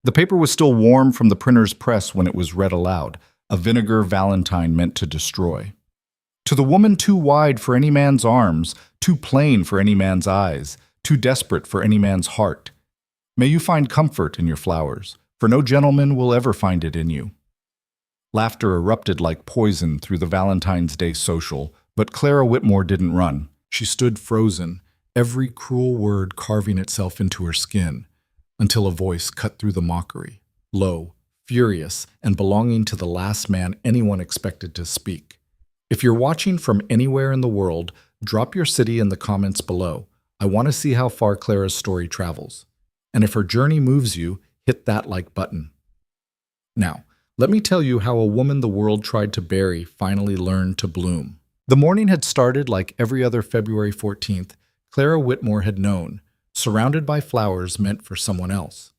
The paper was still warm from the printer's press when it was read aloud, a vinegar Valentine meant to destroy. To the woman too wide for any man's arms, too plain for any man's eyes, too desperate for any man's heart. May you find comfort in your flowers, for no gentleman will ever find it in you. Laughter erupted like poison through the Valentine's Day social, but Clara Whitmore didn't run. She stood frozen, every cruel word carving itself into her skin, until a voice cut through the mockery, low, furious, and belonging to the last man anyone expected to speak. If you're watching from anywhere in the world, drop your city in the comments below. I want to see how far Clara's story travels. And if her journey moves you, hit that like button. Now, let me tell you how a woman the world tried to bury finally learned to bloom. The morning had started like every other February 14th. Clara Whitmore had known, surrounded by flowers meant for someone else.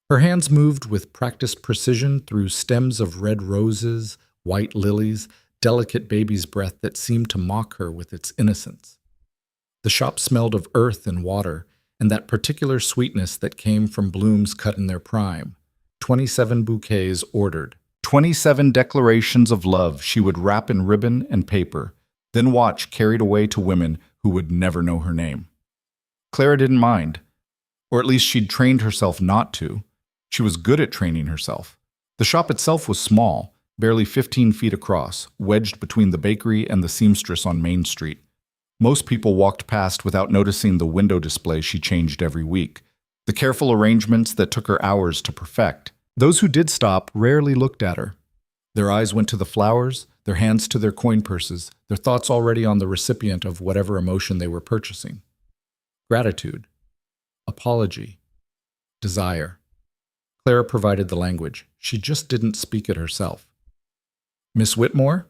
Her hands moved with practiced precision through stems of red roses, white lilies, delicate baby's breath that seemed to mock her with its innocence. The shop smelled of earth and water, and that particular sweetness that came from blooms cut in their prime. 27 bouquets ordered. 27 declarations of love she would wrap in ribbon and paper, then watch carried away to women who would never know her name. Clara didn't mind, or at least she'd trained herself not to. She was good at training herself. The shop itself was small, barely 15 feet across, wedged between the bakery and the seamstress on Main Street. Most people walked past without noticing the window display she changed every week, the careful arrangements that took her hours to perfect. Those who did stop rarely looked at her. Their eyes went to the flowers, their hands to their coin purses, their thoughts already on the recipient of whatever emotion they were purchasing. Gratitude, apology, desire. Clara provided the language. She just didn't speak it herself. Miss Whitmore?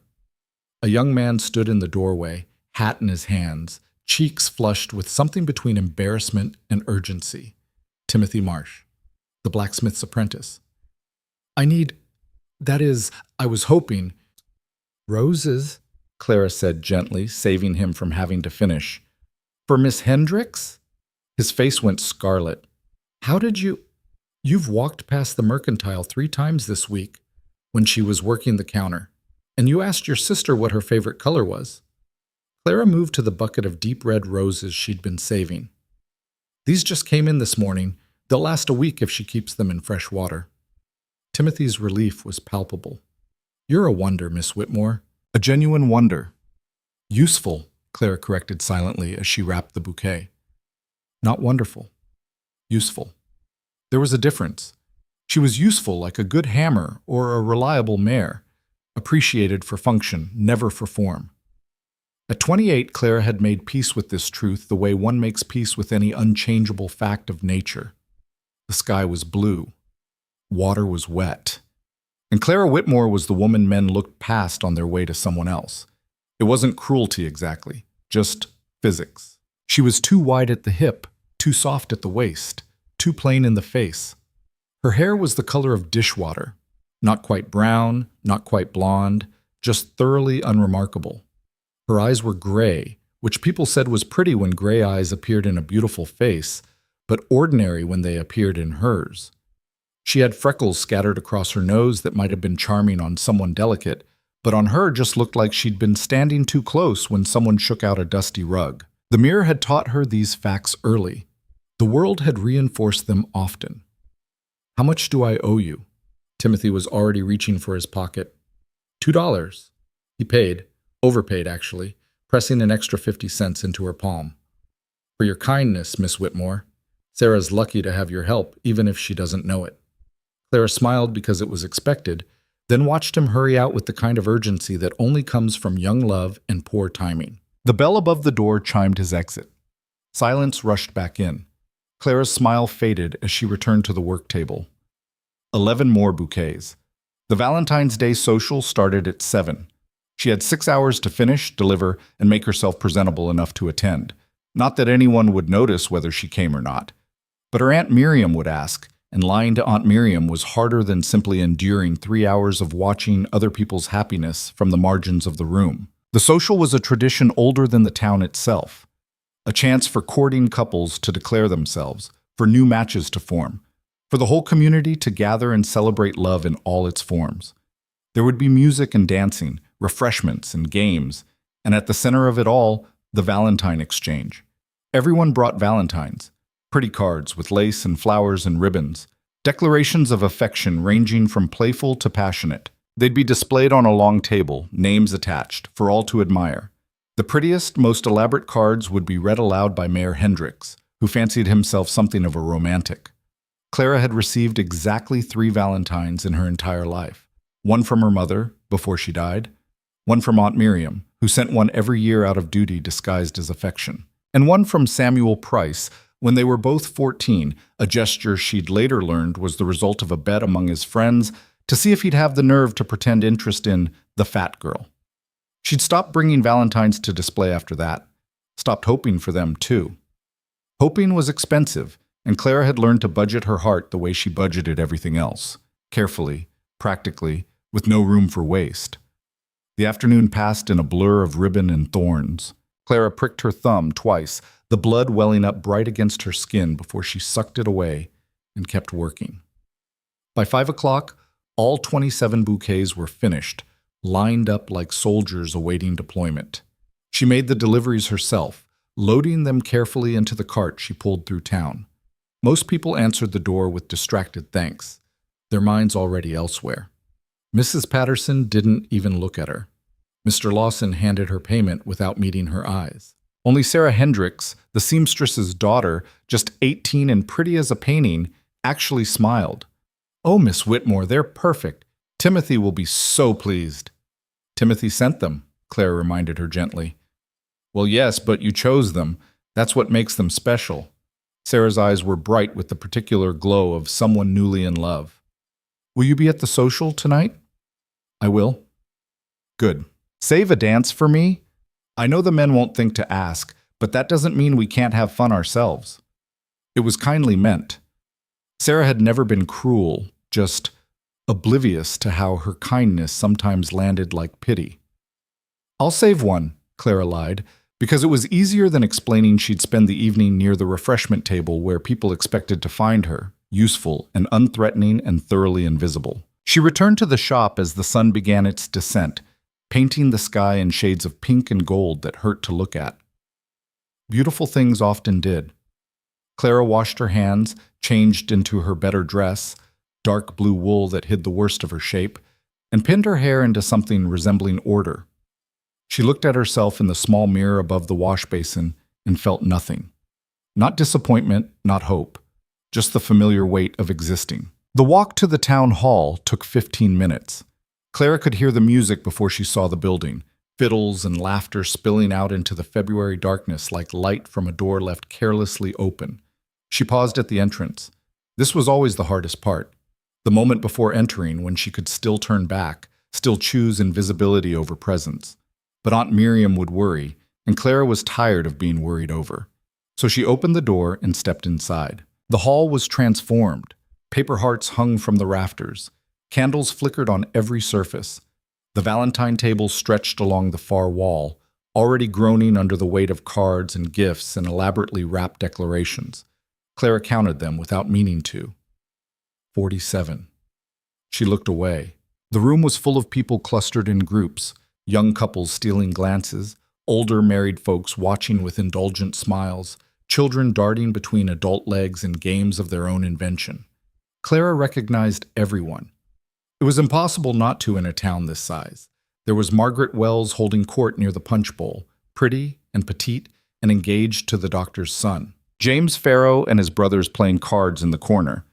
A young man stood in the doorway, hat in his hands, cheeks flushed with something between embarrassment and urgency. Timothy Marsh, the blacksmith's apprentice. I was hoping. Roses, Clara said gently, saving him from having to finish. For Miss Hendricks? His face went scarlet. How did you? You've walked past the mercantile 3 times this week when she was working the counter, and you asked your sister what her favorite color was. Clara moved to the bucket of deep red roses she'd been saving. These just came in this morning. They'll last a week if she keeps them in fresh water. Timothy's relief was palpable. You're a wonder, Miss Whitmore. A genuine wonder. Useful, Clara corrected silently as she wrapped the bouquet. Not wonderful. Useful. There was a difference. She was useful like a good hammer or a reliable mare, appreciated for function, never for form. At 28, Clara had made peace with this truth the way one makes peace with any unchangeable fact of nature. The sky was blue. Water was wet. And Clara Whitmore was the woman men looked past on their way to someone else. It wasn't cruelty exactly, just physics. She was too wide at the hip, too soft at the waist, too plain in the face. Her hair was the color of dishwater, not quite brown, not quite blonde, just thoroughly unremarkable. Her eyes were gray, which people said was pretty when gray eyes appeared in a beautiful face, but ordinary when they appeared in hers. She had freckles scattered across her nose that might have been charming on someone delicate, but on her just looked like she'd been standing too close when someone shook out a dusty rug. The mirror had taught her these facts early. The world had reinforced them often. How much do I owe you? Timothy was already reaching for his pocket. $2. He paid, overpaid actually, pressing an extra 50 cents into her palm. For your kindness, Miss Whitmore. Sarah's lucky to have your help, even if she doesn't know it. Clara smiled because it was expected, then watched him hurry out with the kind of urgency that only comes from young love and poor timing. The bell above the door chimed his exit. Silence rushed back in. Clara's smile faded as she returned to the work table. 11 more bouquets. The Valentine's Day social started at 7. She had 6 hours to finish, deliver, and make herself presentable enough to attend. Not that anyone would notice whether she came or not. But her Aunt Miriam would ask, and lying to Aunt Miriam was harder than simply enduring 3 hours of watching other people's happiness from the margins of the room. The social was a tradition older than the town itself. A chance for courting couples to declare themselves, for new matches to form, for the whole community to gather and celebrate love in all its forms. There would be music and dancing, refreshments and games, and at the center of it all, the Valentine exchange. Everyone brought Valentines, pretty cards with lace and flowers and ribbons, declarations of affection ranging from playful to passionate. They'd be displayed on a long table, names attached, for all to admire. The prettiest, most elaborate cards would be read aloud by Mayor Hendricks, who fancied himself something of a romantic. Clara had received exactly 3 Valentines in her entire life. One from her mother, before she died, one from Aunt Miriam, who sent one every year out of duty disguised as affection, and one from Samuel Price when they were both 14, a gesture she'd later learned was the result of a bet among his friends to see if he'd have the nerve to pretend interest in the fat girl. She'd stopped bringing Valentines to display after that, stopped hoping for them too. Hoping was expensive, and Clara had learned to budget her heart the way she budgeted everything else, carefully, practically, with no room for waste. The afternoon passed in a blur of ribbon and thorns. Clara pricked her thumb twice, the blood welling up bright against her skin before she sucked it away and kept working. By 5 o'clock, all 27 bouquets were finished, lined up like soldiers awaiting deployment. She made the deliveries herself, loading them carefully into the cart she pulled through town. Most people answered the door with distracted thanks, their minds already elsewhere. Mrs. Patterson didn't even look at her. Mr. Lawson handed her payment without meeting her eyes. Only Sarah Hendricks, the seamstress's daughter, just 18 and pretty as a painting, actually smiled. "Oh, Miss Whitmore, they're perfect. Timothy will be so pleased." "Timothy sent them," Clara reminded her gently. "Well, yes, but you chose them. That's what makes them special." Sarah's eyes were bright with the particular glow of someone newly in love. "Will you be at the social tonight?" "I will." "Good. Save a dance for me? I know the men won't think to ask, but that doesn't mean we can't have fun ourselves." It was kindly meant. Sarah had never been cruel, just oblivious to how her kindness sometimes landed like pity. "I'll save one," Clara lied, because it was easier than explaining she'd spend the evening near the refreshment table where people expected to find her, useful and unthreatening and thoroughly invisible. She returned to the shop as the sun began its descent, painting the sky in shades of pink and gold that hurt to look at. Beautiful things often did. Clara washed her hands, changed into her better dress, dark blue wool that hid the worst of her shape, and pinned her hair into something resembling order. She looked at herself in the small mirror above the wash basin and felt nothing. Not disappointment, not hope, just the familiar weight of existing. The walk to the town hall took 15 minutes. Clara could hear the music before she saw the building, fiddles and laughter spilling out into the February darkness like light from a door left carelessly open. She paused at the entrance. This was always the hardest part. The moment before entering, when she could still turn back, still choose invisibility over presence. But Aunt Miriam would worry, and Clara was tired of being worried over. So she opened the door and stepped inside. The hall was transformed. Paper hearts hung from the rafters. Candles flickered on every surface. The Valentine table stretched along the far wall, already groaning under the weight of cards and gifts and elaborately wrapped declarations. Clara counted them without meaning to. 47. She looked away. The room was full of people clustered in groups, young couples stealing glances, older married folks watching with indulgent smiles, children darting between adult legs in games of their own invention. Clara recognized everyone. It was impossible not to in a town this size. There was Margaret Wells holding court near the punch bowl, pretty and petite and engaged to the doctor's son. James Farrow and his brothers playing cards in the corner.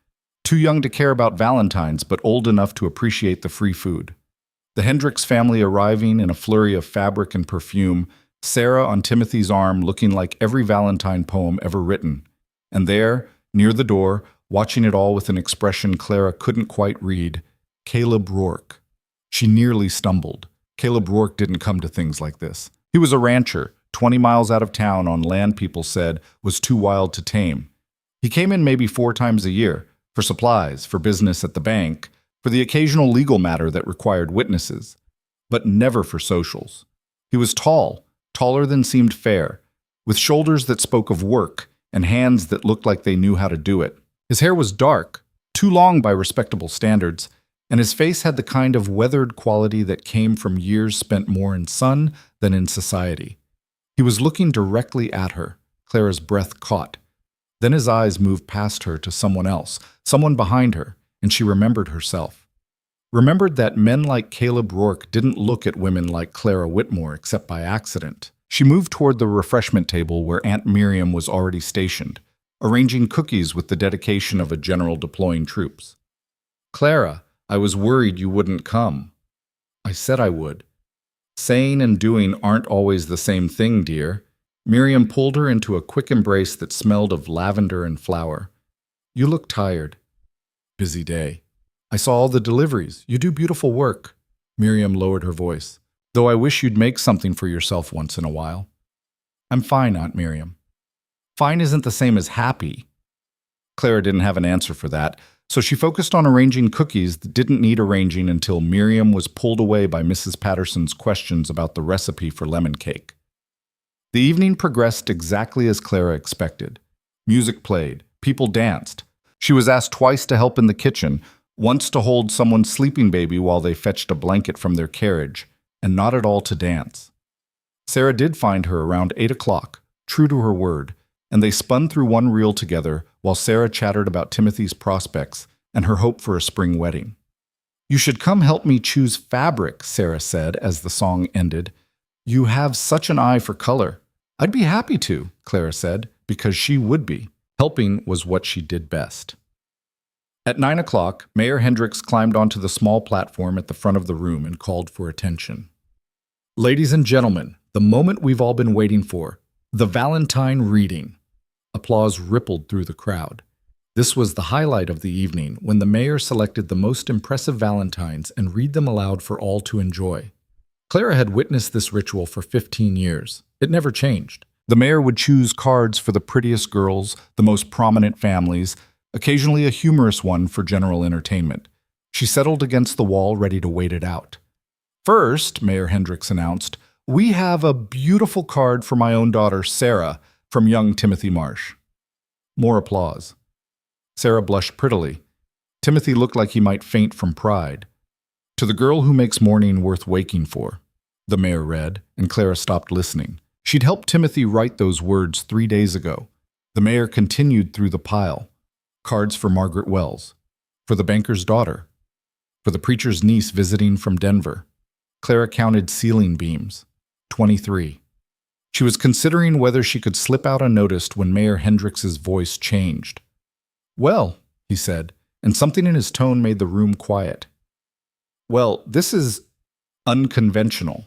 Too young to care about Valentines, but old enough to appreciate the free food. The Hendricks family arriving in a flurry of fabric and perfume, Sarah on Timothy's arm looking like every Valentine poem ever written. And there, near the door, watching it all with an expression Clara couldn't quite read, Caleb Rourke. She nearly stumbled. Caleb Rourke didn't come to things like this. He was a rancher, 20 miles out of town on land people said was too wild to tame. He came in maybe 4 times a year, for supplies, for business at the bank, for the occasional legal matter that required witnesses, but never for socials. He was tall, taller than seemed fair, with shoulders that spoke of work and hands that looked like they knew how to do it. His hair was dark, Too long by respectable standards, and his face had the kind of weathered quality that came from years spent more in sun than in society. He was looking directly at her. Clara's breath caught. Then his eyes moved past her to someone else, someone behind her, and she remembered herself. Remembered that men like Caleb Rourke didn't look at women like Clara Whitmore except by accident. She moved toward the refreshment table where Aunt Miriam was already stationed, arranging cookies with the dedication of a general deploying troops. "Clara, I was worried you wouldn't come." "I said I would." "Saying and doing aren't always the same thing, dear." Miriam pulled her into a quick embrace that smelled of lavender and flower. "You look tired." "Busy day." "I saw all the deliveries. You do beautiful work." Miriam lowered her voice. "Though I wish you'd make something for yourself once in a while." "I'm fine, Aunt Miriam." "Fine isn't the same as happy." Clara didn't have an answer for that, so she focused on arranging cookies that didn't need arranging until Miriam was pulled away by Mrs. Patterson's questions about the recipe for lemon cake. The evening progressed exactly as Clara expected. Music played. People danced. She was asked twice to help in the kitchen, once to hold someone's sleeping baby while they fetched a blanket from their carriage, and not at all to dance. Sarah did find her around 8 o'clock, true to her word, and they spun through one reel together while Sarah chattered about Timothy's prospects and her hope for a spring wedding. "You should come help me choose fabric," Sarah said as the song ended. "You have such an eye for color." "I'd be happy to," Clara said, because she would be. Helping was what she did best. At 9 o'clock, Mayor Hendricks climbed onto the small platform at the front of the room and called for attention. "Ladies and gentlemen, the moment we've all been waiting for, the Valentine reading." Applause rippled through the crowd. This was the highlight of the evening, when the mayor selected the most impressive Valentines and read them aloud for all to enjoy. Clara had witnessed this ritual for 15 years. It never changed. The mayor would choose cards for the prettiest girls, the most prominent families, occasionally a humorous one for general entertainment. She settled against the wall, ready to wait it out. "First," Mayor Hendricks announced, "we have a beautiful card for my own daughter, Sarah, from young Timothy Marsh." More applause. Sarah blushed prettily. Timothy looked like he might faint from pride. "To the girl who makes morning worth waking for," the mayor read, and Clara stopped listening. She'd helped Timothy write those words 3 days ago. The mayor continued through the pile. Cards for Margaret Wells, for the banker's daughter, for the preacher's niece visiting from Denver. Clara counted ceiling beams. 23. She was considering whether she could slip out unnoticed when Mayor Hendricks's voice changed. "Well," he said, and something in his tone made the room quiet. "Well, this is unconventional."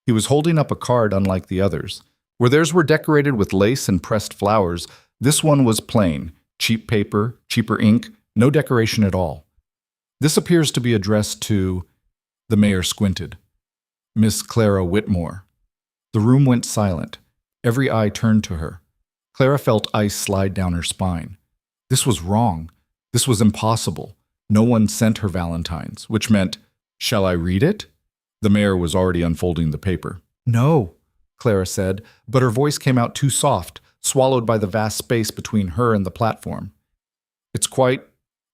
He was holding up a card unlike the others. Where theirs were decorated with lace and pressed flowers, this one was plain, cheap paper, cheaper ink, no decoration at all. "This appears to be addressed to—" The mayor squinted. "Miss Clara Whitmore." The room went silent. Every eye turned to her. Clara felt ice slide down her spine. This was wrong. This was impossible. No one sent her Valentines, which meant, "Shall I read it?" The mayor was already unfolding the paper. "No," Clara said, but her voice came out too soft, swallowed by the vast space between her and the platform. "It's quite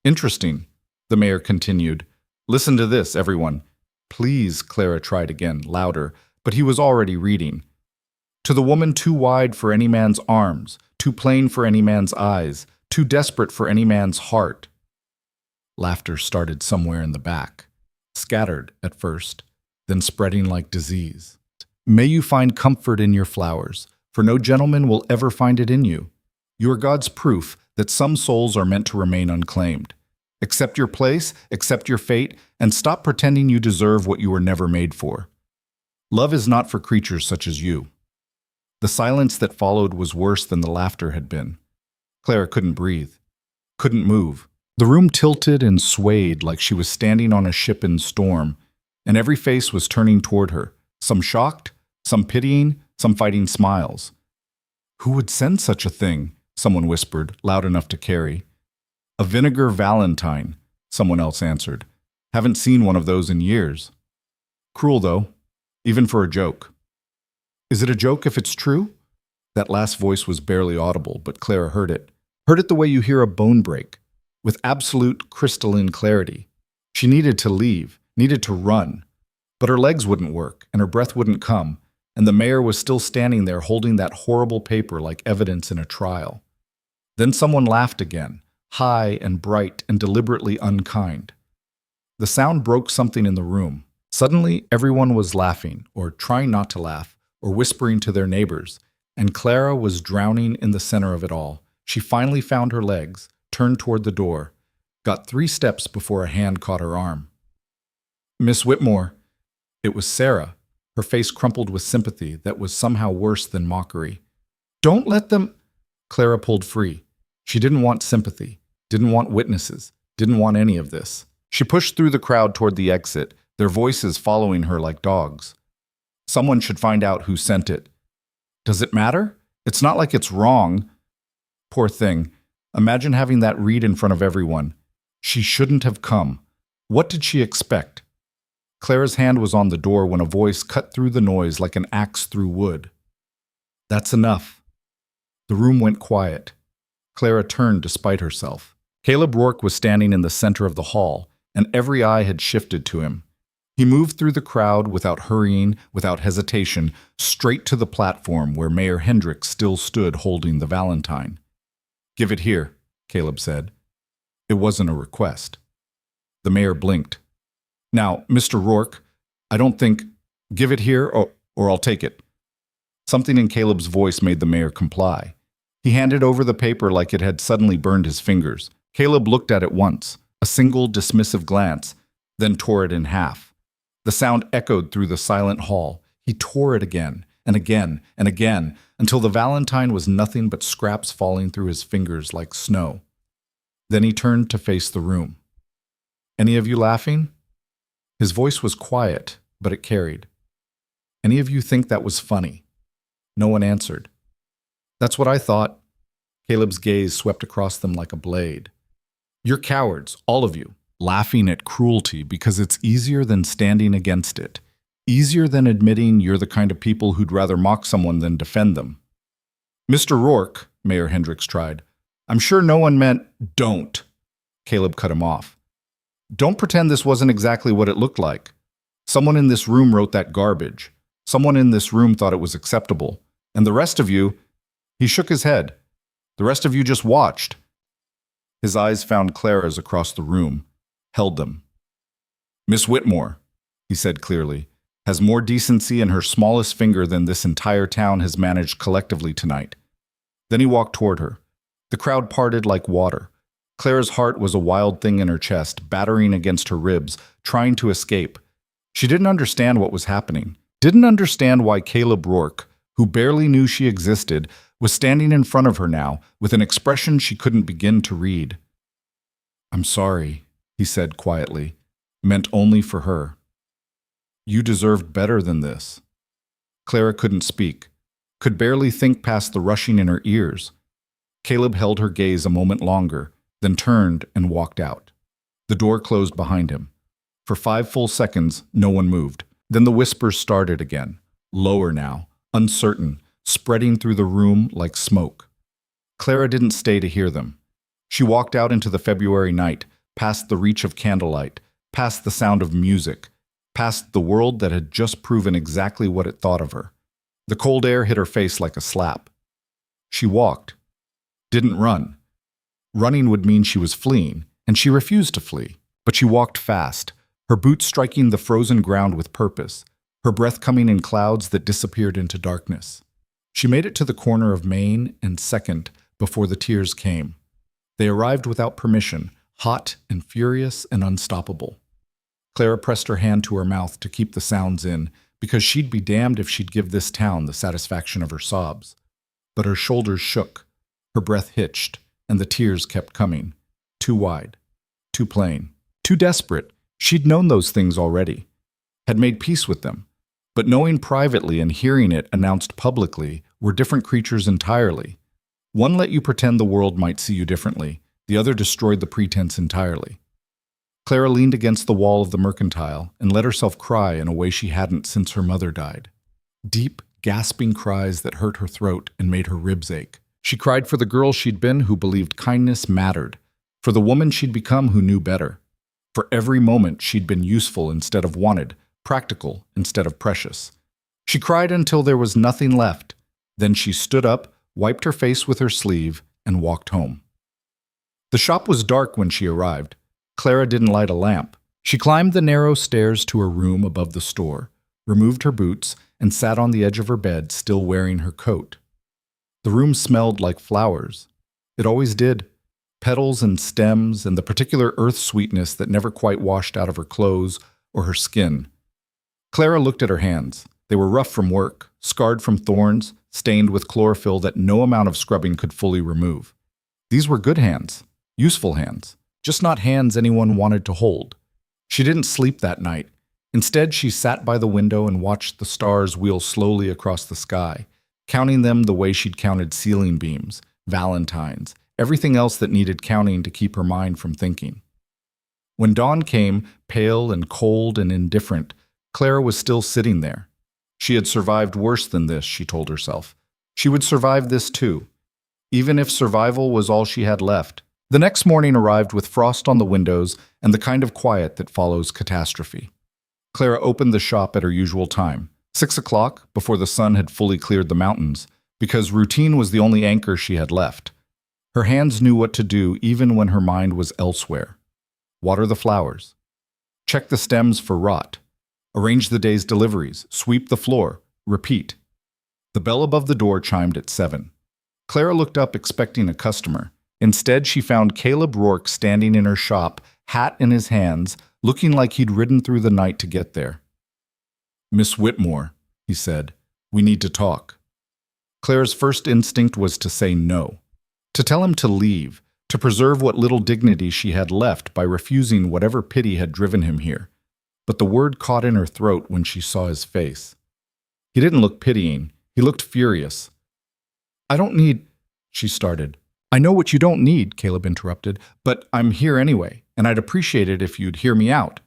interesting," the mayor continued. "Listen to this, everyone." "Please," Clara tried again, louder, but he was already reading. "To the woman too wide for any man's arms, too plain for any man's eyes, too desperate for any man's heart." Laughter started somewhere in the back, scattered at first, then spreading like disease. "May you find comfort in your flowers, for no gentleman will ever find it in you. You are God's proof that some souls are meant to remain unclaimed. Accept your place, accept your fate, and stop pretending you deserve what you were never made for. Love is not for creatures such as you." The silence that followed was worse than the laughter had been. Clara couldn't breathe, couldn't move. The room tilted and swayed like she was standing on a ship in storm, and every face was turning toward her, some shocked, some pitying, some fighting smiles. "Who would send such a thing?" someone whispered, loud enough to carry. "A vinegar Valentine," someone else answered. "Haven't seen one of those in years." "Cruel, though, even for a joke." "Is it a joke if it's true?" That last voice was barely audible, but Clara heard it. Heard it the way you hear a bone break. with absolute crystalline clarity. She needed to leave, needed to run, but her legs wouldn't work and her breath wouldn't come, and the mayor was still standing there holding that horrible paper like evidence in a trial. Then someone laughed again, high and bright and deliberately unkind. The sound broke something in the room. Suddenly, everyone was laughing, or trying not to laugh, or whispering to their neighbors, and Clara was drowning in the center of it all. She finally found her legs, turned toward the door, got 3 steps before a hand caught her arm. "Miss Whitmore." It was Sarah, her face crumpled with sympathy that was somehow worse than mockery. "Don't let them—" Clara pulled free. She didn't want sympathy, didn't want witnesses, didn't want any of this. She pushed through the crowd toward the exit, their voices following her like dogs. Someone should find out who sent it. Does it matter? It's not like it's wrong. Poor thing. Imagine having that read in front of everyone. She shouldn't have come. What did she expect? Clara's hand was on the door when a voice cut through the noise like an axe through wood. "That's enough." The room went quiet. Clara turned despite herself. Caleb Rourke was standing in the center of the hall, and every eye had shifted to him. He moved through the crowd without hurrying, without hesitation, straight to the platform where Mayor Hendricks still stood holding the Valentine. "Give it here," Caleb said. It wasn't a request. The mayor blinked. "Now, Mr. Rourke, I don't think— give it here or I'll take it." Something in Caleb's voice made the mayor comply. He handed over the paper like it had suddenly burned his fingers. Caleb looked at it once, a single dismissive glance, then tore it in half. The sound echoed through the silent hall. He tore it again, and again, and again, until the Valentine was nothing but scraps falling through his fingers like snow. Then he turned to face the room. "Any of you laughing?" His voice was quiet, but it carried. "Any of you think that was funny?" No one answered. "That's what I thought." Caleb's gaze swept across them like a blade. "You're cowards, all of you, laughing at cruelty because it's easier than standing against it. Easier than admitting you're the kind of people who'd rather mock someone than defend them." "Mr. Rourke," Mayor Hendricks tried, "I'm sure no one meant—" "Don't!" Caleb cut him off. "Don't pretend this wasn't exactly what it looked like. Someone in this room wrote that garbage. Someone in this room thought it was acceptable. And the rest of you—" He shook his head. "The rest of you just watched." His eyes found Clara's across the room, held them. "Miss Whitmore," he said clearly, "has more decency in her smallest finger than this entire town has managed collectively tonight." Then he walked toward her. The crowd parted like water. Clara's heart was a wild thing in her chest, battering against her ribs, trying to escape. She didn't understand what was happening, didn't understand why Caleb Rourke, who barely knew she existed, was standing in front of her now with an expression she couldn't begin to read. "I'm sorry," he said quietly, meant only for her. "You deserved better than this." Clara couldn't speak, could barely think past the rushing in her ears. Caleb held her gaze a moment longer, then turned and walked out. The door closed behind him. For 5 full seconds, no one moved. Then the whispers started again, lower now, uncertain, spreading through the room like smoke. Clara didn't stay to hear them. She walked out into the February night, past the reach of candlelight, past the sound of music, past the world that had just proven exactly what it thought of her. The cold air hit her face like a slap. She walked, didn't run. Running would mean she was fleeing, and she refused to flee. But she walked fast, her boots striking the frozen ground with purpose, her breath coming in clouds that disappeared into darkness. She made it to the corner of Main and 2nd before the tears came. They arrived without permission, hot and furious and unstoppable. Clara pressed her hand to her mouth to keep the sounds in, because she'd be damned if she'd give this town the satisfaction of her sobs. But her shoulders shook, her breath hitched, and the tears kept coming. Too wide, too plain, too desperate. She'd known those things already, had made peace with them. But knowing privately and hearing it announced publicly were different creatures entirely. One let you pretend the world might see you differently, the other destroyed the pretense entirely. Clara leaned against the wall of the mercantile and let herself cry in a way she hadn't since her mother died. Deep, gasping cries that hurt her throat and made her ribs ache. She cried for the girl she'd been who believed kindness mattered, For the woman she'd become who knew better. For every moment she'd been useful instead of wanted, practical instead of precious. She cried until there was nothing left. Then she stood up, wiped her face with her sleeve, and walked home. The shop was dark when she arrived. Clara didn't light a lamp. She climbed the narrow stairs to her room above the store, removed her boots, and sat on the edge of her bed, still wearing her coat. The room smelled like flowers. It always did. Petals and stems and the particular earth sweetness that never quite washed out of her clothes or her skin. Clara looked at her hands. They were rough from work, scarred from thorns, stained with chlorophyll that no amount of scrubbing could fully remove. These were good hands, useful hands, just not hands anyone wanted to hold. She didn't sleep that night. Instead, she sat by the window and watched the stars wheel slowly across the sky, counting them the way she'd counted ceiling beams, Valentines, everything else that needed counting to keep her mind from thinking. When dawn came, pale and cold and indifferent, Clara was still sitting there. She had survived worse than this, she told herself. She would survive this too, even if survival was all she had left. The next morning arrived with frost on the windows and the kind of quiet that follows catastrophe. Clara opened the shop at her usual time, 6 o'clock, before the sun had fully cleared the mountains, because routine was the only anchor she had left. Her hands knew what to do even when her mind was elsewhere. Water the flowers. Check the stems for rot. Arrange the day's deliveries. Sweep the floor. Repeat. The bell above the door chimed at 7. Clara looked up expecting a customer. Instead, she found Caleb Rourke standing in her shop, hat in his hands, looking like he'd ridden through the night to get there. "Miss Whitmore," he said, "we need to talk." Clara's first instinct was to say no, to tell him to leave, to preserve what little dignity she had left by refusing whatever pity had driven him here. But the word caught in her throat when she saw his face. He didn't look pitying, he looked furious. "I don't need," she started. "I know what you don't need," Caleb interrupted, "but I'm here anyway, and I'd appreciate it if you'd hear me out."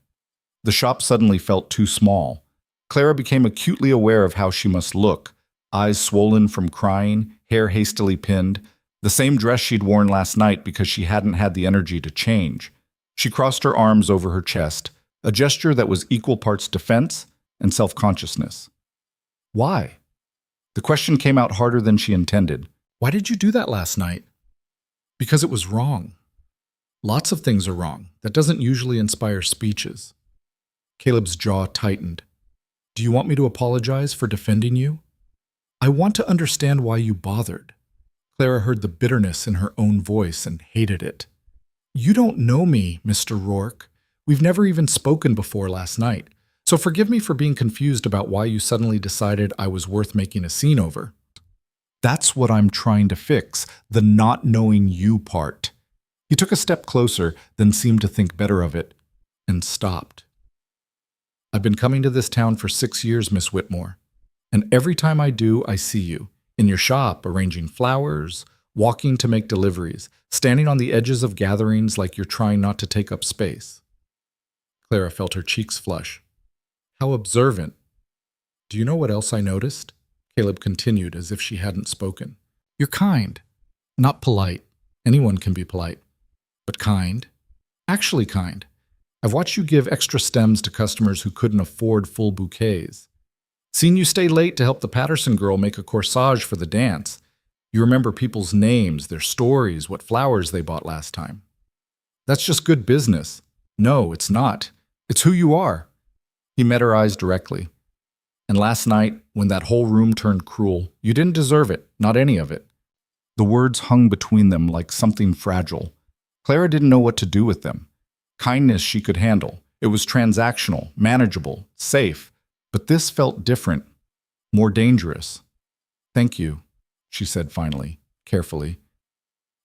The shop suddenly felt too small. Clara became acutely aware of how she must look, eyes swollen from crying, hair hastily pinned, the same dress she'd worn last night because she hadn't had the energy to change. She crossed her arms over her chest, a gesture that was equal parts defense and self-consciousness. Why? The question came out harder than she intended. Why did you do that last night? Because it was wrong. Lots of things are wrong. That doesn't usually inspire speeches. Caleb's jaw tightened. Do you want me to apologize for defending you? I want to understand why you bothered. Clara heard the bitterness in her own voice and hated it. You don't know me, Mr. Rourke. We've never even spoken before last night. So forgive me for being confused about why you suddenly decided I was worth making a scene over. That's what I'm trying to fix, the not knowing you part. He took a step closer, then seemed to think better of it, and stopped. I've been coming to this town for 6 years, Miss Whitmore, and every time I do, I see you, in your shop, arranging flowers, walking to make deliveries, standing on the edges of gatherings like you're trying not to take up space. Clara felt her cheeks flush. How observant. Do you know what else I noticed? Caleb continued as if she hadn't spoken. You're kind. Not polite. Anyone can be polite. But kind. Actually kind. I've watched you give extra stems to customers who couldn't afford full bouquets. Seen you stay late to help the Patterson girl make a corsage for the dance. You remember people's names, their stories, what flowers they bought last time. That's just good business. No, it's not. It's who you are. He met her eyes directly. And last night, when that whole room turned cruel, you didn't deserve it, not any of it. The words hung between them like something fragile. Clara didn't know what to do with them. Kindness she could handle. It was transactional, manageable, safe. But this felt different, more dangerous. Thank you, she said finally, carefully,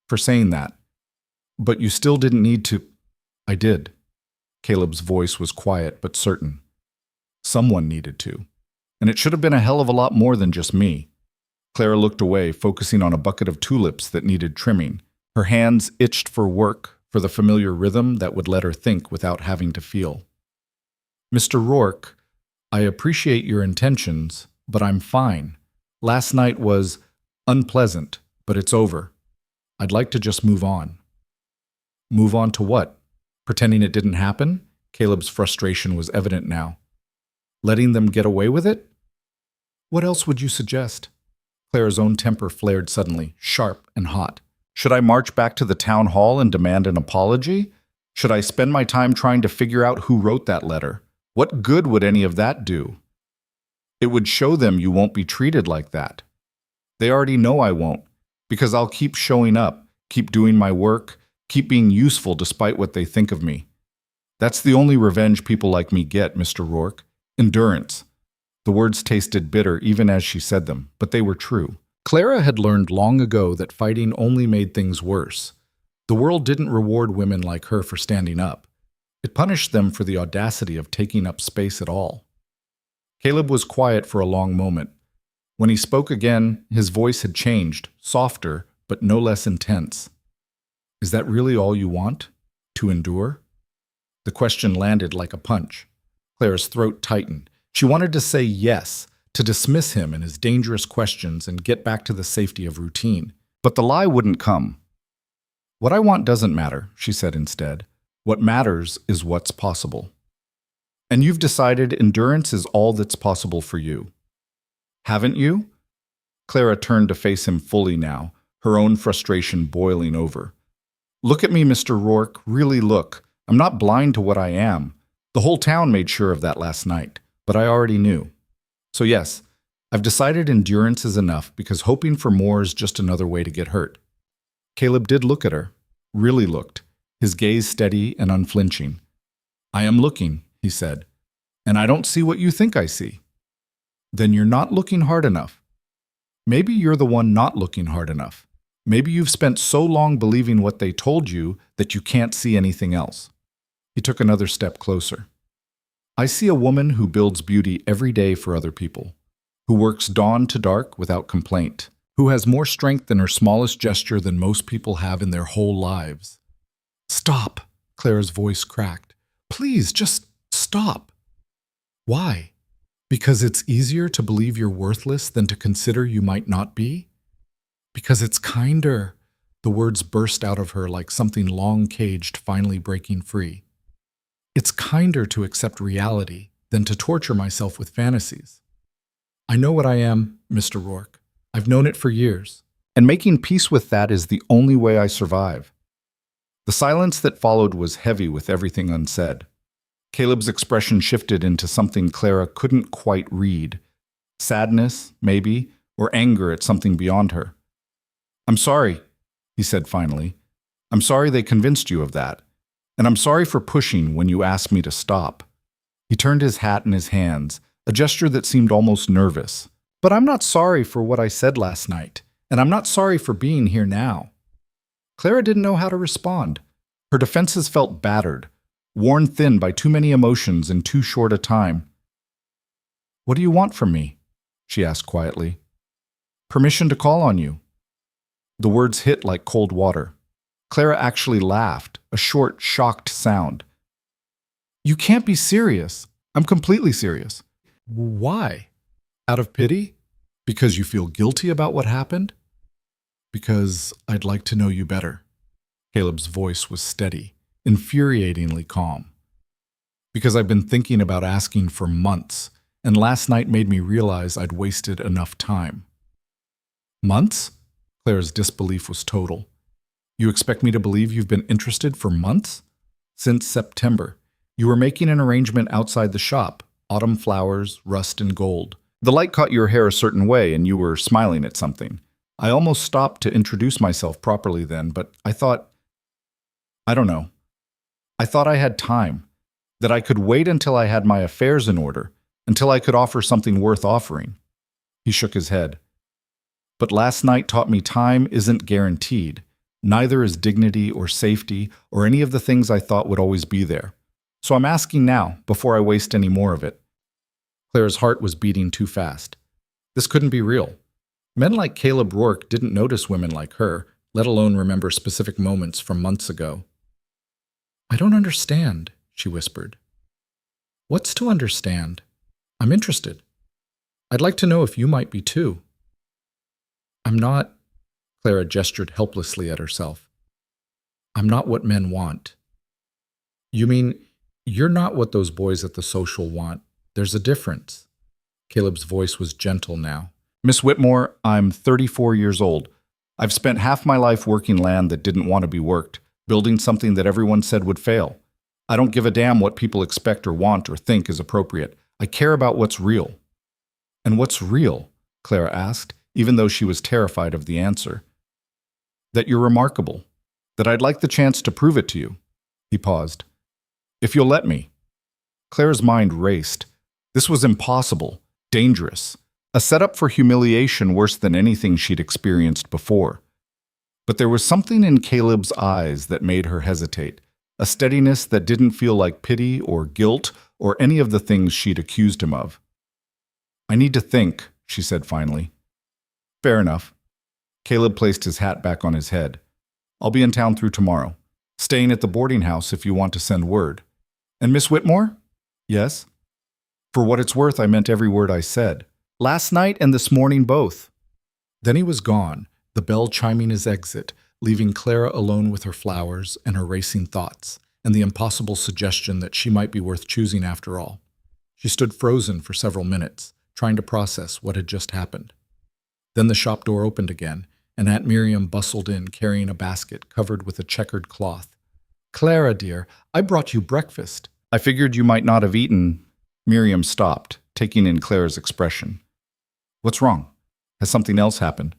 for saying that. But you still didn't need to. I did. Caleb's voice was quiet but certain. Someone needed to. And it should have been a hell of a lot more than just me. Clara looked away, focusing on a bucket of tulips that needed trimming. Her hands itched for work, for the familiar rhythm that would let her think without having to feel. Mr. Rourke, I appreciate your intentions, but I'm fine. Last night was unpleasant, but it's over. I'd like to just move on. Move on to what? Pretending it didn't happen? Caleb's frustration was evident now. Letting them get away with it? What else would you suggest? Clara's own temper flared suddenly, sharp and hot. Should I march back to the town hall and demand an apology? Should I spend my time trying to figure out who wrote that letter? What good would any of that do? It would show them you won't be treated like that. They already know I won't, because I'll keep showing up, keep doing my work, keep being useful despite what they think of me. That's the only revenge people like me get, Mr. Rourke. Endurance. The words tasted bitter even as she said them, but they were true. Clara had learned long ago that fighting only made things worse. The world didn't reward women like her for standing up. It punished them for the audacity of taking up space at all. Caleb was quiet for a long moment. When he spoke again, his voice had changed, softer, but no less intense. Is that really all you want? To endure? The question landed like a punch. Clara's throat tightened. She wanted to say yes, to dismiss him and his dangerous questions and get back to the safety of routine. But the lie wouldn't come. What I want doesn't matter, she said instead. What matters is what's possible. And you've decided endurance is all that's possible for you. Haven't you? Clara turned to face him fully now, her own frustration boiling over. Look at me, Mr. Rourke, really look. I'm not blind to what I am. The whole town made sure of that last night, but I already knew. So yes, I've decided endurance is enough because hoping for more is just another way to get hurt. Caleb did look at her, really looked, his gaze steady and unflinching. I am looking, he said, and I don't see what you think I see. Then you're not looking hard enough. Maybe you're the one not looking hard enough. Maybe you've spent so long believing what they told you that you can't see anything else. He took another step closer. I see a woman who builds beauty every day for other people, who works dawn to dark without complaint, who has more strength in her smallest gesture than most people have in their whole lives. Stop, Clara's voice cracked. Please, just stop. Why? Because it's easier to believe you're worthless than to consider you might not be? Because it's kinder. The words burst out of her like something long caged finally breaking free. It's kinder to accept reality than to torture myself with fantasies. I know what I am, Mr. Rourke. I've known it for years. And making peace with that is the only way I survive. The silence that followed was heavy with everything unsaid. Caleb's expression shifted into something Clara couldn't quite read. Sadness, maybe, or anger at something beyond her. I'm sorry, he said finally. I'm sorry they convinced you of that. And I'm sorry for pushing when you asked me to stop. He turned his hat in his hands, a gesture that seemed almost nervous. But I'm not sorry for what I said last night, and I'm not sorry for being here now. Clara didn't know how to respond. Her defenses felt battered, worn thin by too many emotions in too short a time. What do you want from me? She asked quietly. Permission to call on you. The words hit like cold water. Clara actually laughed, a short, shocked sound. You can't be serious. I'm completely serious. Why? Out of pity? Because you feel guilty about what happened? Because I'd like to know you better. Caleb's voice was steady, infuriatingly calm. Because I've been thinking about asking for months, and last night made me realize I'd wasted enough time. Months? Clara's disbelief was total. You expect me to believe you've been interested for months? Since September. You were making an arrangement outside the shop. Autumn flowers, rust and gold. The light caught your hair a certain way and you were smiling at something. I almost stopped to introduce myself properly then, but I thought, I don't know. I thought I had time, that I could wait until I had my affairs in order, until I could offer something worth offering. He shook his head. But last night taught me time isn't guaranteed. Neither is dignity or safety or any of the things I thought would always be there. So I'm asking now, before I waste any more of it. Clara's heart was beating too fast. This couldn't be real. Men like Caleb Rourke didn't notice women like her, let alone remember specific moments from months ago. I don't understand, she whispered. What's to understand? I'm interested. I'd like to know if you might be too. I'm not. Clara gestured helplessly at herself. I'm not what men want. You mean you're not what those boys at the social want? There's a difference. Caleb's voice was gentle now. Miss Whitmore, I'm 34 years old. I've spent half my life working land that didn't want to be worked, building something that everyone said would fail. I don't give a damn what people expect or want or think is appropriate. I care about what's real. And what's real? Clara asked, even though she was terrified of the answer. That you're remarkable. That I'd like the chance to prove it to you. He paused. If you'll let me. Clara's mind raced. This was impossible, dangerous, a setup for humiliation worse than anything she'd experienced before. But there was something in Caleb's eyes that made her hesitate, a steadiness that didn't feel like pity or guilt or any of the things she'd accused him of. I need to think, she said finally. Fair enough. Caleb placed his hat back on his head. I'll be in town through tomorrow, staying at the boarding house if you want to send word. And Miss Whitmore? Yes? For what it's worth, I meant every word I said. Last night and this morning both. Then he was gone, the bell chiming his exit, leaving Clara alone with her flowers and her racing thoughts, and the impossible suggestion that she might be worth choosing after all. She stood frozen for several minutes, trying to process what had just happened. Then the shop door opened again, and Aunt Miriam bustled in carrying a basket covered with a checkered cloth. Clara, dear, I brought you breakfast. I figured you might not have eaten. Miriam stopped, taking in Clara's expression. What's wrong? Has something else happened?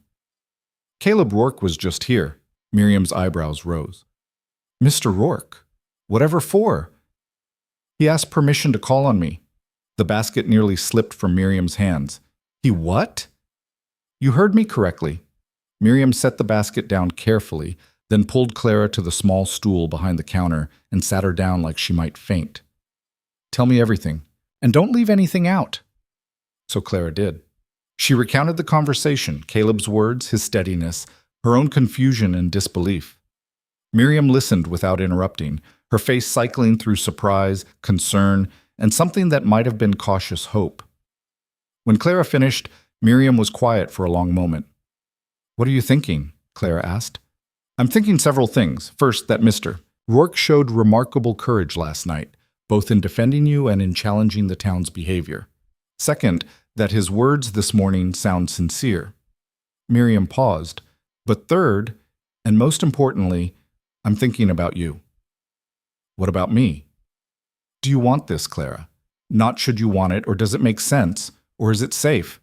Caleb Rourke was just here. Miriam's eyebrows rose. Mr. Rourke? Whatever for? He asked permission to call on me. The basket nearly slipped from Miriam's hands. He what? You heard me correctly. Miriam set the basket down carefully, then pulled Clara to the small stool behind the counter and sat her down like she might faint. Tell me everything, and don't leave anything out. So Clara did. She recounted the conversation, Caleb's words, his steadiness, her own confusion and disbelief. Miriam listened without interrupting, her face cycling through surprise, concern, and something that might have been cautious hope. When Clara finished, Miriam was quiet for a long moment. What are you thinking? Clara asked. I'm thinking several things. First, that Mr. Rourke showed remarkable courage last night, both in defending you and in challenging the town's behavior. Second, that his words this morning sound sincere. Miriam paused. But third, and most importantly, I'm thinking about you. What about me? Do you want this, Clara? Not should you want it, or does it make sense, or is it safe?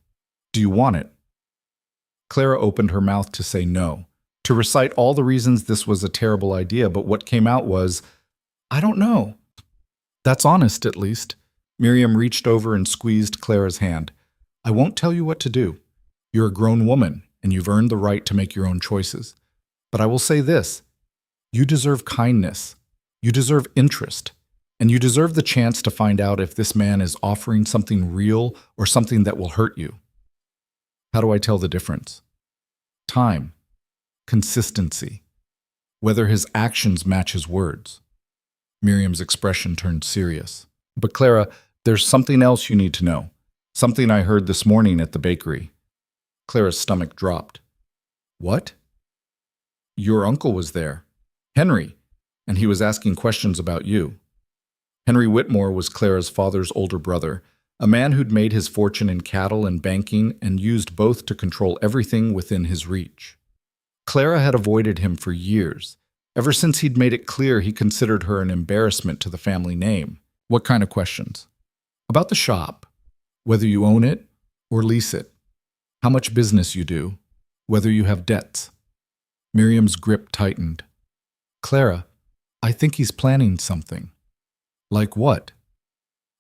Do you want it? Clara opened her mouth to say no, to recite all the reasons this was a terrible idea, but what came out was, I don't know. That's honest, at least. Miriam reached over and squeezed Clara's hand. I won't tell you what to do. You're a grown woman, and you've earned the right to make your own choices. But I will say this. You deserve kindness. You deserve interest. And you deserve the chance to find out if this man is offering something real or something that will hurt you. How do I tell the difference? Time. Consistency. Whether his actions match his words. Miriam's expression turned serious. But Clara, there's something else you need to know. Something I heard this morning at the bakery. Clara's stomach dropped. What? Your uncle was there. Henry. And he was asking questions about you. Henry Whitmore was Clara's father's older brother, a man who'd made his fortune in cattle and banking and used both to control everything within his reach. Clara had avoided him for years, ever since he'd made it clear he considered her an embarrassment to the family name. What kind of questions? About the shop, whether you own it or lease it, how much business you do, whether you have debts. Miriam's grip tightened. Clara, I think he's planning something. Like what?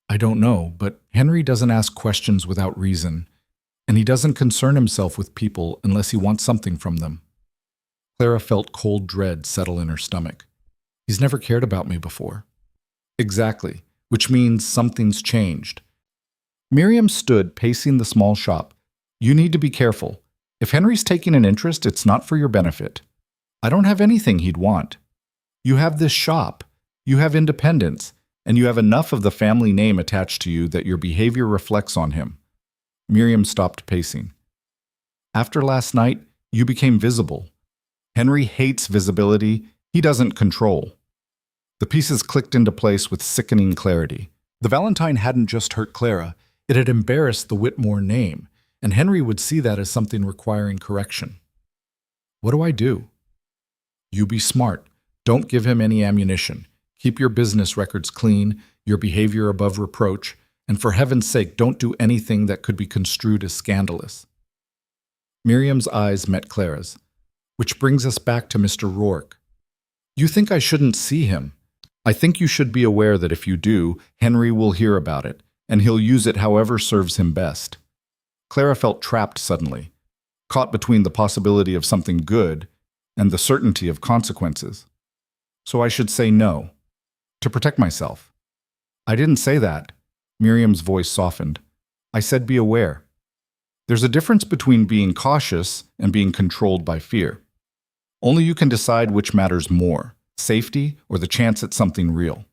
I don't know, but Henry doesn't ask questions without reason, and he doesn't concern himself with people unless he wants something from them. Clara felt cold dread settle in her stomach. He's never cared about me before. Exactly, which means something's changed. Miriam stood pacing the small shop. You need to be careful. If Henry's taking an interest, it's not for your benefit. I don't have anything he'd want. You have this shop. You have independence. And you have enough of the family name attached to you that your behavior reflects on him. Miriam stopped pacing. After last night, you became visible. Henry hates visibility, He doesn't control. The pieces clicked into place with sickening clarity. The Valentine hadn't just hurt Clara, it had embarrassed the Whitmore name, and Henry would see that as something requiring correction. What do I do? You be smart. Don't give him any ammunition. Keep your business records clean, your behavior above reproach, and for heaven's sake, don't do anything that could be construed as scandalous. Miriam's eyes met Clara's. Which brings us back to Mr. Rourke. You think I shouldn't see him? I think you should be aware that if you do, Henry will hear about it, and he'll use it however serves him best. Clara felt trapped suddenly, caught between the possibility of something good and the certainty of consequences. So I should say no, to protect myself. I didn't say that. Miriam's voice softened. I said be aware. There's a difference between being cautious and being controlled by fear. Only you can decide which matters more, safety or the chance at something real.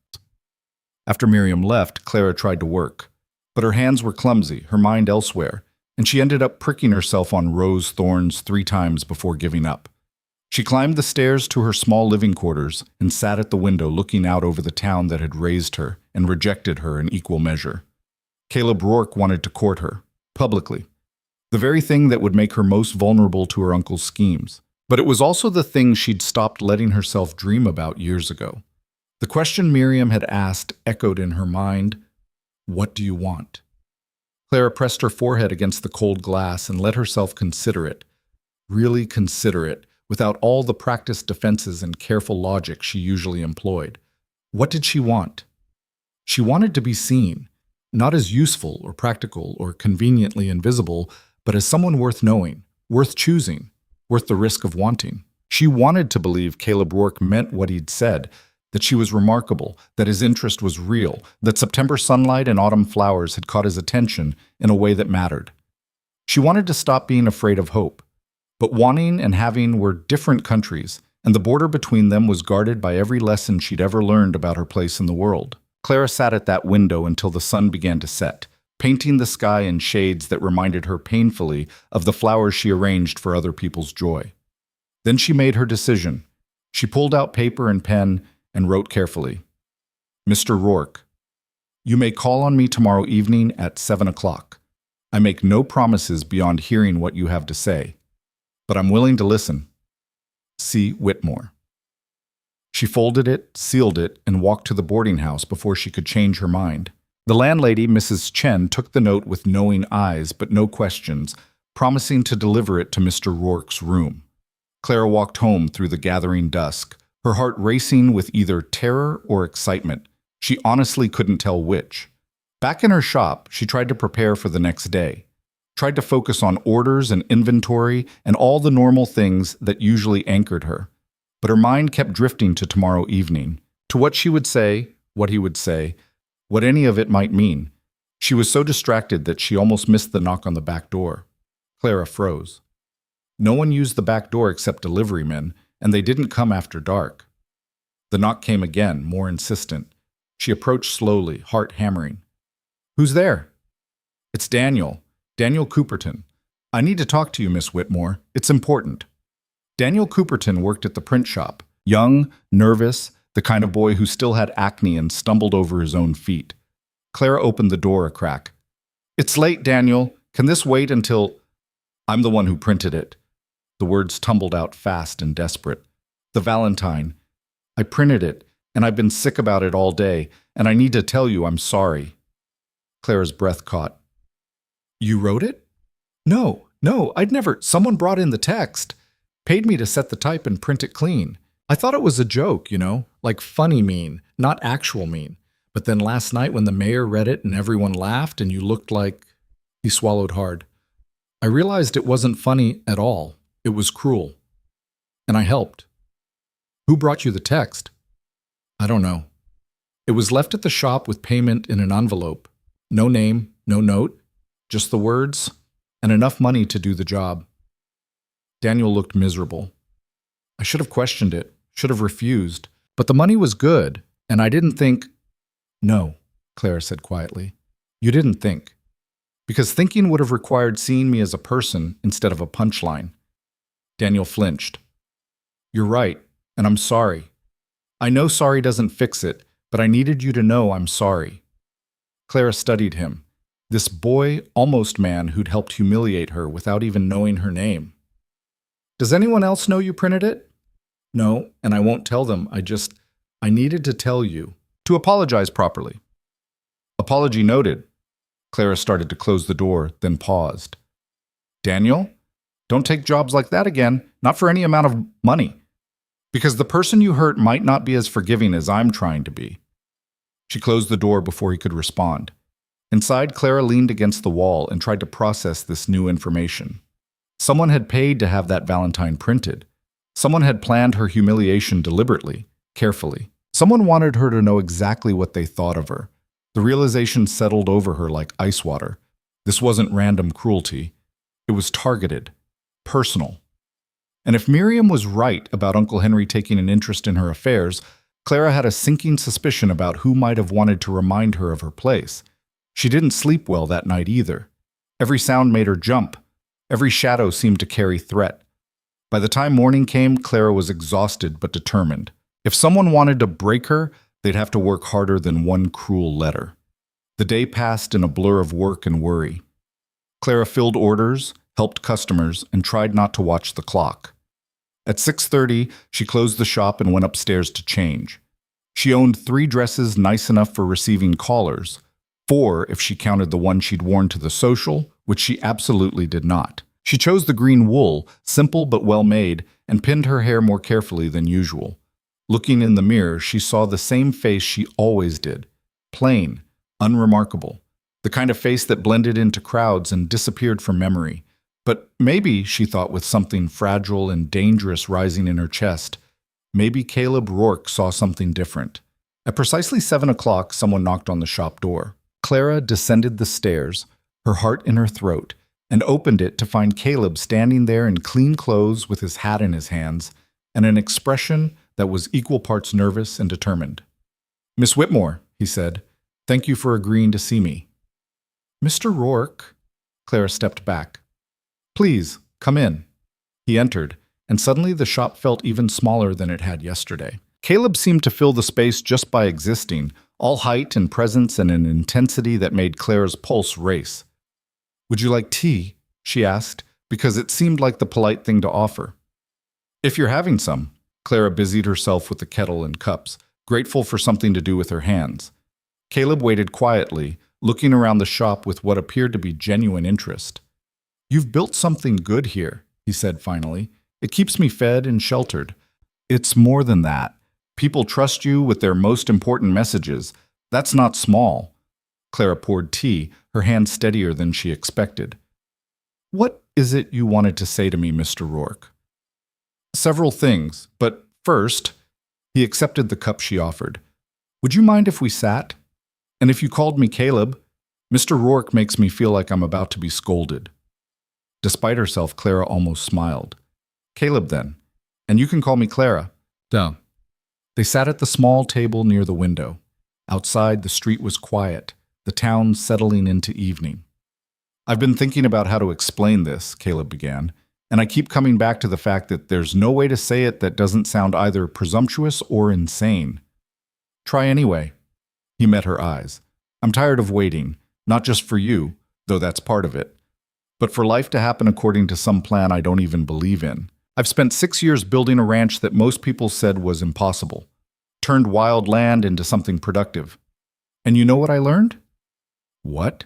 After Miriam left, Clara tried to work, but her hands were clumsy, her mind elsewhere, and she ended up pricking herself on rose thorns 3 times before giving up. She climbed the stairs to her small living quarters and sat at the window looking out over the town that had raised her and rejected her in equal measure. Caleb Rourke wanted to court her, publicly, the very thing that would make her most vulnerable to her uncle's schemes. But it was also the thing she'd stopped letting herself dream about years ago. The question Miriam had asked echoed in her mind, what do you want? Clara pressed her forehead against the cold glass and let herself consider it, really consider it, without all the practiced defenses and careful logic she usually employed. What did she want? She wanted to be seen, not as useful or practical or conveniently invisible, but as someone worth knowing, worth choosing, worth the risk of wanting. She wanted to believe Caleb Rourke meant what he'd said, that she was remarkable, that his interest was real, that September sunlight and autumn flowers had caught his attention in a way that mattered. She wanted to stop being afraid of hope. But wanting and having were different countries, and the border between them was guarded by every lesson she'd ever learned about her place in the world. Clara sat at that window until the sun began to set, painting the sky in shades that reminded her painfully of the flowers she arranged for other people's joy. Then she made her decision. She pulled out paper and pen and wrote carefully. Mr. Rourke, you may call on me tomorrow evening at 7 o'clock. I make no promises beyond hearing what you have to say, but I'm willing to listen. C. Whitmore. She folded it, sealed it, and walked to the boarding house before she could change her mind. The landlady, Mrs. Chen, took the note with knowing eyes but no questions, promising to deliver it to Mr. Rourke's room. Clara walked home through the gathering dusk, her heart racing with either terror or excitement. She honestly couldn't tell which. Back in her shop, she tried to prepare for the next day, tried to focus on orders and inventory and all the normal things that usually anchored her. But her mind kept drifting to tomorrow evening, to what she would say, what he would say, what any of it might mean. She was so distracted that she almost missed the knock on the back door. Clara froze. No one used the back door except delivery men, and they didn't come after dark. The knock came again, more insistent. She approached slowly, heart hammering. Who's there? It's Daniel. Daniel Cooperton. I need to talk to you, Miss Whitmore. It's important. Daniel Cooperton worked at the print shop. Young, nervous, the kind of boy who still had acne and stumbled over his own feet. Clara opened the door a crack. It's late, Daniel. Can this wait until... I'm the one who printed it. The words tumbled out fast and desperate. The Valentine. I printed it, and I've been sick about it all day, and I need to tell you I'm sorry. Clara's breath caught. You wrote it? No, I'd never. Someone brought in the text. Paid me to set the type and print it clean. I thought it was a joke, like funny mean, not actual mean. But then last night when the mayor read it and everyone laughed and you looked like... He swallowed hard. I realized it wasn't funny at all. It was cruel. And I helped. Who brought you the text? I don't know. It was left at the shop with payment in an envelope. No name, no note, just the words, and enough money to do the job. Daniel looked miserable. I should have questioned it, should have refused, but the money was good, and I didn't think... No, Clara said quietly. You didn't think. Because thinking would have required seeing me as a person instead of a punchline. Daniel flinched. You're right, and I'm sorry. I know sorry doesn't fix it, but I needed you to know I'm sorry. Clara studied him. This boy, almost man who'd helped humiliate her without even knowing her name. Does anyone else know you printed it? No, and I won't tell them. I needed to tell you. To apologize properly. Apology noted. Clara started to close the door, then paused. Daniel, don't take jobs like that again, not for any amount of money. Because the person you hurt might not be as forgiving as I'm trying to be. She closed the door before he could respond. Inside, Clara leaned against the wall and tried to process this new information. Someone had paid to have that Valentine printed. Someone had planned her humiliation deliberately, carefully. Someone wanted her to know exactly what they thought of her. The realization settled over her like ice water. This wasn't random cruelty. It was targeted, personal. And if Miriam was right about Uncle Henry taking an interest in her affairs, Clara had a sinking suspicion about who might have wanted to remind her of her place. She didn't sleep well that night either. Every sound made her jump. Every shadow seemed to carry threat. By the time morning came, Clara was exhausted but determined. If someone wanted to break her, they'd have to work harder than one cruel letter. The day passed in a blur of work and worry. Clara filled orders, helped customers, and tried not to watch the clock. At 6:30, she closed the shop and went upstairs to change. She owned 3 dresses nice enough for receiving callers, 4 if she counted the one she'd worn to the social, which she absolutely did not. She chose the green wool, simple but well made, and pinned her hair more carefully than usual. Looking in the mirror, she saw the same face she always did. Plain, unremarkable. The kind of face that blended into crowds and disappeared from memory. But maybe, she thought with something fragile and dangerous rising in her chest, maybe Caleb Rourke saw something different. At precisely 7 o'clock, someone knocked on the shop door. Clara descended the stairs, her heart in her throat, and opened it to find Caleb standing there in clean clothes with his hat in his hands and an expression that was equal parts nervous and determined. "Miss Whitmore," he said, "thank you for agreeing to see me." "Mr. Rourke," Clara stepped back. "Please, come in." He entered, and suddenly the shop felt even smaller than it had yesterday. Caleb seemed to fill the space just by existing, all height and presence and an intensity that made Clara's pulse race. "Would you like tea?" she asked, because it seemed like the polite thing to offer. "If you're having some." Clara busied herself with the kettle and cups, grateful for something to do with her hands. Caleb waited quietly, looking around the shop with what appeared to be genuine interest. "You've built something good here," he said finally. "It keeps me fed and sheltered. It's more than that. People trust you with their most important messages. That's not small." Clara poured tea, her hand steadier than she expected. "What is it you wanted to say to me, Mr. Rourke?" "Several things, but first," he accepted the cup she offered. "Would you mind if we sat? And if you called me Caleb, Mr. Rourke makes me feel like I'm about to be scolded." Despite herself, Clara almost smiled. "Caleb, then. And you can call me Clara." Duh. They sat at the small table near the window. Outside, the street was quiet, the town settling into evening. "I've been thinking about how to explain this," Caleb began, "and I keep coming back to the fact that there's no way to say it that doesn't sound either presumptuous or insane." "Try anyway." He met her eyes. "I'm tired of waiting, not just for you, though that's part of it, but for life to happen according to some plan I don't even believe in. I've spent 6 years building a ranch that most people said was impossible, turned wild land into something productive. And you know what I learned?" "What?"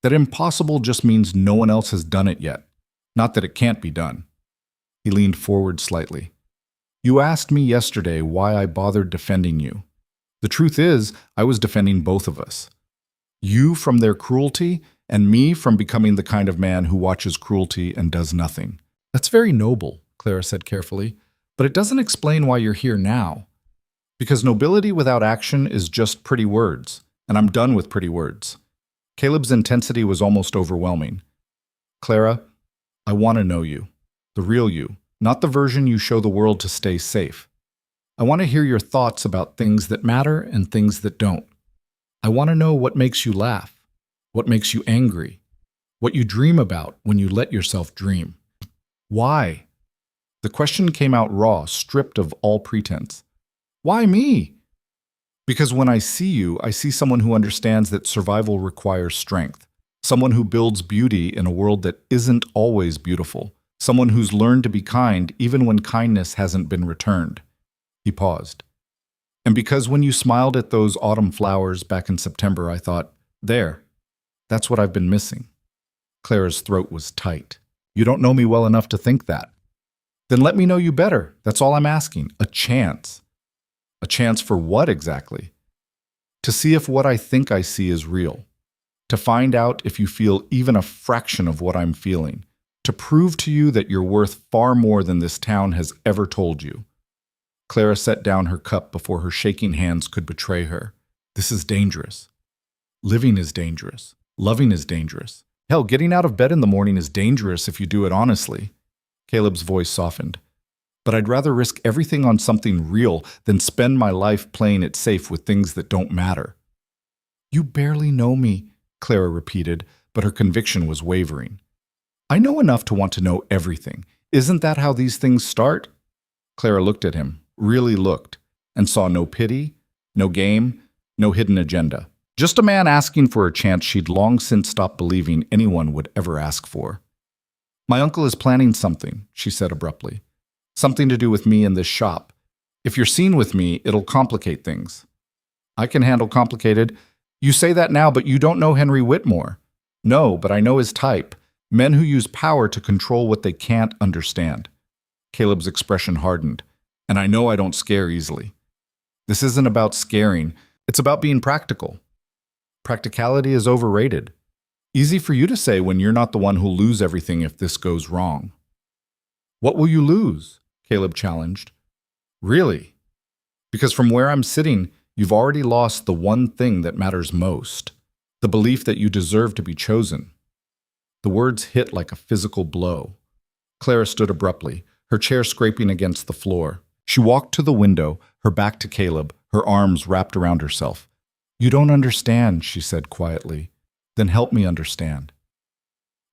"That impossible just means no one else has done it yet. Not that it can't be done." He leaned forward slightly. "You asked me yesterday why I bothered defending you. The truth is, I was defending both of us. You from their cruelty, and me from becoming the kind of man who watches cruelty and does nothing." "That's very noble," Clara said carefully, "but it doesn't explain why you're here now. Because nobility without action is just pretty words, and I'm done with pretty words." Caleb's intensity was almost overwhelming. "Clara, I want to know you, the real you, not the version you show the world to stay safe. I want to hear your thoughts about things that matter and things that don't. I want to know what makes you laugh, what makes you angry, what you dream about when you let yourself dream. Why?" The question came out raw, stripped of all pretense. Why me? Because when I see you, I see someone who understands that survival requires strength, someone who builds beauty in a world that isn't always beautiful, someone who's learned to be kind even when kindness hasn't been returned. He paused. And because when you smiled at those autumn flowers back in September, I thought, there, that's what I've been missing. Clara's throat was tight. You don't know me well enough to think that. Then let me know you better. That's all I'm asking. A chance. A chance for what exactly? To see if what I think I see is real. To find out if you feel even a fraction of what I'm feeling. To prove to you that you're worth far more than this town has ever told you. Clara set down her cup before her shaking hands could betray her. This is dangerous. Living is dangerous. Loving is dangerous. Hell, getting out of bed in the morning is dangerous if you do it honestly. Caleb's voice softened. But I'd rather risk everything on something real than spend my life playing it safe with things that don't matter. You barely know me, Clara repeated, but her conviction was wavering. I know enough to want to know everything. Isn't that how these things start? Clara looked at him, really looked, and saw no pity, no game, no hidden agenda. Just a man asking for a chance she'd long since stopped believing anyone would ever ask for. My uncle is planning something, she said abruptly. Something to do with me in this shop. If you're seen with me, it'll complicate things. I can handle complicated. You say that now, but you don't know Henry Whitmore. No, but I know his type. Men who use power to control what they can't understand. Caleb's expression hardened. And I know I don't scare easily. This isn't about scaring. It's about being practical. Practicality is overrated. Easy for you to say when you're not the one who'll lose everything if this goes wrong. What will you lose? Caleb challenged. Really? Because from where I'm sitting, you've already lost the one thing that matters most, the belief that you deserve to be chosen. The words hit like a physical blow. Clara stood abruptly, her chair scraping against the floor. She walked to the window, her back to Caleb, her arms wrapped around herself. You don't understand, she said quietly. Then help me understand.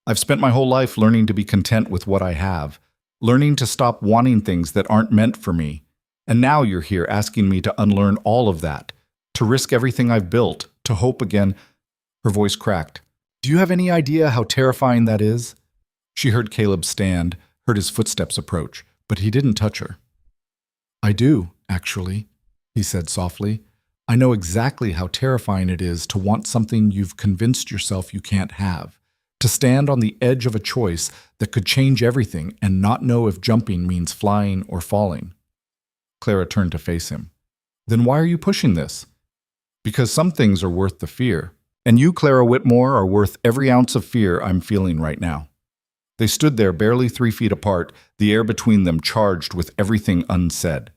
I've spent my whole life learning to be content with what I have, learning to stop wanting things that aren't meant for me. And now you're here asking me to unlearn all of that, to risk everything I've built, to hope again. Her voice cracked. Do you have any idea how terrifying that is? She heard Caleb stand, heard his footsteps approach, but he didn't touch her. I do, actually, he said softly. I know exactly how terrifying it is to want something you've convinced yourself you can't have, to stand on the edge of a choice that could change everything and not know if jumping means flying or falling. Clara turned to face him. Then why are you pushing this? Because some things are worth the fear, and you, Clara Whitmore, are worth every ounce of fear I'm feeling right now. They stood there barely 3 feet apart, the air between them charged with everything unsaid.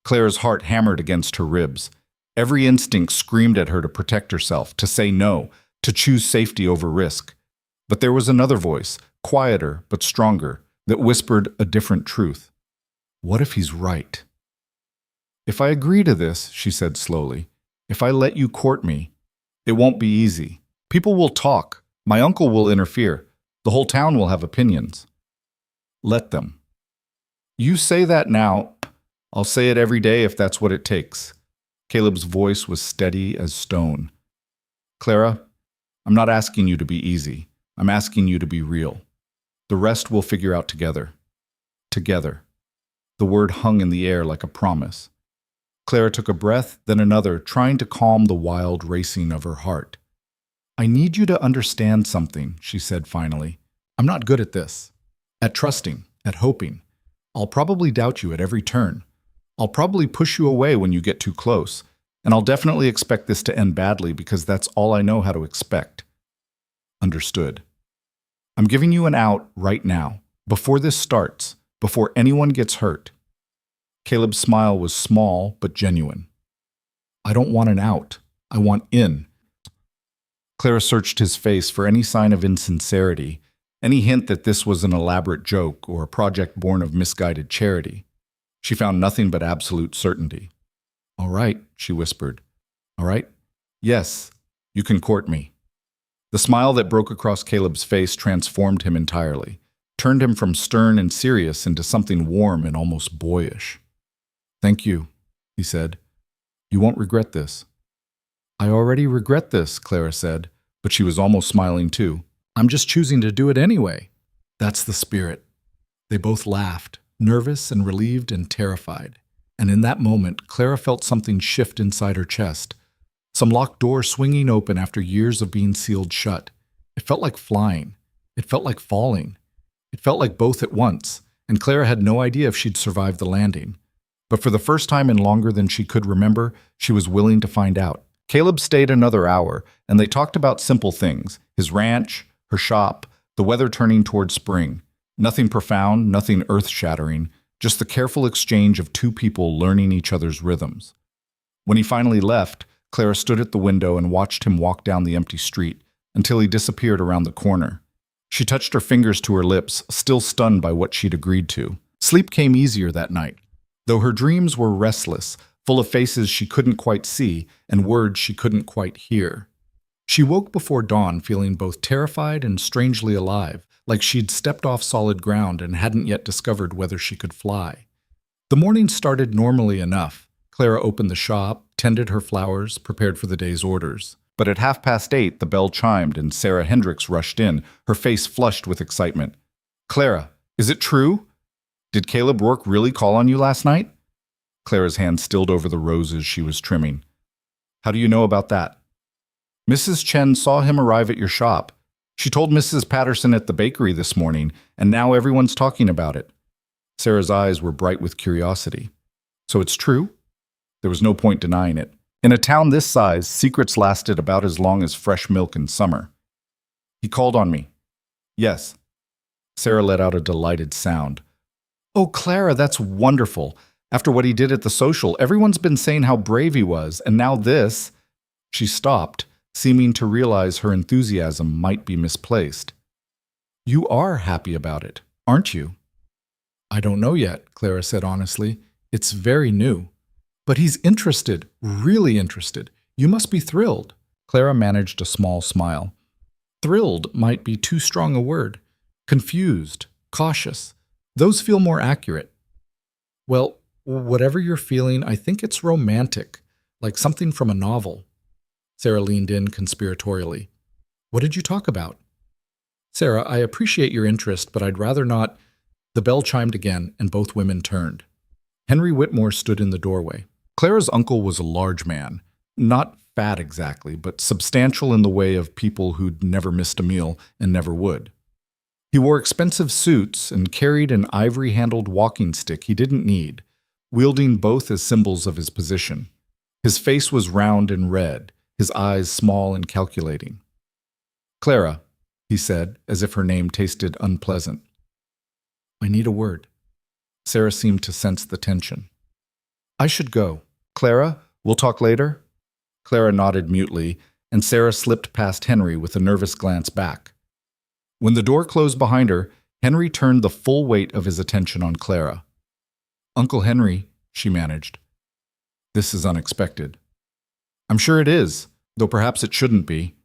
Clara's heart hammered against her ribs. Every instinct screamed at her to protect herself, to say no, to choose safety over risk. But there was another voice, quieter but stronger, that whispered a different truth. What if he's right? If I agree to this, she said slowly, if I let you court me, it won't be easy. People will talk. My uncle will interfere. The whole town will have opinions. Let them. You say that now. I'll say it every day if that's what it takes. Caleb's voice was steady as stone. Clara, I'm not asking you to be easy. I'm asking you to be real. The rest we'll figure out together. Together. The word hung in the air like a promise. Clara took a breath, then another, trying to calm the wild racing of her heart. I need you to understand something, she said finally. I'm not good at this. At trusting, at hoping. I'll probably doubt you at every turn. I'll probably push you away when you get too close, and I'll definitely expect this to end badly because that's all I know how to expect. Understood. I'm giving you an out right now, before this starts, before anyone gets hurt. Caleb's smile was small but genuine. I don't want an out. I want in. Clara searched his face for any sign of insincerity, any hint that this was an elaborate joke or a project born of misguided charity. She found nothing but absolute certainty. All right, she whispered. All right? Yes, you can court me. The smile that broke across Caleb's face transformed him entirely, turned him from stern and serious into something warm and almost boyish. Thank you, he said. "You won't regret this." "I already regret this," Clara said, but she was almost smiling too. "I'm just choosing to do it anyway." That's the spirit. They both laughed, nervous and relieved and terrified. And in that moment, Clara felt something shift inside her chest. Some locked door swinging open after years of being sealed shut. It felt like flying. It felt like falling. It felt like both at once, and Clara had no idea if she'd survive the landing. But for the first time in longer than she could remember, she was willing to find out. Caleb stayed another hour, and they talked about simple things: his ranch, her shop, the weather turning toward spring. Nothing profound, nothing earth-shattering, just the careful exchange of two people learning each other's rhythms. When he finally left, Clara stood at the window and watched him walk down the empty street until he disappeared around the corner. She touched her fingers to her lips, still stunned by what she'd agreed to. Sleep came easier that night, though her dreams were restless, full of faces she couldn't quite see and words she couldn't quite hear. She woke before dawn feeling both terrified and strangely alive, like she'd stepped off solid ground and hadn't yet discovered whether she could fly. The morning started normally enough. Clara opened the shop, tended her flowers, prepared for the day's orders. But at 8:30, the bell chimed and Sarah Hendricks rushed in, her face flushed with excitement. "Clara, is it true? Did Caleb Rourke really call on you last night?" Clara's hand stilled over the roses she was trimming. "How do you know about that?" "Mrs. Chen saw him arrive at your shop. She told Mrs. Patterson at the bakery this morning, and now everyone's talking about it." Sarah's eyes were bright with curiosity. "So it's true?" There was no point denying it. In a town this size, secrets lasted about as long as fresh milk in summer. "He called on me." "Yes." Sarah let out a delighted sound. "Oh, Clara, that's wonderful. After what he did at the social, everyone's been saying how brave he was, and now this." She stopped, seeming to realize her enthusiasm might be misplaced. "You are happy about it, aren't you?" "I don't know yet," Clara said honestly. "It's very new." "But he's interested, really interested. You must be thrilled." Clara managed a small smile. Thrilled might be too strong a word. Confused, cautious. Those feel more accurate. "Well, whatever you're feeling, I think it's romantic, like something from a novel." Sarah leaned in conspiratorially. "What did you talk about?" "Sarah, I appreciate your interest, but I'd rather not." The bell chimed again, and both women turned. Henry Whitmore stood in the doorway. Clara's uncle was a large man, not fat exactly, but substantial in the way of people who'd never missed a meal and never would. He wore expensive suits and carried an ivory-handled walking stick he didn't need, wielding both as symbols of his position. His face was round and red, his eyes small and calculating. "Clara," he said, as if her name tasted unpleasant. "I need a word." Sarah seemed to sense the tension. "I should go. Clara, we'll talk later?" Clara nodded mutely, and Sarah slipped past Henry with a nervous glance back. When the door closed behind her, Henry turned the full weight of his attention on Clara. "Uncle Henry," she managed. "This is unexpected." "I'm sure it is, though perhaps it shouldn't be."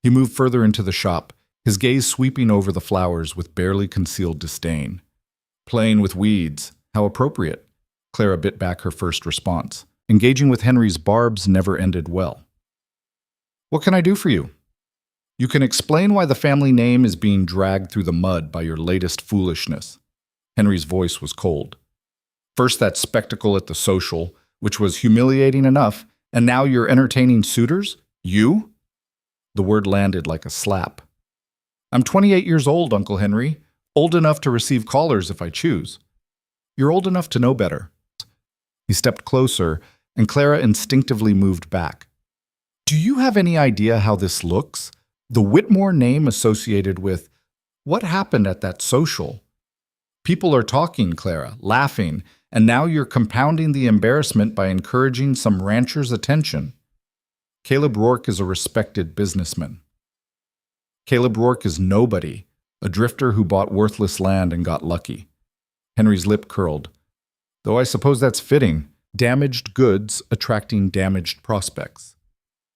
He moved further into the shop, his gaze sweeping over the flowers with barely concealed disdain. "Playing with weeds. How appropriate." Clara bit back her first response. Engaging with Henry's barbs never ended well. "What can I do for you?" "You can explain why the family name is being dragged through the mud by your latest foolishness." Henry's voice was cold. "First that spectacle at the social, which was humiliating enough, and now you're entertaining suitors? You?" The word landed like a slap. "I'm 28 years old, Uncle Henry. Old enough to receive callers if I choose." "You're old enough to know better." He stepped closer, and Clara instinctively moved back. "Do you have any idea how this looks? The Whitmore name associated with what happened at that social? People are talking, Clara, laughing, and now you're compounding the embarrassment by encouraging some rancher's attention. Caleb Rourke is a respected businessman." "Caleb Rourke is nobody, a drifter who bought worthless land and got lucky." Henry's lip curled. "Though I suppose that's fitting. Damaged goods attracting damaged prospects."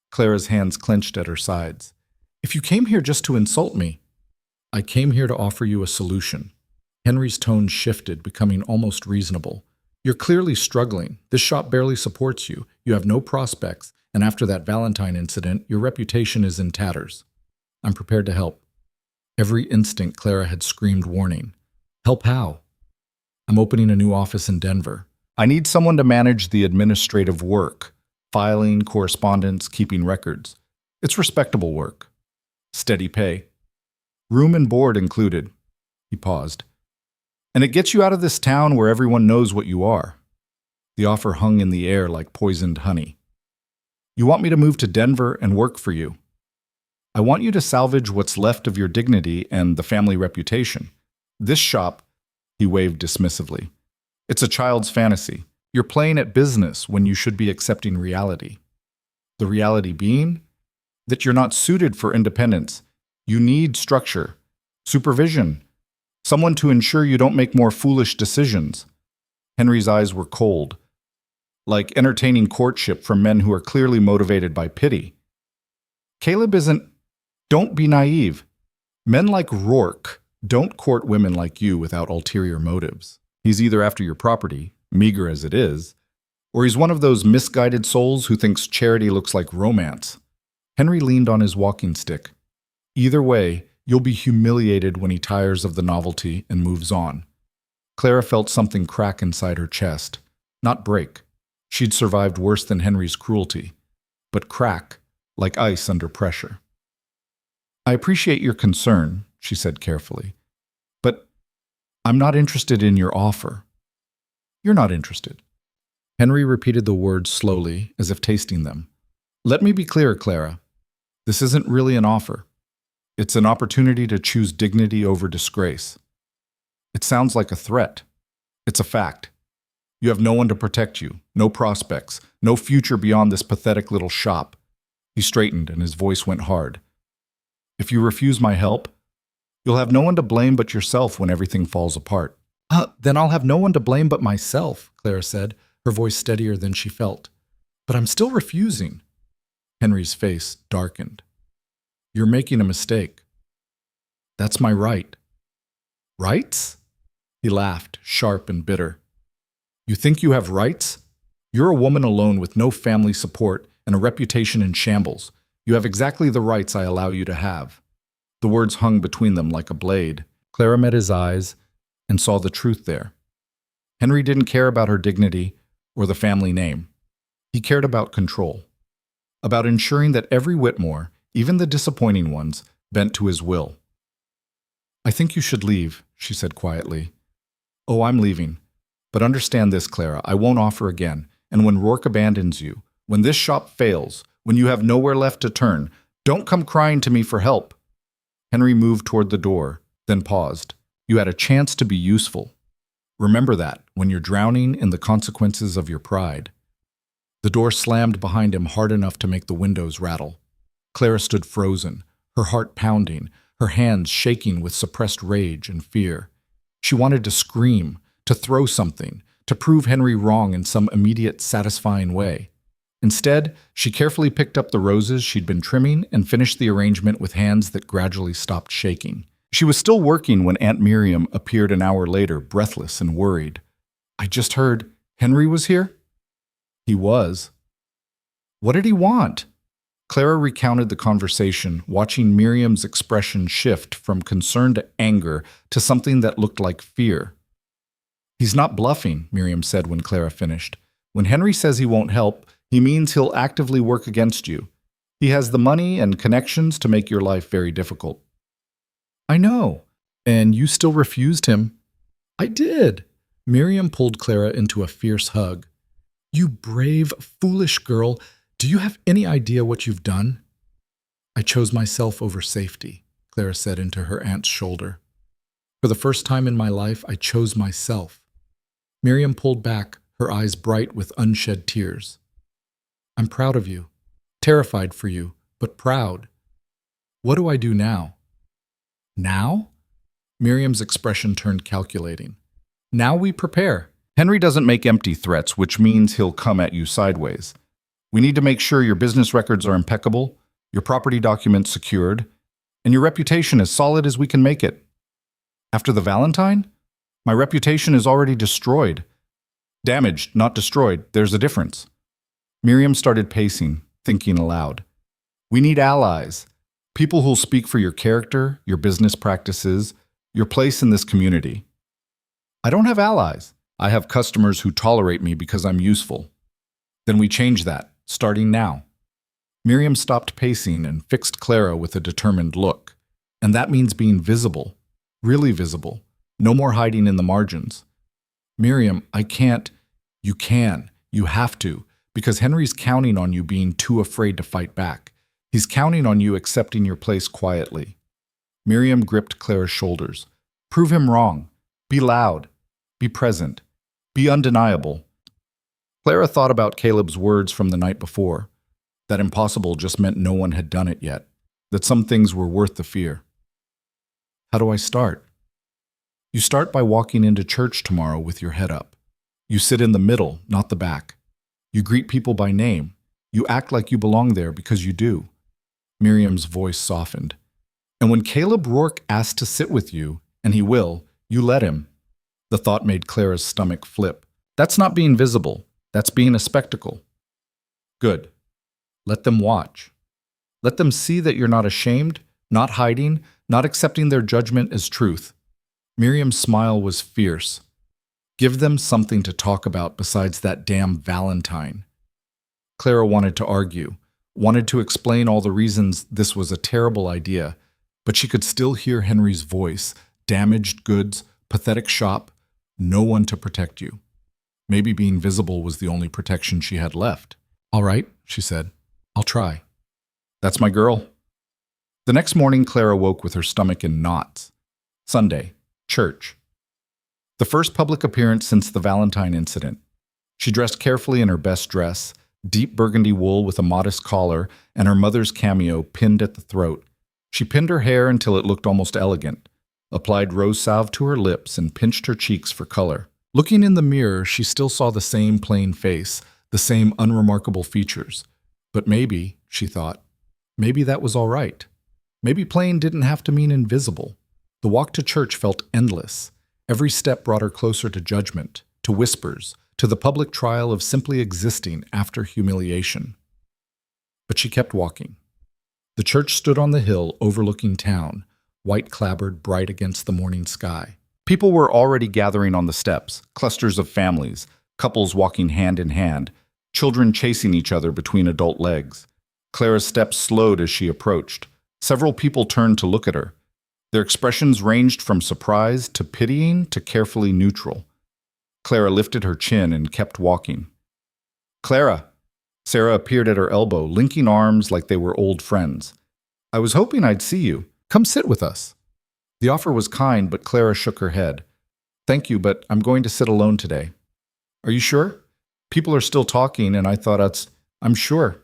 Clara's hands clenched at her sides. "If you came here just to insult me..." "I came here to offer you a solution." Henry's tone shifted, becoming almost reasonable. You're clearly struggling. This shop barely supports you. You have no prospects, and after that Valentine incident, your reputation is in tatters. I'm prepared to help. Every instinct Clara had screamed warning. Help how? I'm opening a new office in Denver. I need someone to manage the administrative work, filing, correspondence, keeping records. It's respectable work. Steady pay. Room and board included. He paused. And it gets you out of this town where everyone knows what you are. The offer hung in the air like poisoned honey. You want me to move to Denver and work for you. I want you to salvage what's left of your dignity and the family reputation. This shop, he waved dismissively. It's a child's fantasy. You're playing at business when you should be accepting reality. The reality being that you're not suited for independence. You need structure, supervision, someone to ensure you don't make more foolish decisions. Henry's eyes were cold, like entertaining courtship from men who are clearly motivated by pity. Caleb isn't. Don't be naive. Men like Rourke don't court women like you without ulterior motives. He's either after your property, meager as it is, or he's one of those misguided souls who thinks charity looks like romance. Henry leaned on his walking stick. Either way, you'll be humiliated when he tires of the novelty and moves on. Clara felt something crack inside her chest. Not break. She'd survived worse than Henry's cruelty. But crack, like ice under pressure. I appreciate your concern, she said carefully. But I'm not interested in your offer. You're not interested. Henry repeated the words slowly, as if tasting them. Let me be clear, Clara. This isn't really an offer. It's an opportunity to choose dignity over disgrace. It sounds like a threat. It's a fact. You have no one to protect you, no prospects, no future beyond this pathetic little shop. He straightened and his voice went hard. If you refuse my help, you'll have no one to blame but yourself when everything falls apart. Then I'll have no one to blame but myself, Clara said, her voice steadier than she felt. But I'm still refusing. Henry's face darkened. You're making a mistake. That's my right. Rights? He laughed, sharp and bitter. You think you have rights? You're a woman alone with no family support and a reputation in shambles. You have exactly the rights I allow you to have. The words hung between them like a blade. Clara met his eyes and saw the truth there. Henry didn't care about her dignity or the family name. He cared about control. About ensuring that every Whitmore, even the disappointing ones, bent to his will. I think you should leave, she said quietly. Oh, I'm leaving. But understand this, Clara, I won't offer again. And when Rourke abandons you, when this shop fails, when you have nowhere left to turn, don't come crying to me for help. Henry moved toward the door, then paused. You had a chance to be useful. Remember that when you're drowning in the consequences of your pride. The door slammed behind him hard enough to make the windows rattle. Clara stood frozen, her heart pounding, her hands shaking with suppressed rage and fear. She wanted to scream, to throw something, to prove Henry wrong in some immediate, satisfying way. Instead, she carefully picked up the roses she'd been trimming and finished the arrangement with hands that gradually stopped shaking. She was still working when Aunt Miriam appeared an hour later, breathless and worried. I just heard Henry was here? He was. What did he want? Clara recounted the conversation, watching Miriam's expression shift from concern to anger to something that looked like fear. He's not bluffing, Miriam said when Clara finished. When Henry says he won't help, he means he'll actively work against you. He has the money and connections to make your life very difficult. I know. And you still refused him. I did. Miriam pulled Clara into a fierce hug. You brave, foolish girl. Do you have any idea what you've done? I chose myself over safety, Clara said into her aunt's shoulder. For the first time in my life, I chose myself. Miriam pulled back, her eyes bright with unshed tears. I'm proud of you, terrified for you, but proud. What do I do now? Now? Miriam's expression turned calculating. Now we prepare. Henry doesn't make empty threats, which means he'll come at you sideways. We need to make sure your business records are impeccable, your property documents secured, and your reputation as solid as we can make it. After the Valentine? My reputation is already destroyed. Damaged, not destroyed. There's a difference. Miriam started pacing, thinking aloud. We need allies. People who'll speak for your character, your business practices, your place in this community. I don't have allies. I have customers who tolerate me because I'm useful. Then we change that, starting now. Miriam stopped pacing and fixed Clara with a determined look. And that means being visible. Really visible. No more hiding in the margins. Miriam, I can't. You can. You have to. Because Henry's counting on you being too afraid to fight back. He's counting on you accepting your place quietly. Miriam gripped Clara's shoulders. Prove him wrong. Be loud. Be present. Be undeniable. Clara thought about Caleb's words from the night before. That impossible just meant no one had done it yet. That some things were worth the fear. How do I start? You start by walking into church tomorrow with your head up. You sit in the middle, not the back. You greet people by name. You act like you belong there because you do. Miriam's voice softened. And when Caleb Rourke asks to sit with you, and he will, you let him. The thought made Clara's stomach flip. That's not being visible. That's being a spectacle. Good. Let them watch. Let them see that you're not ashamed, not hiding, not accepting their judgment as truth. Miriam's smile was fierce. Give them something to talk about besides that damn Valentine. Clara wanted to argue, wanted to explain all the reasons this was a terrible idea, but she could still hear Henry's voice, damaged goods, pathetic shop, no one to protect you. Maybe being visible was the only protection she had left. All right, she said. I'll try. That's my girl. The next morning, Clara woke with her stomach in knots. Sunday, church. The first public appearance since the Valentine incident. She dressed carefully in her best dress, deep burgundy wool with a modest collar, and her mother's cameo pinned at the throat. She pinned her hair until it looked almost elegant, applied rose salve to her lips, and pinched her cheeks for color. Looking in the mirror, she still saw the same plain face, the same unremarkable features. But maybe, she thought, maybe that was all right. Maybe plain didn't have to mean invisible. The walk to church felt endless. Every step brought her closer to judgment, to whispers, to the public trial of simply existing after humiliation. But she kept walking. The church stood on the hill overlooking town, white-clabbered bright against the morning sky. People were already gathering on the steps, clusters of families, couples walking hand in hand, children chasing each other between adult legs. Clara's steps slowed as she approached. Several people turned to look at her. Their expressions ranged from surprise to pitying to carefully neutral. Clara lifted her chin and kept walking. Clara! Sarah appeared at her elbow, linking arms like they were old friends. I was hoping I'd see you. Come sit with us. The offer was kind, but Clara shook her head. Thank you, but I'm going to sit alone today. Are you sure? People are still talking, and I thought I'm sure.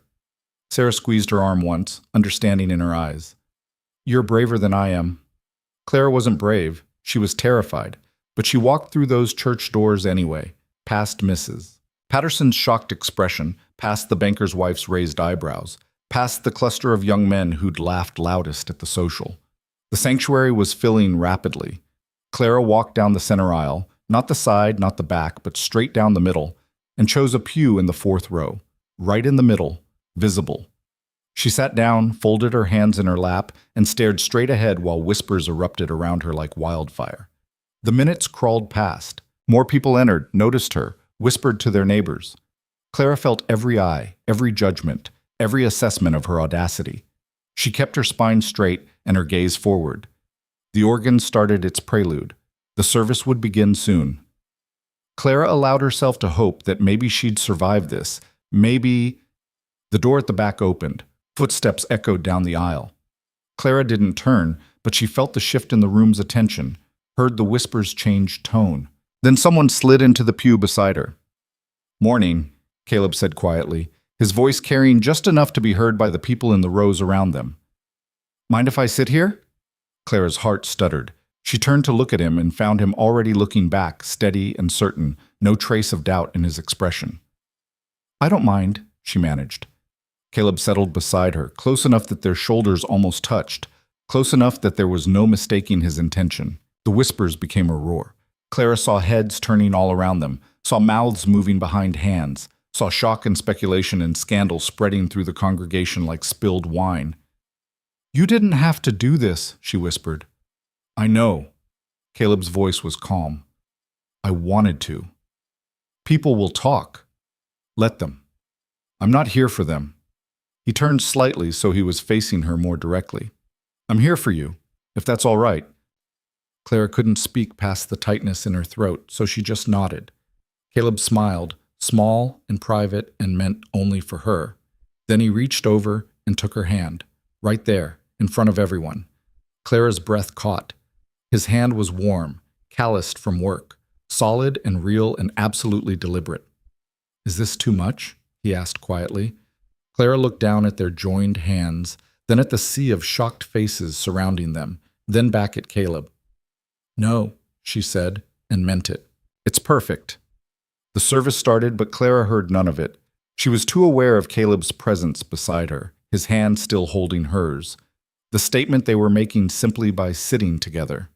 Sarah squeezed her arm once, understanding in her eyes. You're braver than I am. Clara wasn't brave. She was terrified. But she walked through those church doors anyway, past Mrs. Patterson's shocked expression, past the banker's wife's raised eyebrows, past the cluster of young men who'd laughed loudest at the social. The sanctuary was filling rapidly. Clara walked down the center aisle, not the side, not the back, but straight down the middle, and chose a pew in the fourth row, right in the middle, visible. She sat down, folded her hands in her lap, and stared straight ahead while whispers erupted around her like wildfire. The minutes crawled past. More people entered, noticed her, whispered to their neighbors. Clara felt every eye, every judgment, every assessment of her audacity. She kept her spine straight and her gaze forward. The organ started its prelude. The service would begin soon. Clara allowed herself to hope that maybe she'd survive this. Maybe... The door at the back opened. Footsteps echoed down the aisle. Clara didn't turn, but she felt the shift in the room's attention, heard the whispers change tone. Then someone slid into the pew beside her. Morning, Caleb said quietly, his voice carrying just enough to be heard by the people in the rows around them. Mind if I sit here? Clara's heart stuttered. She turned to look at him and found him already looking back, steady and certain, no trace of doubt in his expression. I don't mind, she managed. Caleb settled beside her, close enough that their shoulders almost touched, close enough that there was no mistaking his intention. The whispers became a roar. Clara saw heads turning all around them, saw mouths moving behind hands, saw shock and speculation and scandal spreading through the congregation like spilled wine. "You didn't have to do this," she whispered. "I know." Caleb's voice was calm. "I wanted to. People will talk. Let them. I'm not here for them." He turned slightly so he was facing her more directly. "I'm here for you, if that's all right." Clara couldn't speak past the tightness in her throat, so she just nodded. Caleb smiled, small and private and meant only for her. Then he reached over and took her hand, right there, in front of everyone. Clara's breath caught. His hand was warm, calloused from work, solid and real and absolutely deliberate. "Is this too much?" he asked quietly. Clara looked down at their joined hands, then at the sea of shocked faces surrounding them, then back at Caleb. "No," she said, and meant it. "It's perfect." The service started, but Clara heard none of it. She was too aware of Caleb's presence beside her, his hand still holding hers, the statement they were making simply by sitting together.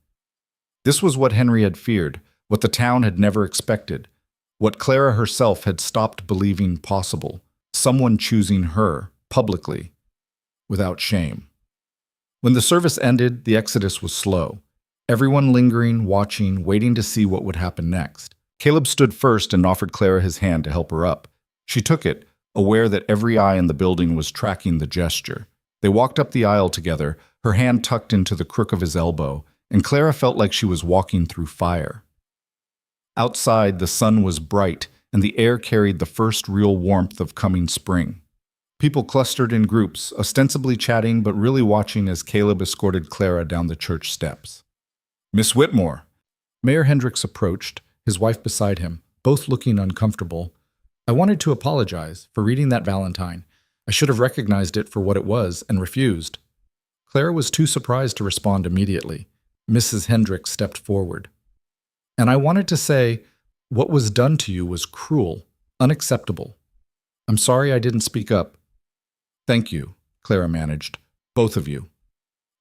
This was what Henry had feared, what the town had never expected, what Clara herself had stopped believing possible, someone choosing her, publicly, without shame. When the service ended, the exodus was slow. Everyone lingering, watching, waiting to see what would happen next. Caleb stood first and offered Clara his hand to help her up. She took it, aware that every eye in the building was tracking the gesture. They walked up the aisle together, her hand tucked into the crook of his elbow, and Clara felt like she was walking through fire. Outside, the sun was bright, and the air carried the first real warmth of coming spring. People clustered in groups, ostensibly chatting but really watching as Caleb escorted Clara down the church steps. "Miss Whitmore." Mayor Hendricks approached, his wife beside him, both looking uncomfortable. "I wanted to apologize for reading that Valentine. I should have recognized it for what it was and refused." Clara was too surprised to respond immediately. Mrs. Hendricks stepped forward. "And I wanted to say, what was done to you was cruel, unacceptable. I'm sorry I didn't speak up." "Thank you," Clara managed. "Both of you."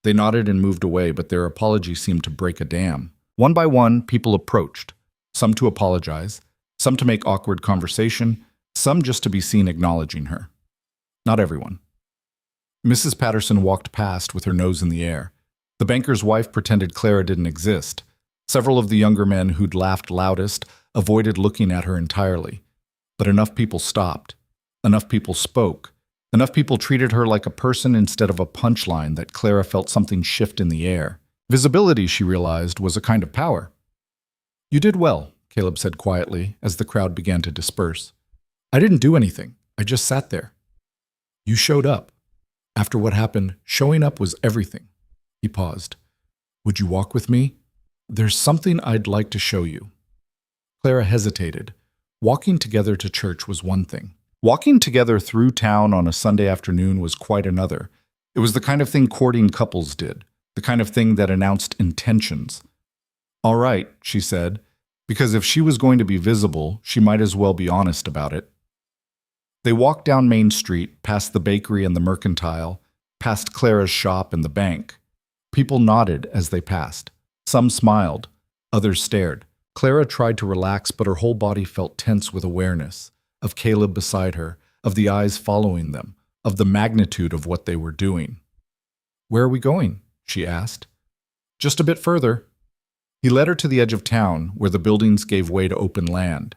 They nodded and moved away, but their apology seemed to break a dam. One by one, people approached, some to apologize, some to make awkward conversation, some just to be seen acknowledging her. Not everyone. Mrs. Patterson walked past with her nose in the air. The banker's wife pretended Clara didn't exist. Several of the younger men who'd laughed loudest avoided looking at her entirely. But enough people stopped. Enough people spoke. Enough people treated her like a person instead of a punchline that Clara felt something shift in the air. Visibility, she realized, was a kind of power. "You did well," Caleb said quietly as the crowd began to disperse. "I didn't do anything. I just sat there. You showed up. After what happened, showing up was everything." He paused. "Would you walk with me? There's something I'd like to show you." Clara hesitated. Walking together to church was one thing. Walking together through town on a Sunday afternoon was quite another. It was the kind of thing courting couples did, the kind of thing that announced intentions. "All right," she said, because if she was going to be visible, she might as well be honest about it. They walked down Main Street, past the bakery and the mercantile, past Clara's shop and the bank. People nodded as they passed. Some smiled, others stared. Clara tried to relax, but her whole body felt tense with awareness of Caleb beside her, of the eyes following them, of the magnitude of what they were doing. "Where are we going?" she asked. "Just a bit further." He led her to the edge of town, where the buildings gave way to open land.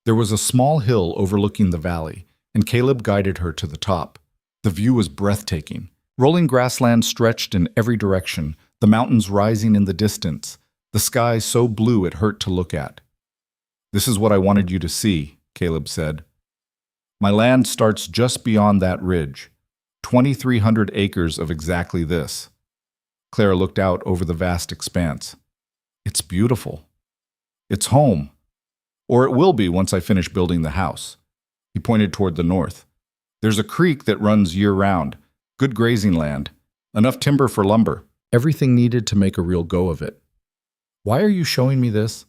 There was a small hill overlooking the valley, and Caleb guided her to the top. The view was breathtaking. Rolling grassland stretched in every direction, the mountains rising in the distance, the sky so blue it hurt to look at. "This is what I wanted you to see," Caleb said. "My land starts just beyond that ridge. 2,300 acres of exactly this." Clara looked out over the vast expanse. "It's beautiful. It's home. Or it will be once I finish building the house." He pointed toward the north. "There's a creek that runs year-round. Good grazing land. Enough timber for lumber. Everything needed to make a real go of it." "Why are you showing me this?"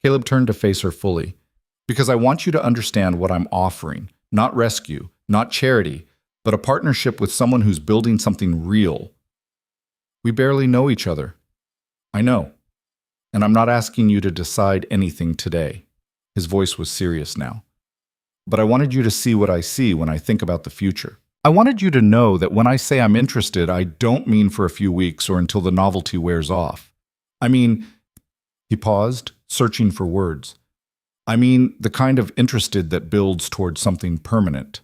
Caleb turned to face her fully. "Because I want you to understand what I'm offering. Not rescue, not charity, but a partnership with someone who's building something real. We barely know each other. I know. And I'm not asking you to decide anything today. His voice was serious now. But I wanted you to see what I see when I think about the future. I wanted you to know that when I say I'm interested, I don't mean for a few weeks or until the novelty wears off. I mean, he paused, searching for words. I mean the kind of interested that builds towards something permanent.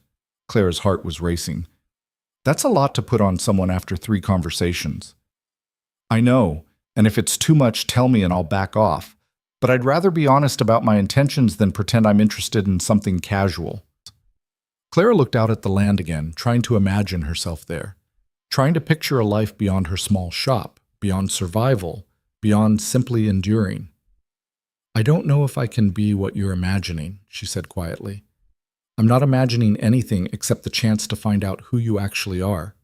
Clara's heart was racing. That's a lot to put on someone after 3 conversations. I know, and if it's too much, tell me and I'll back off. But I'd rather be honest about my intentions than pretend I'm interested in something casual. Clara looked out at the land again, trying to imagine herself there, trying to picture a life beyond her small shop, beyond survival, beyond simply enduring. I don't know if I can be what you're imagining, she said quietly. I'm not imagining anything except the chance to find out who you actually are.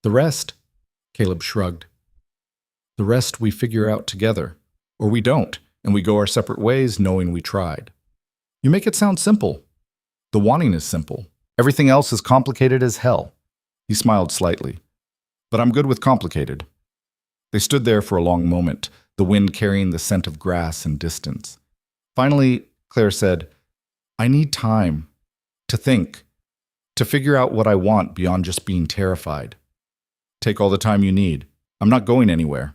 The rest, Caleb shrugged. The rest we figure out together, or we don't, and we go our separate ways knowing we tried. You make it sound simple. The wanting is simple. Everything else is complicated as hell. He smiled slightly. But I'm good with complicated. They stood there for a long moment, the wind carrying the scent of grass and distance. Finally, Claire said, I need time. To think. To figure out what I want beyond just being terrified. Take all the time you need. I'm not going anywhere.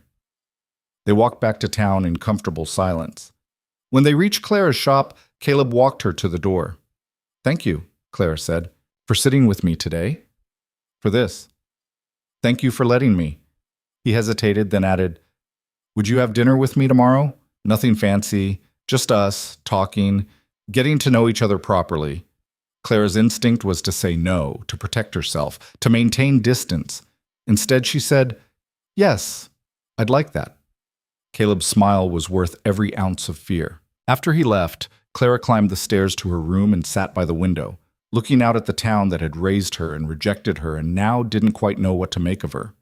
They walked back to town in comfortable silence. When they reached Clara's shop, Caleb walked her to the door. Thank you, Clara said, for sitting with me today. For this. Thank you for letting me. He hesitated, then added, Would you have dinner with me tomorrow? Nothing fancy, just us, talking, getting to know each other properly. Clara's instinct was to say no, to protect herself, to maintain distance. Instead, she said, Yes, I'd like that. Caleb's smile was worth every ounce of fear. After he left, Clara climbed the stairs to her room and sat by the window, looking out at the town that had raised her and rejected her and now didn't quite know what to make of her.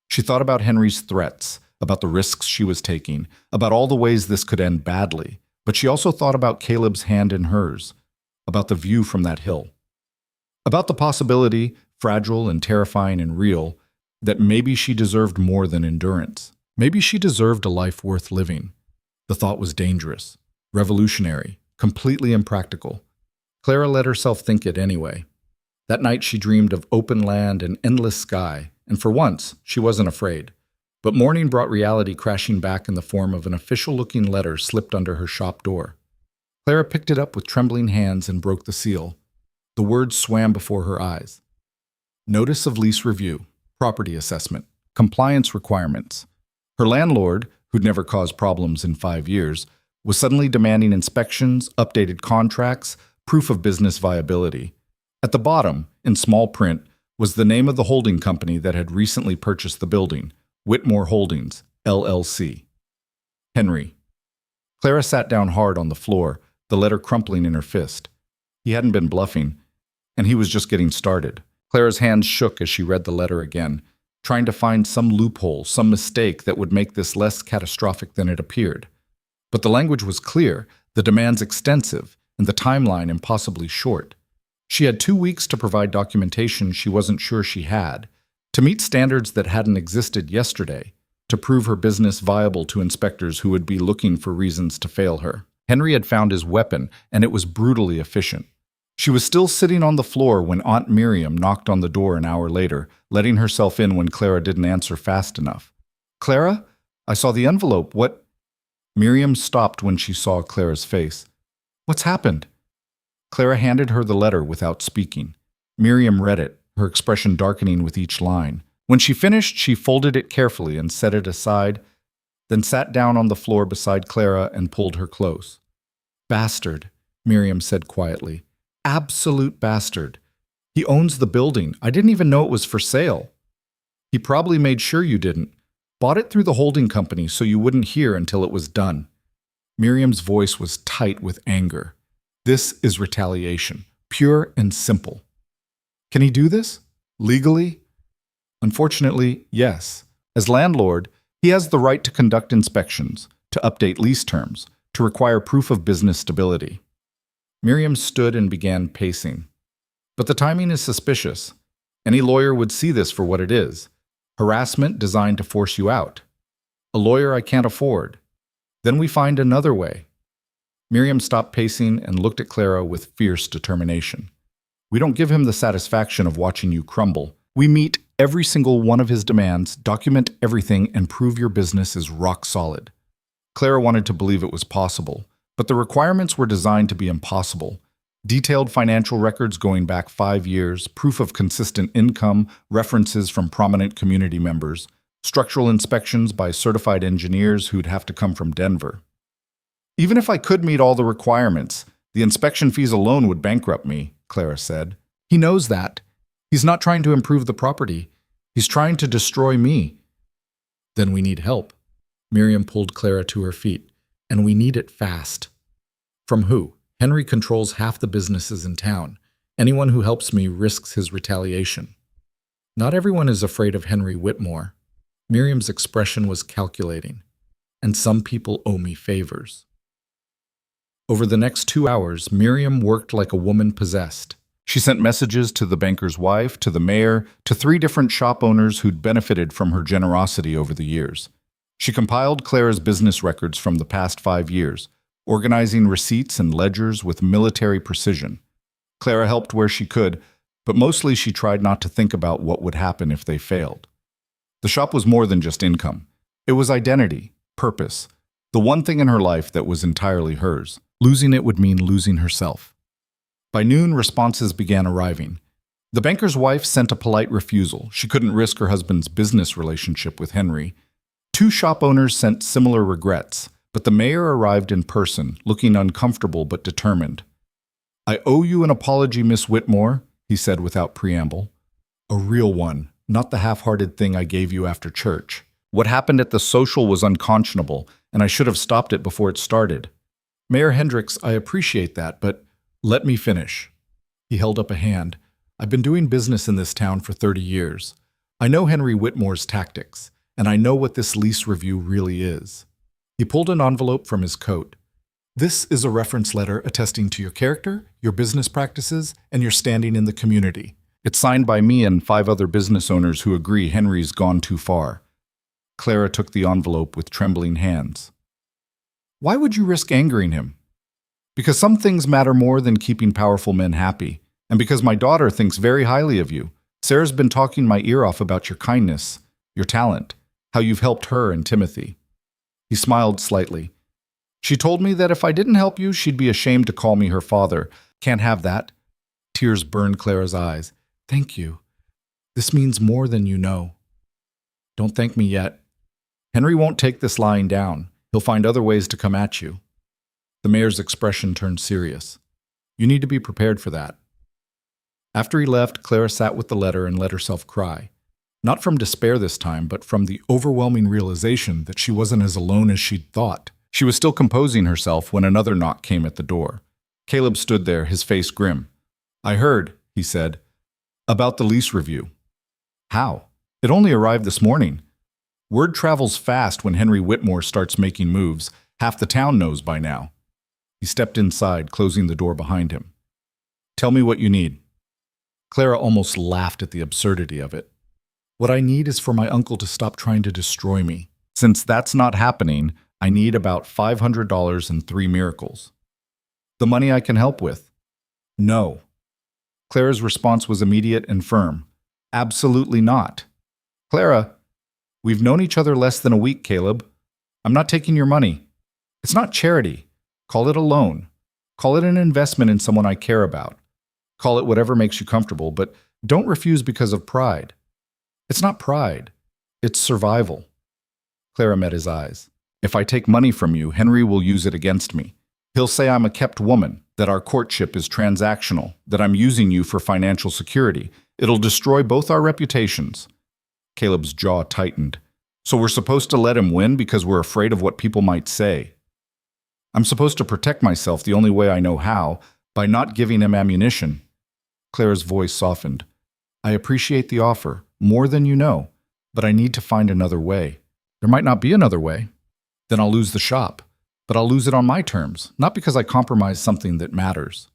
She thought about Henry's threats, about the risks she was taking, about all the ways this could end badly, but she also thought about Caleb's hand in hers, about the view from that hill, about the possibility, fragile and terrifying and real, that maybe she deserved more than endurance. Maybe she deserved a life worth living. The thought was dangerous, revolutionary, completely impractical. Clara let herself think it anyway. That night she dreamed of open land and endless sky, and for once she wasn't afraid. But morning brought reality crashing back in the form of an official-looking letter slipped under her shop door. Clara picked it up with trembling hands and broke the seal. The words swam before her eyes. Notice of lease review, property assessment, compliance requirements. Her landlord, who'd never caused problems in 5 years, was suddenly demanding inspections, updated contracts, proof of business viability. At the bottom, in small print, was the name of the holding company that had recently purchased the building, Whitmore Holdings, LLC. Henry. Clara sat down hard on the floor, the letter crumpling in her fist. He hadn't been bluffing, and he was just getting started. Clara's hands shook as she read the letter again, trying to find some loophole, some mistake that would make this less catastrophic than it appeared. But the language was clear, the demands extensive, and the timeline impossibly short. She had 2 weeks to provide documentation she wasn't sure she had, to meet standards that hadn't existed yesterday, to prove her business viable to inspectors who would be looking for reasons to fail her. Henry had found his weapon, and it was brutally efficient. She was still sitting on the floor when Aunt Miriam knocked on the door an hour later, letting herself in when Clara didn't answer fast enough. Clara? I saw the envelope. What? Miriam stopped when she saw Clara's face. What's happened? Clara handed her the letter without speaking. Miriam read it, her expression darkening with each line. When she finished, she folded it carefully and set it aside, then sat down on the floor beside Clara and pulled her close. Bastard, Miriam said quietly. Absolute bastard. He owns the building. I didn't even know it was for sale. He probably made sure you didn't. Bought it through the holding company so you wouldn't hear until it was done. Miriam's voice was tight with anger. This is retaliation, pure and simple. Can he do this? Legally? Unfortunately, yes. As landlord, he has the right to conduct inspections, to update lease terms, to require proof of business stability. Miriam stood and began pacing. But the timing is suspicious. Any lawyer would see this for what it is. Harassment designed to force you out. A lawyer I can't afford. Then we find another way. Miriam stopped pacing and looked at Clara with fierce determination. We don't give him the satisfaction of watching you crumble. We meet every single one of his demands, document everything, and prove your business is rock solid. Clara wanted to believe it was possible, but the requirements were designed to be impossible. Detailed financial records going back 5 years, proof of consistent income, references from prominent community members, structural inspections by certified engineers who'd have to come from Denver. Even if I could meet all the requirements, the inspection fees alone would bankrupt me, Clara said. He knows that. He's not trying to improve the property. He's trying to destroy me. Then we need help. Miriam pulled Clara to her feet. And we need it fast. From who? Henry controls half the businesses in town. Anyone who helps me risks his retaliation. Not everyone is afraid of Henry Whitmore. Miriam's expression was calculating. And some people owe me favors. Over the next 2 hours, Miriam worked like a woman possessed. She sent messages to the banker's wife, to the mayor, to 3 different shop owners who'd benefited from her generosity over the years. She compiled Clara's business records from the past 5 years, organizing receipts and ledgers with military precision. Clara helped where she could, but mostly she tried not to think about what would happen if they failed. The shop was more than just income. It was identity, purpose, the one thing in her life that was entirely hers. Losing it would mean losing herself. By noon, responses began arriving. The banker's wife sent a polite refusal. She couldn't risk her husband's business relationship with Henry. 2 shop owners sent similar regrets, but the mayor arrived in person, looking uncomfortable but determined. I owe you an apology, Miss Whitmore, he said without preamble. A real one, not the half-hearted thing I gave you after church. What happened at the social was unconscionable, and I should have stopped it before it started. Mayor Hendricks, I appreciate that, but let me finish. He held up a hand. I've been doing business in this town for 30 years. I know Henry Whitmore's tactics, and I know what this lease review really is. He pulled an envelope from his coat. This is a reference letter attesting to your character, your business practices, and your standing in the community. It's signed by me and 5 other business owners who agree Henry's gone too far. Clara took the envelope with trembling hands. Why would you risk angering him? Because some things matter more than keeping powerful men happy, and because my daughter thinks very highly of you. Sarah's been talking my ear off about your kindness, your talent, how you've helped her and Timothy. He smiled slightly. She told me that if I didn't help you, she'd be ashamed to call me her father. Can't have that. Tears burned Clara's eyes. Thank you. This means more than you know. Don't thank me yet. Henry won't take this lying down. He'll find other ways to come at you. The mayor's expression turned serious. You need to be prepared for that. After he left, Clara sat with the letter and let herself cry. Not from despair this time, but from the overwhelming realization that she wasn't as alone as she'd thought. She was still composing herself when another knock came at the door. Caleb stood there, his face grim. I heard, he said, about the lease review. How? It only arrived this morning. Word travels fast when Henry Whitmore starts making moves. Half the town knows by now. He stepped inside, closing the door behind him. Tell me what you need. Clara almost laughed at the absurdity of it. What I need is for my uncle to stop trying to destroy me. Since that's not happening, I need about $500 and 3 miracles. The money I can help with. No. Clara's response was immediate and firm. Absolutely not. Clara, we've known each other less than a week, Caleb. I'm not taking your money. It's not charity. Call it a loan. Call it an investment in someone I care about. Call it whatever makes you comfortable, but don't refuse because of pride. It's not pride. It's survival. Clara met his eyes. If I take money from you, Henry will use it against me. He'll say I'm a kept woman, that our courtship is transactional, that I'm using you for financial security. It'll destroy both our reputations. Caleb's jaw tightened. So we're supposed to let him win because we're afraid of what people might say. I'm supposed to protect myself the only way I know how, by not giving him ammunition. Clara's voice softened. I appreciate the offer, more than you know, but I need to find another way. There might not be another way. Then I'll lose the shop, but I'll lose it on my terms, not because I compromise something that matters.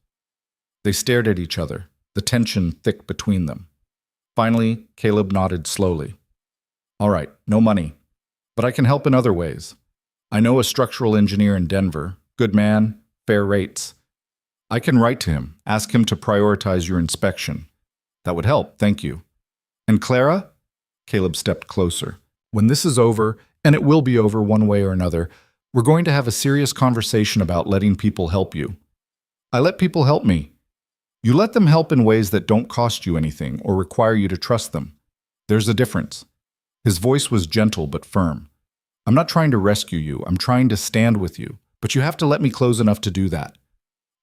They stared at each other, the tension thick between them. Finally, Caleb nodded slowly. All right, no money, but I can help in other ways. I know a structural engineer in Denver, good man, fair rates. I can write to him, ask him to prioritize your inspection. That would help, thank you. And Clara? Caleb stepped closer. When this is over, and it will be over one way or another, we're going to have a serious conversation about letting people help you. I let people help me. You let them help in ways that don't cost you anything or require you to trust them. There's a difference. His voice was gentle but firm. I'm not trying to rescue you, I'm trying to stand with you, but you have to let me close enough to do that.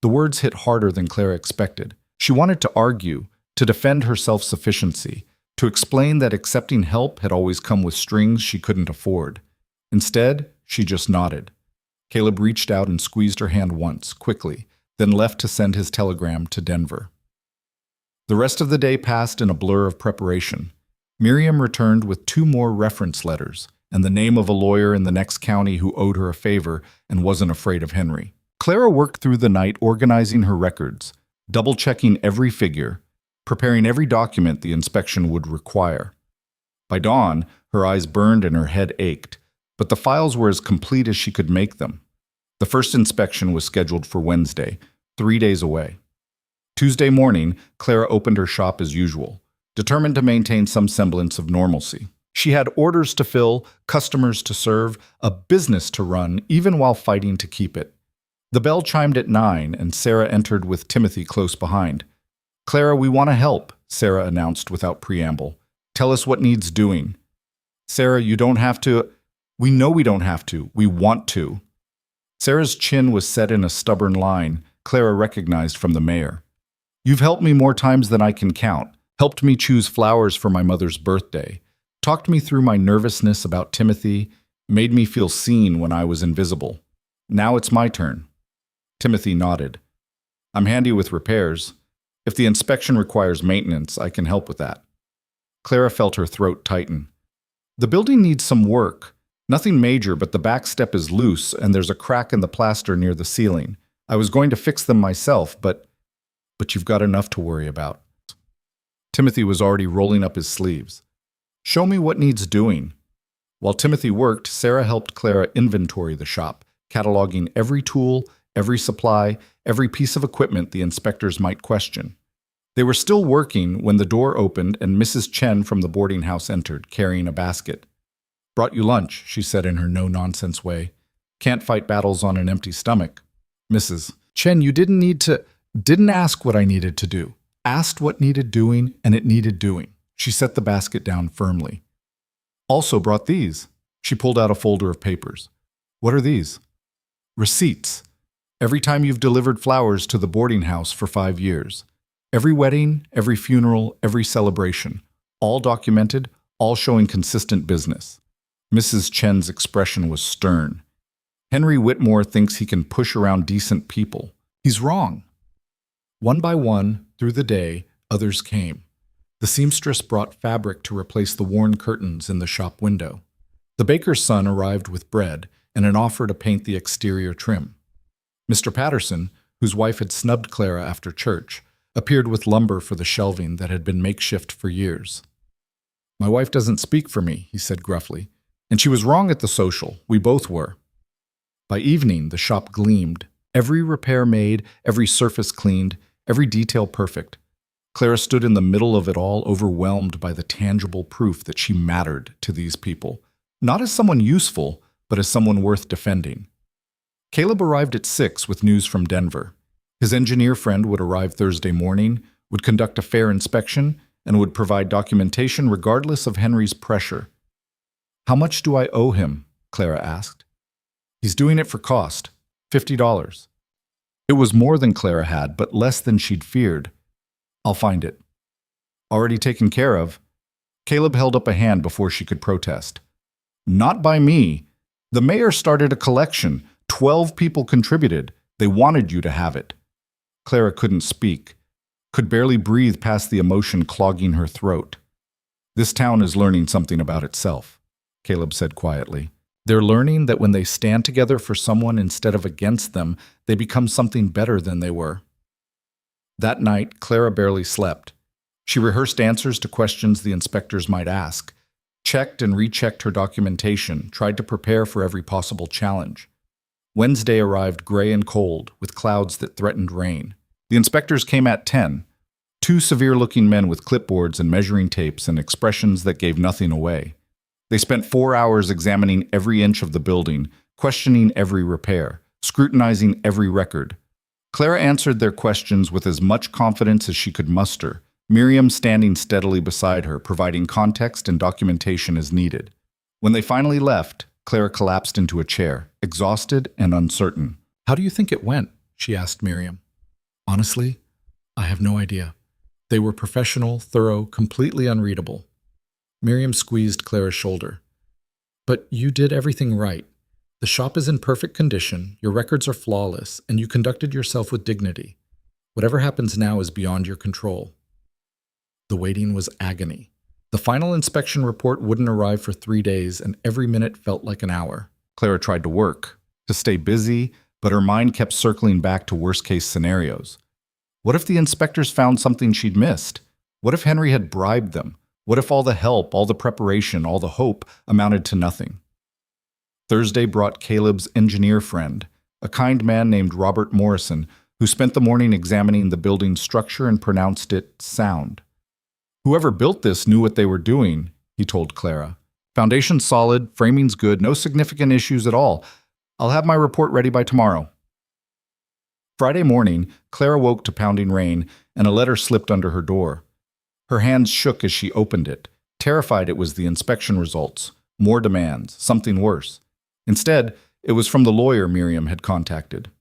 The words hit harder than Clara expected. She wanted to argue, to defend her self-sufficiency, to explain that accepting help had always come with strings she couldn't afford. Instead, she just nodded. Caleb reached out and squeezed her hand once, quickly, then left to send his telegram to Denver. The rest of the day passed in a blur of preparation. Miriam returned with 2 more reference letters and the name of a lawyer in the next county who owed her a favor and wasn't afraid of Henry. Clara worked through the night organizing her records, double-checking every figure, preparing every document the inspection would require. By dawn, her eyes burned and her head ached, but the files were as complete as she could make them. The first inspection was scheduled for Wednesday, 3 days away. Tuesday morning, Clara opened her shop as usual, determined to maintain some semblance of normalcy. She had orders to fill, customers to serve, a business to run, even while fighting to keep it. The bell chimed at 9, and Sarah entered with Timothy close behind. "Clara, we want to help," Sarah announced without preamble. "Tell us what needs doing." "Sarah, you don't have to." "We know we don't have to. We want to." Sarah's chin was set in a stubborn line Clara recognized from the mayor. "You've helped me more times than I can count, helped me choose flowers for my mother's birthday, talked me through my nervousness about Timothy, made me feel seen when I was invisible. Now it's my turn." Timothy nodded. "I'm handy with repairs. If the inspection requires maintenance, I can help with that." Clara felt her throat tighten. "The building needs some work. Nothing major, but the back step is loose and there's a crack in the plaster near the ceiling. I was going to fix them myself, but you've got enough to worry about." Timothy was already rolling up his sleeves. "Show me what needs doing." While Timothy worked, Sarah helped Clara inventory the shop, cataloging every tool, every supply, every piece of equipment the inspectors might question. They were still working when the door opened and Mrs. Chen from the boarding house entered, carrying a basket. "Brought you lunch," she said in her no-nonsense way. "Can't fight battles on an empty stomach." "Mrs. Chen, you didn't ask what I needed to do. Asked what needed doing, and it needed doing." She set the basket down firmly. "Also brought these." She pulled out a folder of papers. "What are these?" "Receipts. Every time you've delivered flowers to the boarding house for 5 years. Every wedding, every funeral, every celebration. All documented, all showing consistent business." Mrs. Chen's expression was stern. "Henry Whitmore thinks he can push around decent people. He's wrong." One by one, through the day, others came. The seamstress brought fabric to replace the worn curtains in the shop window. The baker's son arrived with bread and an offer to paint the exterior trim. Mr. Patterson, whose wife had snubbed Clara after church, appeared with lumber for the shelving that had been makeshift for years. "My wife doesn't speak for me," he said gruffly. "And she was wrong at the social. We both were." By evening, the shop gleamed. Every repair made, every surface cleaned, every detail perfect. Clara stood in the middle of it all, overwhelmed by the tangible proof that she mattered to these people. Not as someone useful, but as someone worth defending. Caleb arrived at 6 with news from Denver. His engineer friend would arrive Thursday morning, would conduct a fair inspection, and would provide documentation regardless of Henry's pressure. "How much do I owe him?" Clara asked. "He's doing it for cost, $50. It was more than Clara had, but less than she'd feared. "I'll find it." "Already taken care of." Caleb held up a hand before she could protest. "Not by me. The mayor started a collection. 12 people contributed. They wanted you to have it." Clara couldn't speak, could barely breathe past the emotion clogging her throat. "This town is learning something about itself," Caleb said quietly. "They're learning that when they stand together for someone instead of against them, they become something better than they were." That night, Clara barely slept. She rehearsed answers to questions the inspectors might ask, checked and rechecked her documentation, tried to prepare for every possible challenge. Wednesday arrived gray and cold, with clouds that threatened rain. The inspectors came at 10. Two severe-looking men with clipboards and measuring tapes and expressions that gave nothing away. They spent 4 hours examining every inch of the building, questioning every repair, scrutinizing every record. Clara answered their questions with as much confidence as she could muster, Miriam standing steadily beside her, providing context and documentation as needed. When they finally left, Clara collapsed into a chair, exhausted and uncertain. "How do you think it went?" she asked Miriam. "Honestly, I have no idea. They were professional, thorough, completely unreadable." Miriam squeezed Clara's shoulder. "But you did everything right. The shop is in perfect condition, your records are flawless, and you conducted yourself with dignity. Whatever happens now is beyond your control." The waiting was agony. The final inspection report wouldn't arrive for 3 days, and every minute felt like an hour. Clara tried to work, to stay busy, but her mind kept circling back to worst-case scenarios. What if the inspectors found something she'd missed? What if Henry had bribed them? What if all the help, all the preparation, all the hope amounted to nothing? Thursday brought Caleb's engineer friend, a kind man named Robert Morrison, who spent the morning examining the building's structure and pronounced it sound. "Whoever built this knew what they were doing," he told Clara. "Foundation's solid, framing's good, no significant issues at all. I'll have my report ready by tomorrow." Friday morning, Clara woke to pounding rain, and a letter slipped under her door. Her hands shook as she opened it, terrified it was the inspection results, more demands, something worse. Instead, it was from the lawyer Miriam had contacted.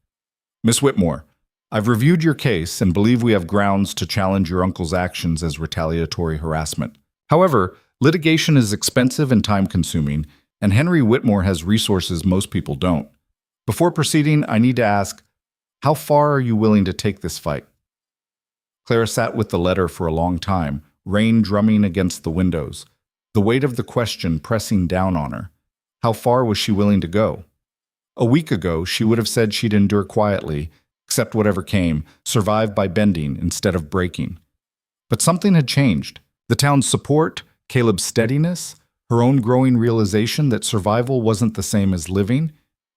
"Miss Whitmore, I've reviewed your case and believe we have grounds to challenge your uncle's actions as retaliatory harassment. However, litigation is expensive and time-consuming, and Henry Whitmore has resources most people don't. Before proceeding, I need to ask, how far are you willing to take this fight?" Clara sat with the letter for a long time, rain drumming against the windows, the weight of the question pressing down on her. How far was she willing to go? A week ago, she would have said she'd endure quietly, accept whatever came, survive by bending instead of breaking. But something had changed. The town's support, Caleb's steadiness, her own growing realization that survival wasn't the same as living,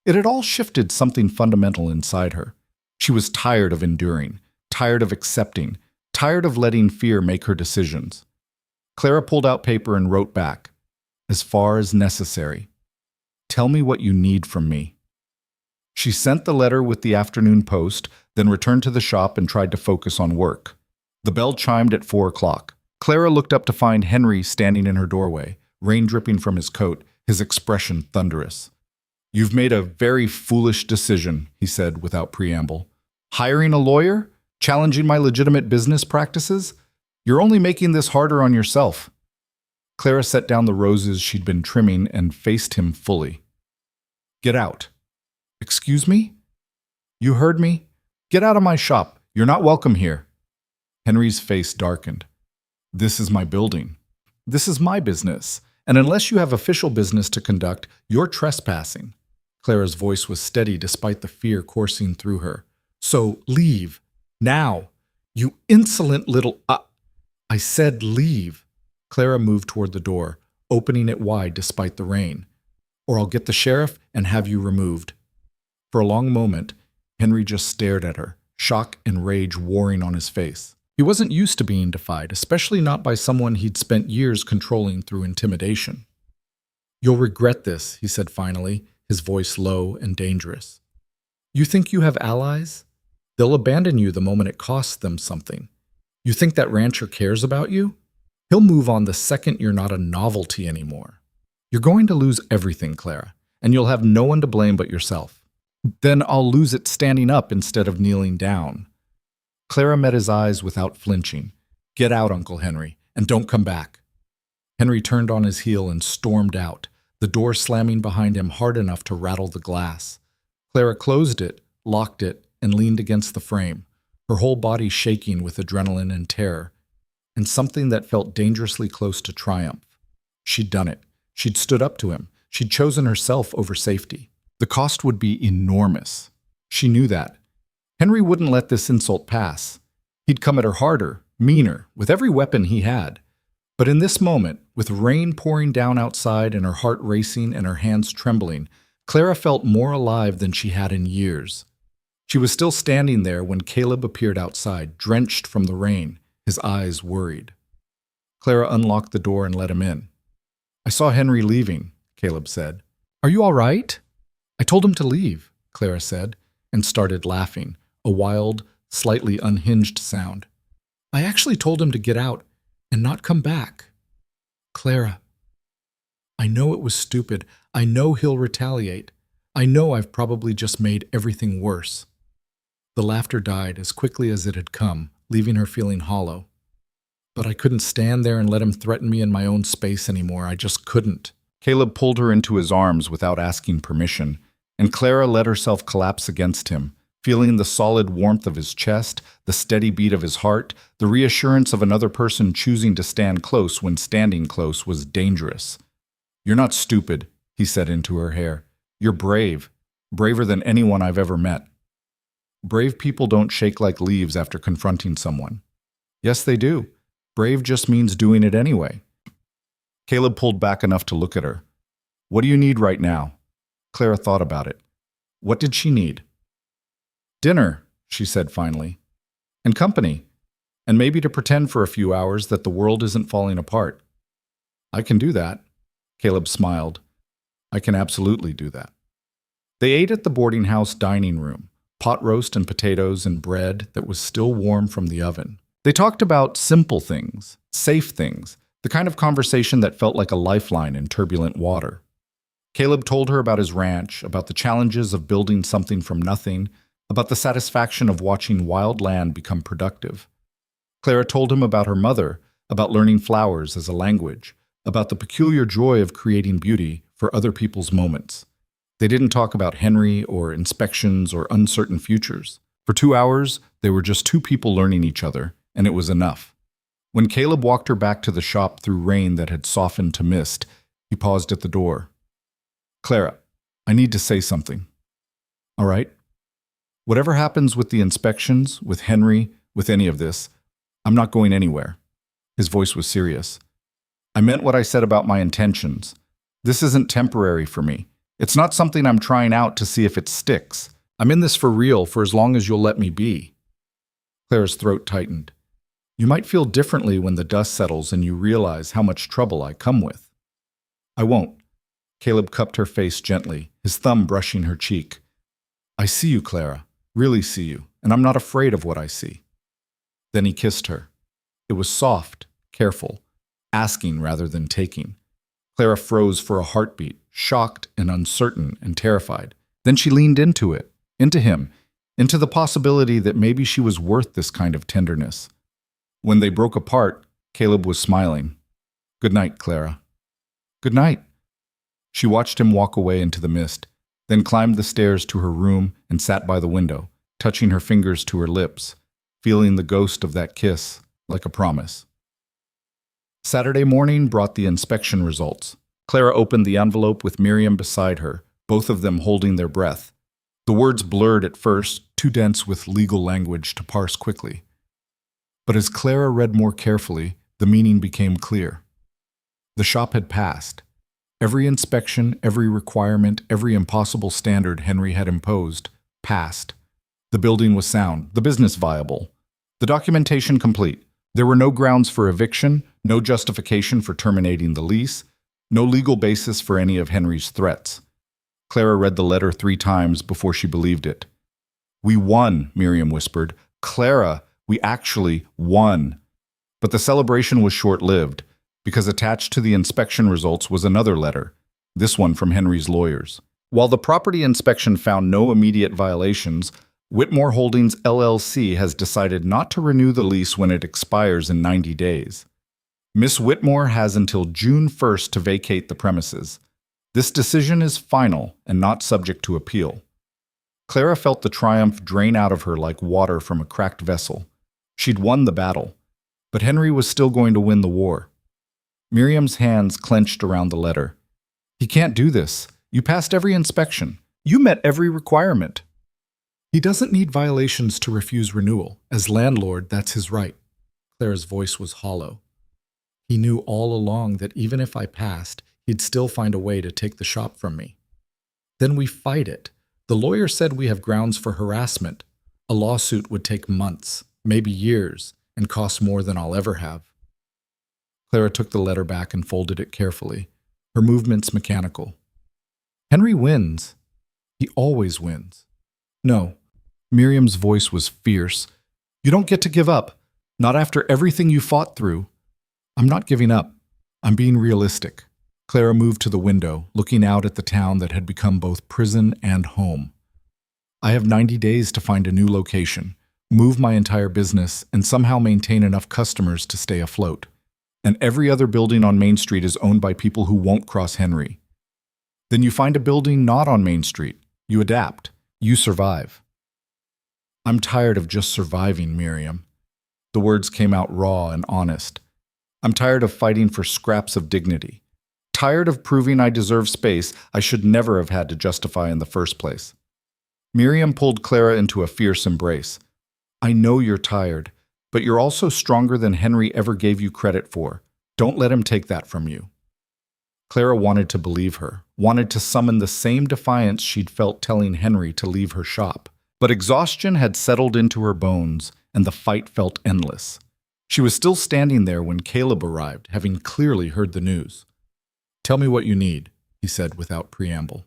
it had all shifted something fundamental inside her. She was tired of enduring, tired of accepting, tired of letting fear make her decisions. Clara pulled out paper and wrote back, "As far as necessary. Tell me what you need from me." She sent the letter with the afternoon post, then returned to the shop and tried to focus on work. The bell chimed at 4 o'clock. Clara looked up to find Henry standing in her doorway, rain dripping from his coat, his expression thunderous. "You've made a very foolish decision," he said without preamble. "Hiring a lawyer? Challenging my legitimate business practices? You're only making this harder on yourself." Clara set down the roses she'd been trimming and faced him fully. "Get out." "Excuse me?" "You heard me. Get out of my shop. You're not welcome here." Henry's face darkened. "This is my building. This is my business. And unless you have official business to conduct, you're trespassing." Clara's voice was steady despite the fear coursing through her. "So leave. Now. You insolent little... I said leave." Clara moved toward the door, opening it wide despite the rain. "Or I'll get the sheriff and have you removed." For a long moment, Henry just stared at her, shock and rage warring on his face. He wasn't used to being defied, especially not by someone he'd spent years controlling through intimidation. "You'll regret this," he said finally, his voice low and dangerous. "You think you have allies? They'll abandon you the moment it costs them something. You think that rancher cares about you? He'll move on the second you're not a novelty anymore. You're going to lose everything, Clara, and you'll have no one to blame but yourself. Then I'll lose it standing up instead of kneeling down." Clara met his eyes without flinching. "Get out, Uncle Henry, and don't come back." Henry turned on his heel and stormed out, the door slamming behind him hard enough to rattle the glass. Clara closed it, locked it, and leaned against the frame, her whole body shaking with adrenaline and terror, and something that felt dangerously close to triumph. She'd done it. She'd stood up to him. She'd chosen herself over safety. The cost would be enormous. She knew that. Henry wouldn't let this insult pass. He'd come at her harder, meaner, with every weapon he had. But in this moment, with rain pouring down outside and her heart racing and her hands trembling, Clara felt more alive than she had in years. She was still standing there when Caleb appeared outside, drenched from the rain, his eyes worried. Clara unlocked the door and let him in. "I saw Henry leaving," Caleb said. "Are you all right?" "I told him to leave," Clara said, and started laughing, a wild, slightly unhinged sound. "I actually told him to get out and not come back." "Clara, I know it was stupid. I know he'll retaliate. I know I've probably just made everything worse." The laughter died as quickly as it had come, leaving her feeling hollow. "But I couldn't stand there and let him threaten me in my own space anymore. I just couldn't." Caleb pulled her into his arms without asking permission, and Clara let herself collapse against him, feeling the solid warmth of his chest, the steady beat of his heart, the reassurance of another person choosing to stand close when standing close was dangerous. "You're not stupid," he said into her hair. "You're brave, braver than anyone I've ever met." Brave people don't shake like leaves after confronting someone. Yes, they do. Brave just means doing it anyway. Caleb pulled back enough to look at her. "What do you need right now?" Clara thought about it. What did she need? "Dinner," she said finally. "And company. And maybe to pretend for a few hours that the world isn't falling apart." "I can do that." Caleb smiled. "I can absolutely do that." They ate at the boarding house dining room, pot roast and potatoes and bread that was still warm from the oven. They talked about simple things, safe things, the kind of conversation that felt like a lifeline in turbulent water. Caleb told her about his ranch, about the challenges of building something from nothing, about the satisfaction of watching wild land become productive. Clara told him about her mother, about learning flowers as a language, about the peculiar joy of creating beauty for other people's moments. They didn't talk about Henry or inspections or uncertain futures. For 2 hours, they were just two people learning each other, and it was enough. When Caleb walked her back to the shop through rain that had softened to mist, he paused at the door. "Clara, I need to say something." "All right. Whatever happens with the inspections, with Henry, with any of this, I'm not going anywhere." His voice was serious. "I meant what I said about my intentions. This isn't temporary for me. It's not something I'm trying out to see if it sticks. I'm in this for real for as long as you'll let me be." Clara's throat tightened. "You might feel differently when the dust settles and you realize how much trouble I come with." "I won't." Caleb cupped her face gently, his thumb brushing her cheek. "I see you, Clara, really see you, and I'm not afraid of what I see." Then he kissed her. It was soft, careful, asking rather than taking. Clara froze for a heartbeat, shocked and uncertain and terrified. Then she leaned into it, into him, into the possibility that maybe she was worth this kind of tenderness. When they broke apart, Caleb was smiling. "Good night, Clara." "Good night." She watched him walk away into the mist, then climbed the stairs to her room and sat by the window, touching her fingers to her lips, feeling the ghost of that kiss like a promise. Saturday morning brought the inspection results. Clara opened the envelope with Miriam beside her, both of them holding their breath. The words blurred at first, too dense with legal language to parse quickly. But as Clara read more carefully, the meaning became clear. The shop had passed. Every inspection, every requirement, every impossible standard Henry had imposed, passed. The building was sound, the business viable, the documentation complete. There were no grounds for eviction, no justification for terminating the lease, no legal basis for any of Henry's threats. Clara read the letter 3 times before she believed it. "We won," Miriam whispered. "Clara, we actually won." But the celebration was short-lived, because attached to the inspection results was another letter, this one from Henry's lawyers. While the property inspection found no immediate violations, Whitmore Holdings LLC has decided not to renew the lease when it expires in 90 days. Miss Whitmore has until June 1st to vacate the premises. This decision is final and not subject to appeal. Clara felt the triumph drain out of her like water from a cracked vessel. She'd won the battle, but Henry was still going to win the war. Miriam's hands clenched around the letter. "He can't do this. You passed every inspection. You met every requirement." "He doesn't need violations to refuse renewal. As landlord, that's his right." Clara's voice was hollow. "He knew all along that even if I passed, he'd still find a way to take the shop from me." Then we fight it. The lawyer said we have grounds for harassment. A lawsuit would take months, maybe years, and cost more than I'll ever have. Clara took the letter back and folded it carefully, her movements mechanical. Henry wins. He always wins. No. Miriam's voice was fierce. You don't get to give up. Not after everything you fought through. I'm not giving up. I'm being realistic. Clara moved to the window, looking out at the town that had become both prison and home. I have 90 days to find a new location, move my entire business, and somehow maintain enough customers to stay afloat. And every other building on Main Street is owned by people who won't cross Henry. Then you find a building not on Main Street. You adapt. You survive. I'm tired of just surviving, Miriam. The words came out raw and honest. I'm tired of fighting for scraps of dignity. Tired of proving I deserve space I should never have had to justify in the first place. Miriam pulled Clara into a fierce embrace. I know you're tired, but you're also stronger than Henry ever gave you credit for. Don't let him take that from you. Clara wanted to believe her, wanted to summon the same defiance she'd felt telling Henry to leave her shop. But exhaustion had settled into her bones, and the fight felt endless. She was still standing there when Caleb arrived, having clearly heard the news. Tell me what you need, he said without preamble.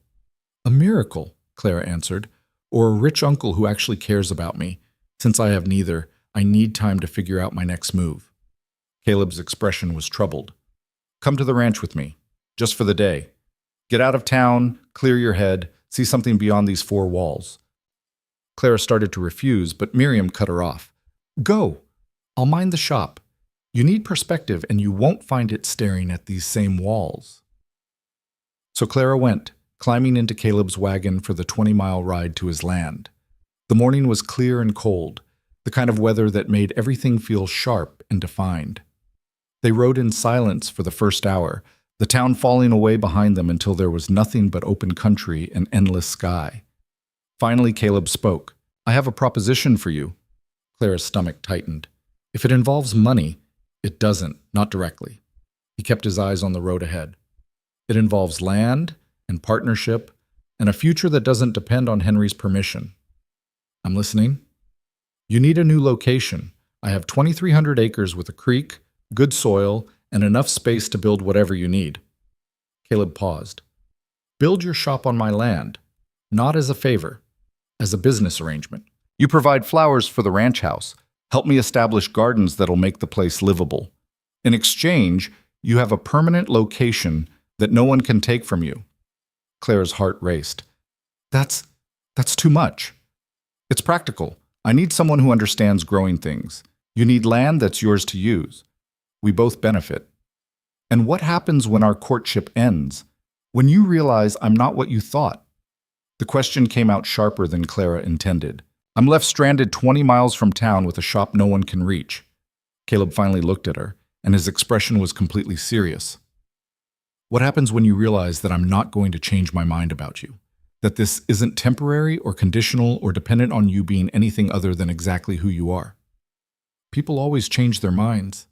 A miracle, Clara answered, or a rich uncle who actually cares about me. Since I have neither, I need time to figure out my next move. Caleb's expression was troubled. Come to the ranch with me, just for the day. Get out of town, clear your head, see something beyond these four walls. Clara started to refuse, but Miriam cut her off. Go. I'll mind the shop. You need perspective, and you won't find it staring at these same walls. So Clara went, climbing into Caleb's wagon for the 20-mile ride to his land. The morning was clear and cold, the kind of weather that made everything feel sharp and defined. They rode in silence for the first hour, the town falling away behind them until there was nothing but open country and endless sky. Finally, Caleb spoke. I have a proposition for you. Clara's stomach tightened. If it involves money, it doesn't, not directly. He kept his eyes on the road ahead. It involves land and partnership and a future that doesn't depend on Henry's permission. I'm listening. You need a new location. I have 2,300 acres with a creek, good soil, and enough space to build whatever you need. Caleb paused. Build your shop on my land, not as a favor, as a business arrangement. You provide flowers for the ranch house. Help me establish gardens that'll make the place livable. In exchange, you have a permanent location that no one can take from you. Clara's heart raced. That's too much. It's practical. I need someone who understands growing things. You need land that's yours to use. We both benefit. And what happens when our courtship ends? When you realize I'm not what you thought? The question came out sharper than Clara intended. I'm left stranded 20 miles from town with a shop no one can reach. Caleb finally looked at her, and his expression was completely serious. What happens when you realize that I'm not going to change my mind about you? That this isn't temporary or conditional or dependent on you being anything other than exactly who you are? People always change their minds.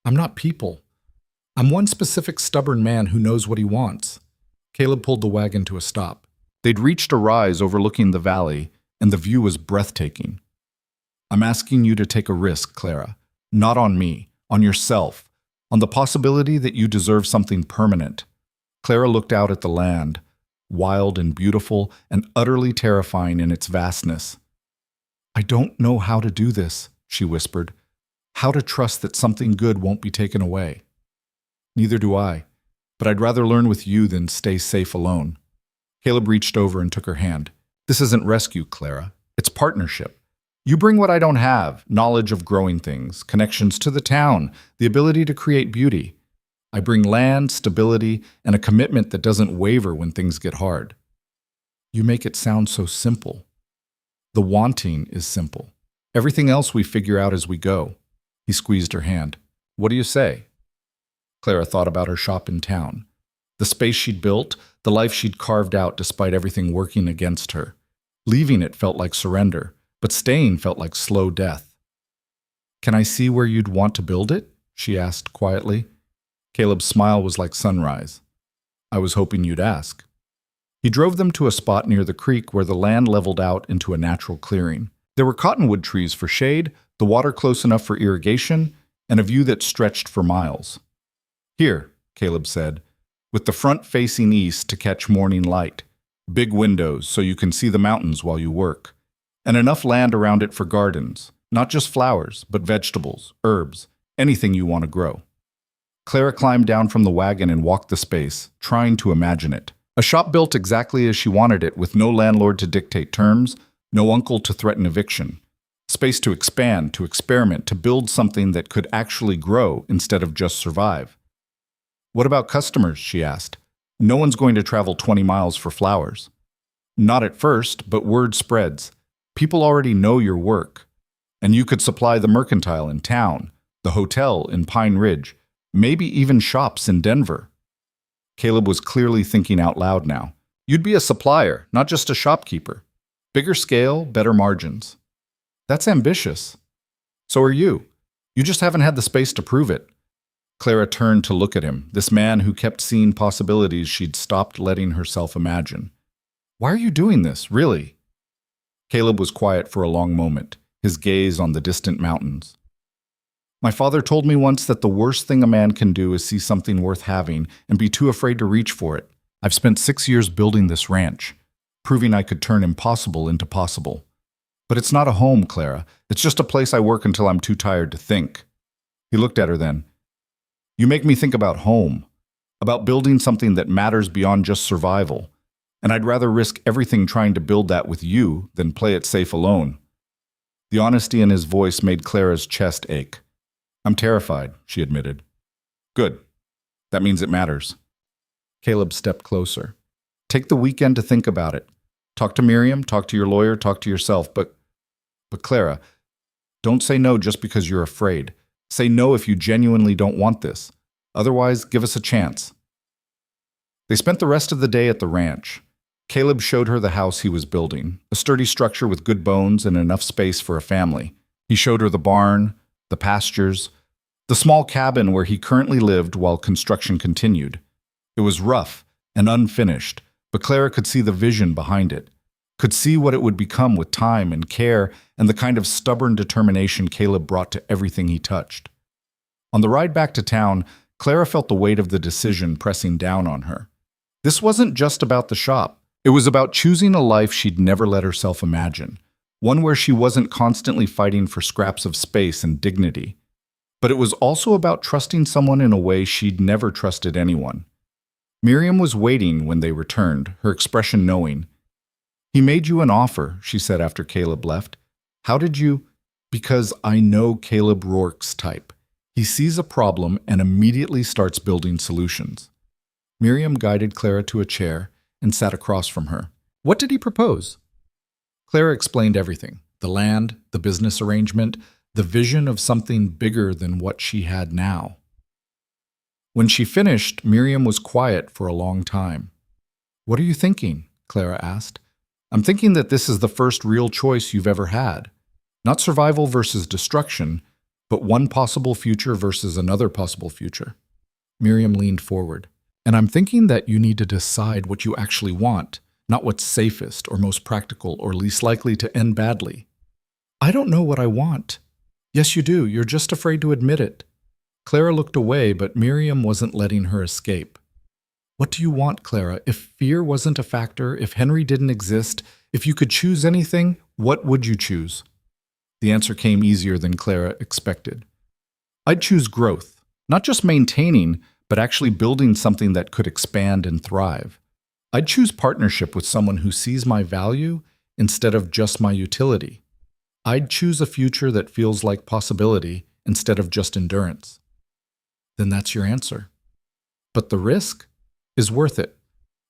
I'm not people. I'm one specific stubborn man who knows what he wants. Caleb pulled the wagon to a stop. They'd reached a rise overlooking the valley, and the view was breathtaking. I'm asking you to take a risk, Clara. Not on me, on yourself, on the possibility that you deserve something permanent. Clara looked out at the land, wild and beautiful and utterly terrifying in its vastness. I don't know how to do this, she whispered. How to trust that something good won't be taken away. Neither do I, but I'd rather learn with you than stay safe alone. Caleb reached over and took her hand. This isn't rescue, Clara. It's partnership. You bring what I don't have, knowledge of growing things, connections to the town, the ability to create beauty. I bring land, stability, and a commitment that doesn't waver when things get hard. You make it sound so simple. The wanting is simple. Everything else we figure out as we go. He squeezed her hand. What do you say? Clara thought about her shop in town. The space she'd built, the life she'd carved out despite everything working against her. Leaving it felt like surrender, but staying felt like slow death. Can I see where you'd want to build it? She asked quietly. Caleb's smile was like sunrise. I was hoping you'd ask. He drove them to a spot near the creek where the land leveled out into a natural clearing. There were cottonwood trees for shade, the water close enough for irrigation, and a view that stretched for miles. "Here," Caleb said, "with the front facing east to catch morning light. Big windows so you can see the mountains while you work. And enough land around it for gardens, not just flowers, but vegetables, herbs, anything you want to grow." Clara climbed down from the wagon and walked the space, trying to imagine it. A shop built exactly as she wanted it, with no landlord to dictate terms, no uncle to threaten eviction. Space to expand, to experiment, to build something that could actually grow instead of just survive. "What about customers?" she asked. "No one's going to travel 20 miles for flowers." "Not at first, but word spreads. People already know your work. And you could supply the mercantile in town, the hotel in Pine Ridge, maybe even shops in Denver." Caleb was clearly thinking out loud now. "You'd be a supplier, not just a shopkeeper. Bigger scale, better margins." "That's ambitious." "So are you. You just haven't had the space to prove it." Clara turned to look at him, this man who kept seeing possibilities she'd stopped letting herself imagine. "Why are you doing this, really?" Caleb was quiet for a long moment, his gaze on the distant mountains. "My father told me once that the worst thing a man can do is see something worth having and be too afraid to reach for it. I've spent 6 years building this ranch, proving I could turn impossible into possible. But it's not a home, Clara. It's just a place I work until I'm too tired to think." He looked at her then. "You make me think about home, about building something that matters beyond just survival. And I'd rather risk everything trying to build that with you than play it safe alone." The honesty in his voice made Clara's chest ache. "I'm terrified," she admitted. "Good. That means it matters." Caleb stepped closer. "Take the weekend to think about it. Talk to Miriam, talk to your lawyer, talk to yourself, but Clara, don't say no just because you're afraid. Say no if you genuinely don't want this. Otherwise, give us a chance." They spent the rest of the day at the ranch. Caleb showed her the house he was building, a sturdy structure with good bones and enough space for a family. He showed her the barn, the pastures, the small cabin where he currently lived while construction continued. It was rough and unfinished, but Clara could see the vision behind it, could see what it would become with time and care and the kind of stubborn determination Caleb brought to everything he touched. On the ride back to town, Clara felt the weight of the decision pressing down on her. This wasn't just about the shop. It was about choosing a life she'd never let herself imagine, one where she wasn't constantly fighting for scraps of space and dignity. But it was also about trusting someone in a way she'd never trusted anyone. Miriam was waiting when they returned, her expression knowing. "He made you an offer," she said after Caleb left. "How did you—" "Because I know Caleb Rourke's type. He sees a problem and immediately starts building solutions." Miriam guided Clara to a chair and sat across from her. "What did he propose?" Clara explained everything: the land, the business arrangement, the vision of something bigger than what she had now. When she finished, Miriam was quiet for a long time. "What are you thinking?" Clara asked. "I'm thinking that this is the first real choice you've ever had. Not survival versus destruction, but one possible future versus another possible future." Miriam leaned forward. "And I'm thinking that you need to decide what you actually want, not what's safest or most practical or least likely to end badly." "I don't know what I want." "Yes, you do. You're just afraid to admit it." Clara looked away, but Miriam wasn't letting her escape. "What do you want, Clara? If fear wasn't a factor, if Henry didn't exist, if you could choose anything, what would you choose?" The answer came easier than Clara expected. "I'd choose growth, not just maintaining, but actually building something that could expand and thrive. I'd choose partnership with someone who sees my value instead of just my utility. I'd choose a future that feels like possibility instead of just endurance." "Then that's your answer." "But the risk is worth it,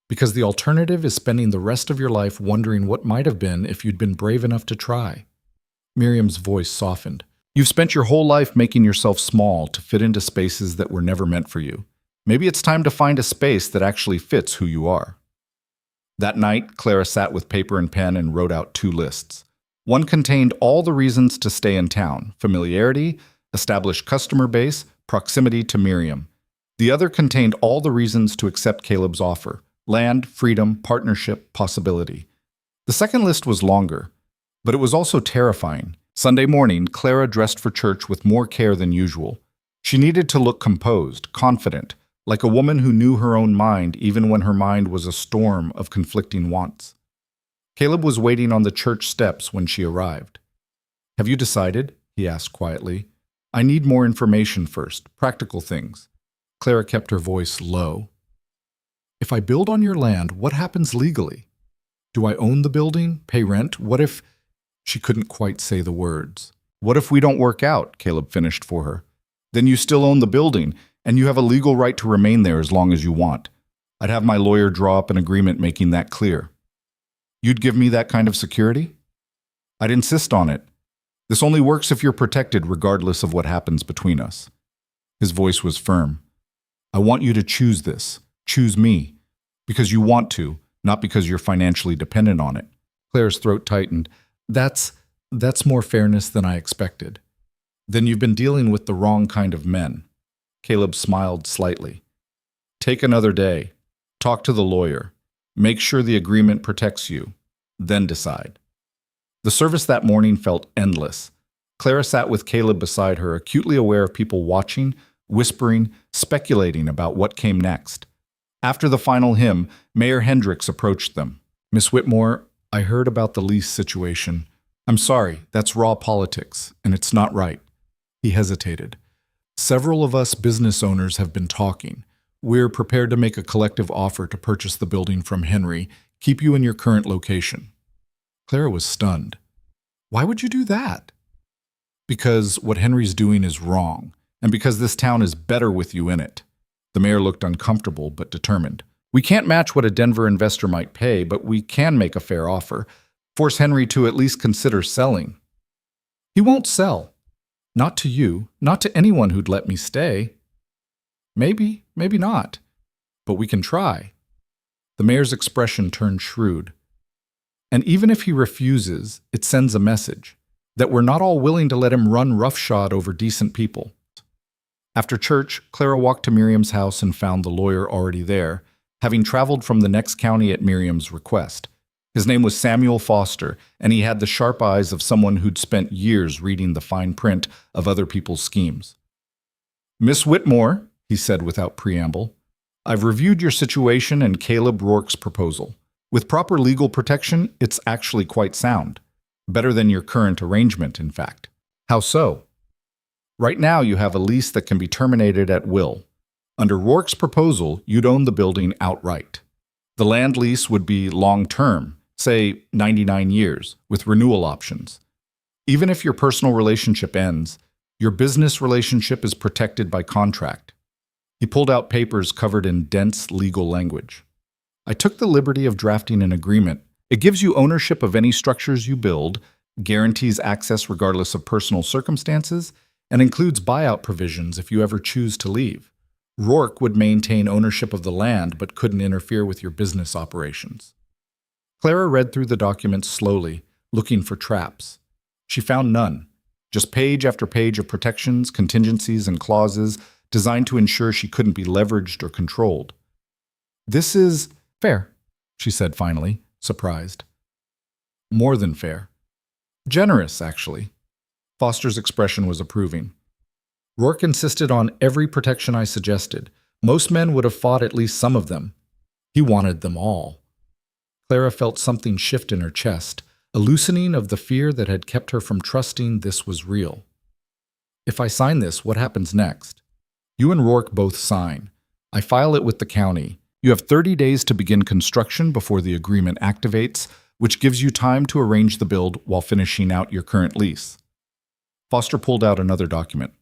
because the alternative is spending the rest of your life wondering what might have been if you'd been brave enough to try." Miriam's voice softened. "You've spent your whole life making yourself small to fit into spaces that were never meant for you. Maybe it's time to find a space that actually fits who you are." That night, Clara sat with paper and pen and wrote out 2 lists. One contained all the reasons to stay in town: familiarity, established customer base, proximity to Miriam. The other contained all the reasons to accept Caleb's offer: land, freedom, partnership, possibility. The second list was longer, but it was also terrifying. Sunday morning, Clara dressed for church with more care than usual. She needed to look composed, confident, like a woman who knew her own mind even when her mind was a storm of conflicting wants. Caleb was waiting on the church steps when she arrived. "Have you decided?" he asked quietly. "I need more information first, practical things." Clara kept her voice low. "If I build on your land, what happens legally? Do I own the building, pay rent? What if—" She couldn't quite say the words. "What if we don't work out?" Caleb finished for her. "Then you still own the building, and you have a legal right to remain there as long as you want. I'd have my lawyer draw up an agreement making that clear." "You'd give me that kind of security?" "I'd insist on it. This only works if you're protected regardless of what happens between us." His voice was firm. "I want you to choose this. Choose me. Because you want to, not because you're financially dependent on it." Claire's throat tightened. That's more fairness than I expected." "Then you've been dealing with the wrong kind of men." Caleb smiled slightly. "Take another day. Talk to the lawyer. Make sure the agreement protects you. Then decide." The service that morning felt endless. Clara sat with Caleb beside her, acutely aware of people watching, whispering, speculating about what came next. After the final hymn, Mayor Hendricks approached them. "Miss Whitmore, I heard about the lease situation. I'm sorry, that's raw politics, and it's not right." He hesitated. "Several of us business owners have been talking. We're prepared to make a collective offer to purchase the building from Henry, keep you in your current location." Clara was stunned. "Why would you do that?" "Because what Henry's doing is wrong, and because this town is better with you in it." The mayor looked uncomfortable but determined. "We can't match what a Denver investor might pay, but we can make a fair offer. Force Henry to at least consider selling." "He won't sell. Not to you, not to anyone who'd let me stay." "Maybe, maybe not. But we can try." The mayor's expression turned shrewd. "And even if he refuses, it sends a message that we're not all willing to let him run roughshod over decent people." After church, Clara walked to Miriam's house and found the lawyer already there, having traveled from the next county at Miriam's request. His name was Samuel Foster, and he had the sharp eyes of someone who'd spent years reading the fine print of other people's schemes. "Miss Whitmore," he said without preamble, "I've reviewed your situation and Caleb Rourke's proposal. With proper legal protection, it's actually quite sound. Better than your current arrangement, in fact." "How so?" "Right now, you have a lease that can be terminated at will. Under Rourke's proposal, you'd own the building outright. The land lease would be long-term, say 99 years, with renewal options. Even if your personal relationship ends, your business relationship is protected by contract." He pulled out papers covered in dense legal language. "I took the liberty of drafting an agreement. It gives you ownership of any structures you build, guarantees access regardless of personal circumstances, and includes buyout provisions if you ever choose to leave. Rourke would maintain ownership of the land but couldn't interfere with your business operations." Clara read through the documents slowly, looking for traps. She found none, just page after page of protections, contingencies, and clauses designed to ensure she couldn't be leveraged or controlled. "This is fair," she said finally, surprised. "More than fair. Generous, actually." Foster's expression was approving. "Rourke insisted on every protection I suggested. Most men would have fought at least some of them. He wanted them all." Clara felt something shift in her chest, a loosening of the fear that had kept her from trusting this was real. "If I sign this, what happens next?" "You and Rourke both sign. I file it with the county. You have 30 days to begin construction before the agreement activates, which gives you time to arrange the build while finishing out your current lease." Foster pulled out another document.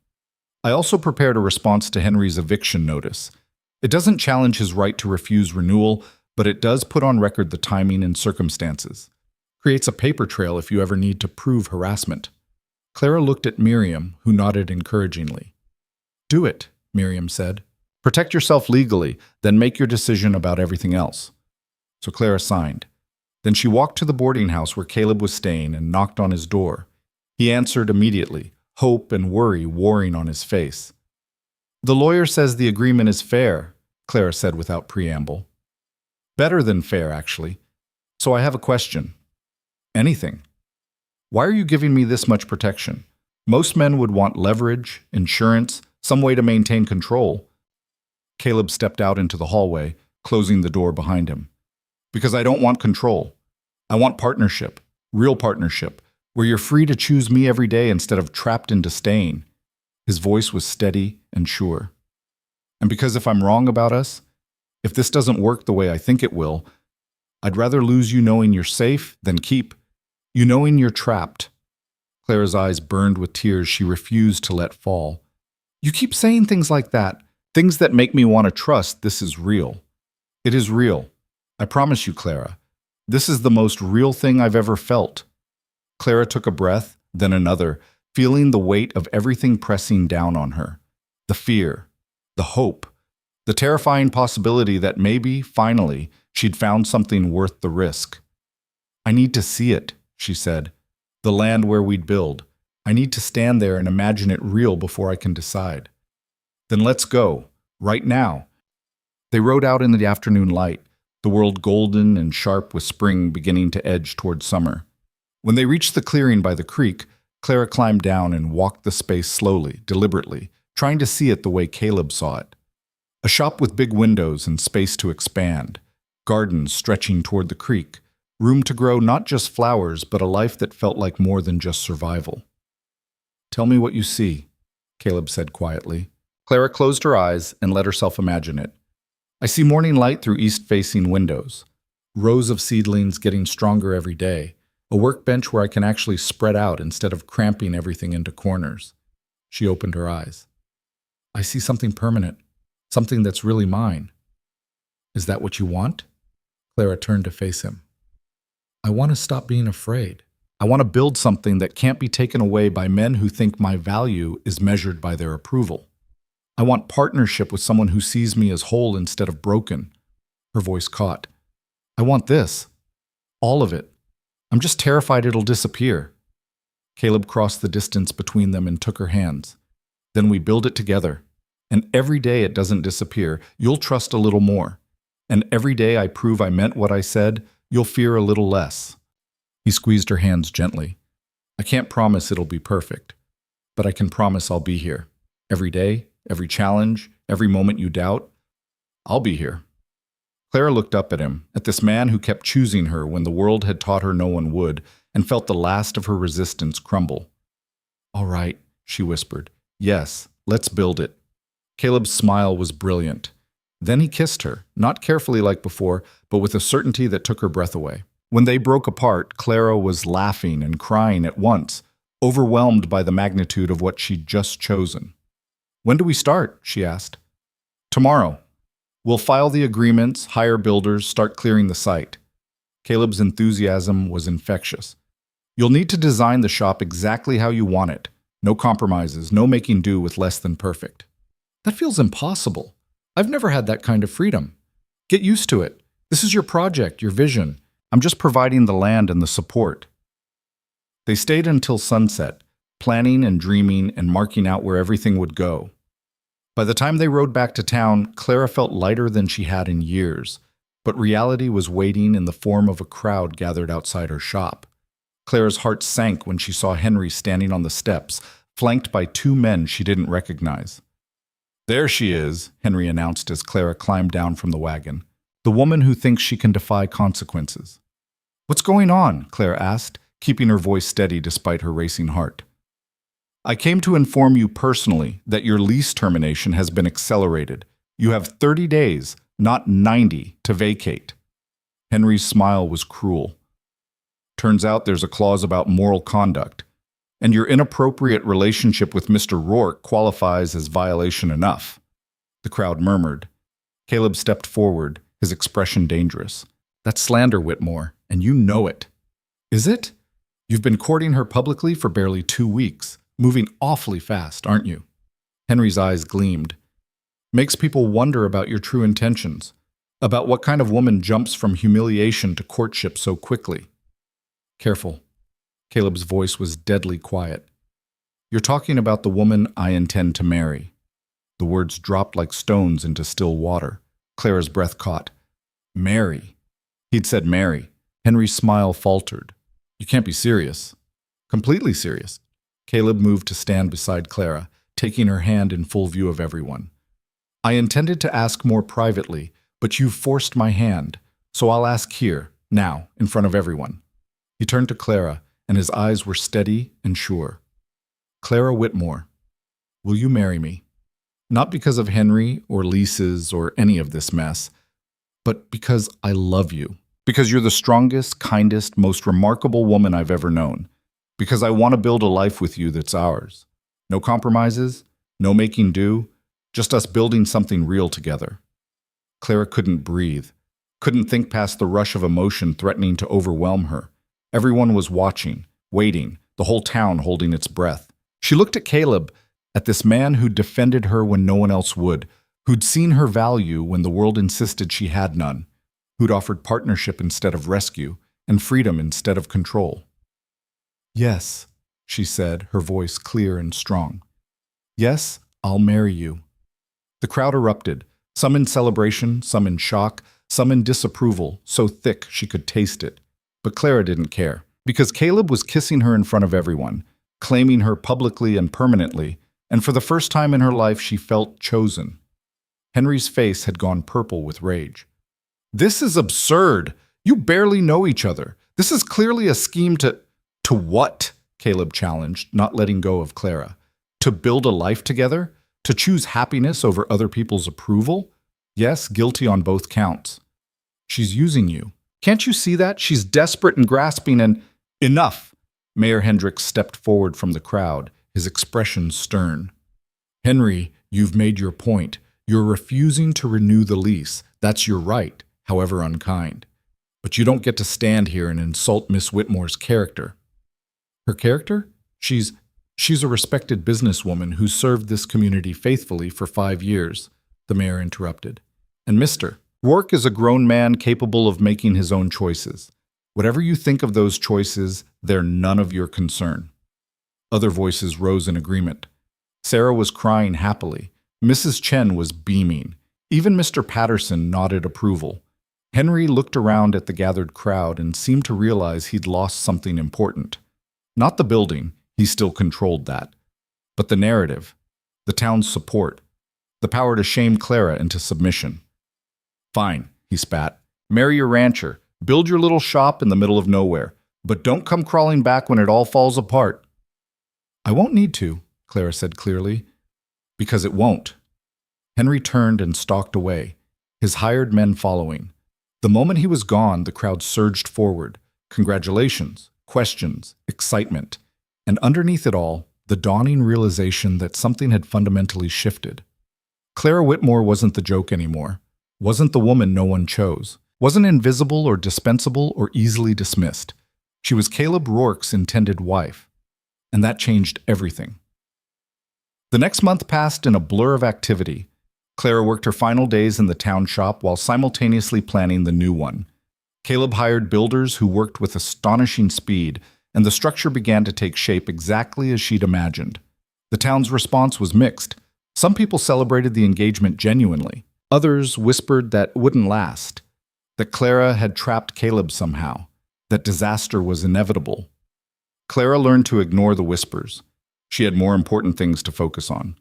"I also prepared a response to Henry's eviction notice. It doesn't challenge his right to refuse renewal, but it does put on record the timing and circumstances. Creates a paper trail if you ever need to prove harassment." Clara looked at Miriam, who nodded encouragingly. "Do it," Miriam said. "Protect yourself legally, then make your decision about everything else." So Clara signed. Then she walked to the boarding house where Caleb was staying and knocked on his door. He answered immediately, hope and worry warring on his face. "The lawyer says the agreement is fair," Clara said without preamble. Better than fair, actually. So I have a question. Anything. Why are you giving me this much protection? Most men would want leverage, insurance, some way to maintain control. Caleb stepped out into the hallway, closing the door behind him. Because I don't want control. I want partnership, real partnership, where you're free to choose me every day instead of trapped into staying. His voice was steady and sure. And because if I'm wrong about us, if this doesn't work the way I think it will, I'd rather lose you knowing you're safe than keep you knowing you're trapped. Clara's eyes burned with tears she refused to let fall. You keep saying things like that, things that make me want to trust this is real. It is real. I promise you, Clara. This is the most real thing I've ever felt. Clara took a breath, then another, feeling the weight of everything pressing down on her. The fear, the hope, the terrifying possibility that maybe, finally, she'd found something worth the risk. I need to see it, she said. The land where we'd build. I need to stand there and imagine it real before I can decide. Then let's go, right now. They rode out in the afternoon light, the world golden and sharp with spring beginning to edge toward summer. When they reached the clearing by the creek, Clara climbed down and walked the space slowly, deliberately, trying to see it the way Caleb saw it. A shop with big windows and space to expand, gardens stretching toward the creek, room to grow not just flowers, but a life that felt like more than just survival. Tell me what you see, Caleb said quietly. Clara closed her eyes and let herself imagine it. I see morning light through east-facing windows, rows of seedlings getting stronger every day, a workbench where I can actually spread out instead of cramping everything into corners. She opened her eyes. I see something permanent, something that's really mine. Is that what you want? Clara turned to face him. I want to stop being afraid. I want to build something that can't be taken away by men who think my value is measured by their approval. I want partnership with someone who sees me as whole instead of broken. Her voice caught. I want this. All of it. I'm just terrified it'll disappear. Caleb crossed the distance between them and took her hands. Then we build it together. And every day it doesn't disappear, you'll trust a little more. And every day I prove I meant what I said, you'll fear a little less. He squeezed her hands gently. I can't promise it'll be perfect, but I can promise I'll be here. Every day, every challenge, every moment you doubt, I'll be here. Clara looked up at him, at this man who kept choosing her when the world had taught her no one would, and felt the last of her resistance crumble. All right, she whispered. Yes, let's build it. Caleb's smile was brilliant. Then he kissed her, not carefully like before, but with a certainty that took her breath away. When they broke apart, Clara was laughing and crying at once, overwhelmed by the magnitude of what she'd just chosen. When do we start? She asked. Tomorrow. We'll file the agreements, hire builders, start clearing the site. Caleb's enthusiasm was infectious. You'll need to design the shop exactly how you want it. No compromises, no making do with less than perfect. That feels impossible. I've never had that kind of freedom. Get used to it. This is your project, your vision. I'm just providing the land and the support. They stayed until sunset, planning and dreaming and marking out where everything would go. By the time they rode back to town, Clara felt lighter than she had in years, but reality was waiting in the form of a crowd gathered outside her shop. Clara's heart sank when she saw Henry standing on the steps, flanked by two men she didn't recognize. There she is, Henry announced as Clara climbed down from the wagon. The woman who thinks she can defy consequences. What's going on? Clara asked, keeping her voice steady despite her racing heart. I came to inform you personally that your lease termination has been accelerated. You have 30 days, not 90, to vacate. Henry's smile was cruel. Turns out there's a clause about moral conduct, and your inappropriate relationship with Mr. Rourke qualifies as violation enough. The crowd murmured. Caleb stepped forward, his expression dangerous. That's slander, Whitmore, and you know it. Is it? You've been courting her publicly for barely 2 weeks, moving awfully fast, aren't you? Henry's eyes gleamed. Makes people wonder about your true intentions, about what kind of woman jumps from humiliation to courtship so quickly. Careful. Caleb's voice was deadly quiet. You're talking about the woman I intend to marry. The words dropped like stones into still water. Clara's breath caught. Mary. He'd said Mary. Henry's smile faltered. You can't be serious. Completely serious. Caleb moved to stand beside Clara, taking her hand in full view of everyone. I intended to ask more privately, but you forced my hand, so I'll ask here, now, in front of everyone. He turned to Clara, and his eyes were steady and sure. Clara Whitmore, will you marry me? Not because of Henry or leases or any of this mess, but because I love you. Because you're the strongest, kindest, most remarkable woman I've ever known. Because I want to build a life with you that's ours. No compromises, no making do, just us building something real together. Clara couldn't breathe, couldn't think past the rush of emotion threatening to overwhelm her. Everyone was watching, waiting, the whole town holding its breath. She looked at Caleb, at this man who'd defended her when no one else would, who'd seen her value when the world insisted she had none, who'd offered partnership instead of rescue, and freedom instead of control. Yes, she said, her voice clear and strong. Yes, I'll marry you. The crowd erupted, some in celebration, some in shock, some in disapproval, so thick she could taste it. But Clara didn't care, because Caleb was kissing her in front of everyone, claiming her publicly and permanently, and for the first time in her life she felt chosen. Henry's face had gone purple with rage. This is absurd. You barely know each other. This is clearly a scheme to... To what? Caleb challenged, not letting go of Clara. To build a life together? To choose happiness over other people's approval? Yes, guilty on both counts. She's using you. Can't you see that? She's desperate and grasping and... Enough! Mayor Hendricks stepped forward from the crowd, his expression stern. Henry, you've made your point. You're refusing to renew the lease. That's your right, however unkind. But you don't get to stand here and insult Miss Whitmore's character. Her character? She's a respected businesswoman who served this community faithfully for 5 years, the mayor interrupted. And Mr. Rourke is a grown man capable of making his own choices. Whatever you think of those choices, they're none of your concern. Other voices rose in agreement. Sarah was crying happily. Mrs. Chen was beaming. Even Mr. Patterson nodded approval. Henry looked around at the gathered crowd and seemed to realize he'd lost something important. Not the building, he still controlled that, but the narrative, the town's support, the power to shame Clara into submission. Fine, he spat. Marry your rancher, build your little shop in the middle of nowhere, but don't come crawling back when it all falls apart. I won't need to, Clara said clearly, because it won't. Henry turned and stalked away, his hired men following. The moment he was gone, the crowd surged forward. Congratulations, questions, excitement, and underneath it all, the dawning realization that something had fundamentally shifted. Clara Whitmore wasn't the joke anymore, wasn't the woman no one chose, wasn't invisible or dispensable or easily dismissed. She was Caleb Rourke's intended wife, and that changed everything. The next month passed in a blur of activity. Clara worked her final days in the town shop while simultaneously planning the new one. Caleb hired builders who worked with astonishing speed, and the structure began to take shape exactly as she'd imagined. The town's response was mixed. Some people celebrated the engagement genuinely. Others whispered that it wouldn't last, that Clara had trapped Caleb somehow, that disaster was inevitable. Clara learned to ignore the whispers. She had more important things to focus on.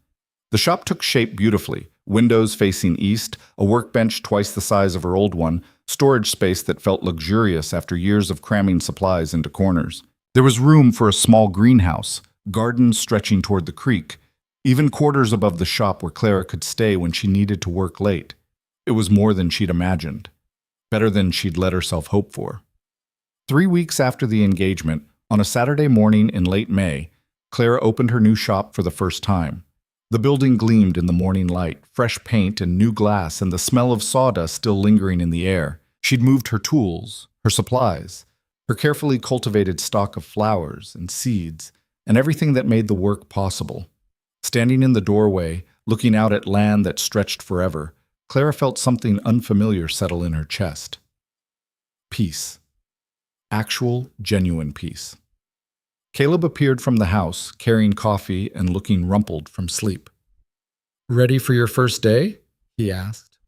The shop took shape beautifully, windows facing east, a workbench twice the size of her old one, storage space that felt luxurious after years of cramming supplies into corners. There was room for a small greenhouse, gardens stretching toward the creek, even quarters above the shop where Clara could stay when she needed to work late. It was more than she'd imagined, better than she'd let herself hope for. 3 weeks after the engagement, on a Saturday morning in late May, Clara opened her new shop for the first time. The building gleamed in the morning light, fresh paint and new glass and the smell of sawdust still lingering in the air. She'd moved her tools, her supplies, her carefully cultivated stock of flowers and seeds, and everything that made the work possible. Standing in the doorway, looking out at land that stretched forever, Clara felt something unfamiliar settle in her chest. Peace. Actual, genuine peace. Caleb appeared from the house, carrying coffee and looking rumpled from sleep. "Ready for your first day?" he asked.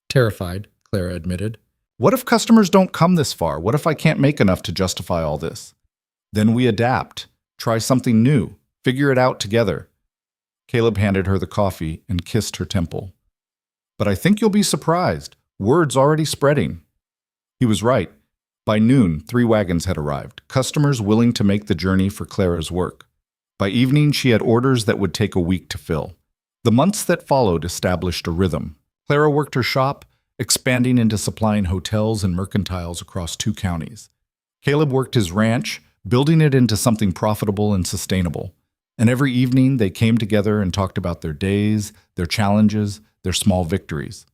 Terrified, Clara admitted. What if customers don't come this far? What if I can't make enough to justify all this? Then we adapt, try something new, figure it out together. Caleb handed her the coffee and kissed her temple. But I think you'll be surprised. Word's already spreading. He was right. By noon, 3 wagons had arrived, customers willing to make the journey for Clara's work. By evening, she had orders that would take a week to fill. The months that followed established a rhythm. Clara worked her shop, expanding into supplying hotels and mercantiles across 2 counties. Caleb worked his ranch, building it into something profitable and sustainable. And every evening, they came together and talked about their days, their challenges, their small victories.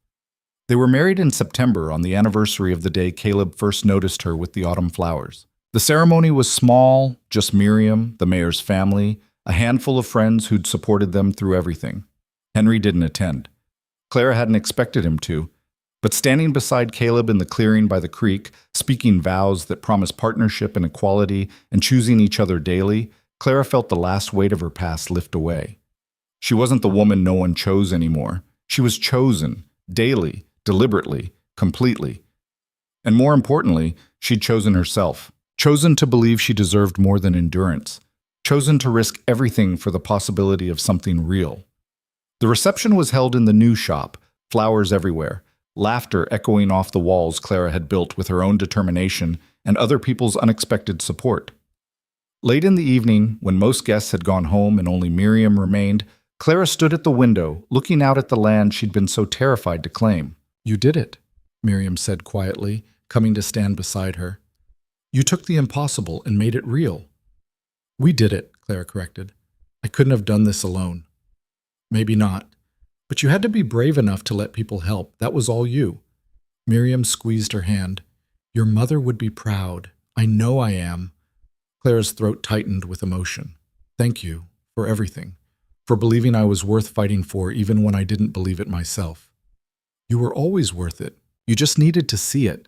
They were married in September on the anniversary of the day Caleb first noticed her with the autumn flowers. The ceremony was small, just Miriam, the mayor's family, a handful of friends who'd supported them through everything. Henry didn't attend. Clara hadn't expected him to, but standing beside Caleb in the clearing by the creek, speaking vows that promised partnership and equality and choosing each other daily, Clara felt the last weight of her past lift away. She wasn't the woman no one chose anymore. She was chosen, daily, deliberately, completely. And more importantly, she'd chosen herself. Chosen to believe she deserved more than endurance. Chosen to risk everything for the possibility of something real. The reception was held in the new shop, flowers everywhere, laughter echoing off the walls Clara had built with her own determination and other people's unexpected support. Late in the evening, when most guests had gone home and only Miriam remained, Clara stood at the window, looking out at the land she'd been so terrified to claim. "You did it," Miriam said quietly, coming to stand beside her. "You took the impossible and made it real." "We did it," Clara corrected. "I couldn't have done this alone." "Maybe not. But you had to be brave enough to let people help. That was all you." Miriam squeezed her hand. "Your mother would be proud. I know I am." Clara's throat tightened with emotion. "Thank you for everything, for believing I was worth fighting for even when I didn't believe it myself." "You were always worth it. You just needed to see it."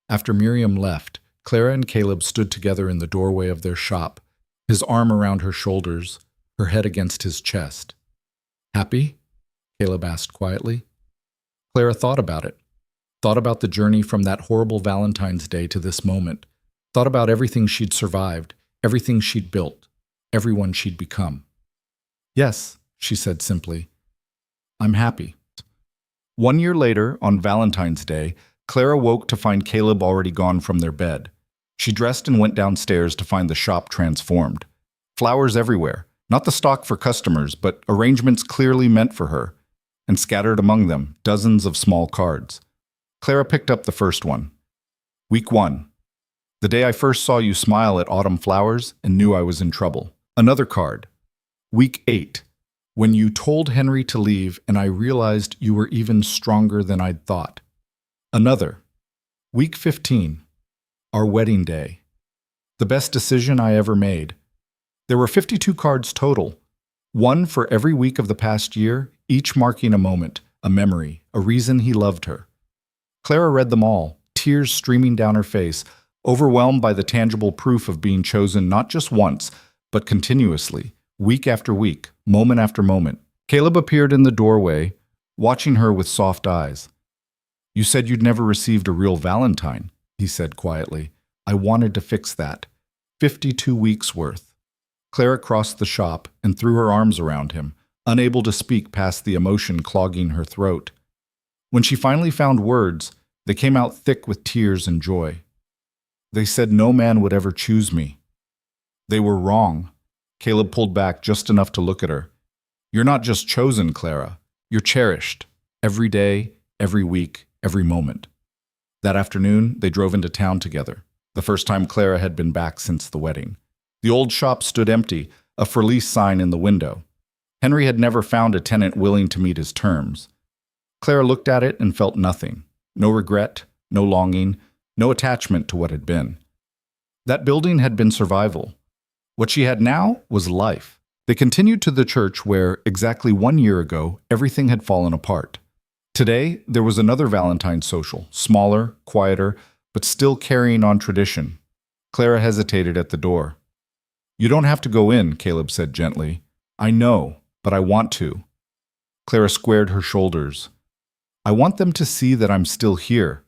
After Miriam left, Clara and Caleb stood together in the doorway of their shop, his arm around her shoulders, her head against his chest. "Happy?" Caleb asked quietly. Clara thought about it. Thought about the journey from that horrible Valentine's Day to this moment. Thought about everything she'd survived, everything she'd built, everyone she'd become. "Yes," she said simply. "I'm happy." 1 year later, on Valentine's Day, Clara woke to find Caleb already gone from their bed. She dressed and went downstairs to find the shop transformed. Flowers everywhere, not the stock for customers, but arrangements clearly meant for her, and scattered among them, dozens of small cards. Clara picked up the first one. Week 1. The day I first saw you smile at autumn flowers and knew I was in trouble. Another card. Week 8. When you told Henry to leave and I realized you were even stronger than I'd thought. Another. Week 15. Our wedding day. The best decision I ever made. There were 52 cards total. One for every week of the past year, each marking a moment, a memory, a reason he loved her. Clara read them all, tears streaming down her face, overwhelmed by the tangible proof of being chosen not just once, but continuously, week after week, moment after moment. Caleb appeared in the doorway, watching her with soft eyes. "You said you'd never received a real Valentine," he said quietly. "I wanted to fix that. 52 weeks worth." Clara crossed the shop and threw her arms around him, unable to speak past the emotion clogging her throat. When she finally found words, they came out thick with tears and joy. "They said no man would ever choose me." "They were wrong." Caleb pulled back just enough to look at her. "You're not just chosen, Clara. You're cherished. Every day, every week, every moment." That afternoon, they drove into town together, the first time Clara had been back since the wedding. The old shop stood empty, a for lease sign in the window. Henry had never found a tenant willing to meet his terms. Clara looked at it and felt nothing. No regret, no longing, no attachment to what had been. That building had been survival. What she had now was life. They continued to the church where, exactly 1 year ago, everything had fallen apart. Today, there was another Valentine social, smaller, quieter, but still carrying on tradition. Clara hesitated at the door. "You don't have to go in," Caleb said gently. "I know, but I want to." Clara squared her shoulders. "I want them to see that I'm still here.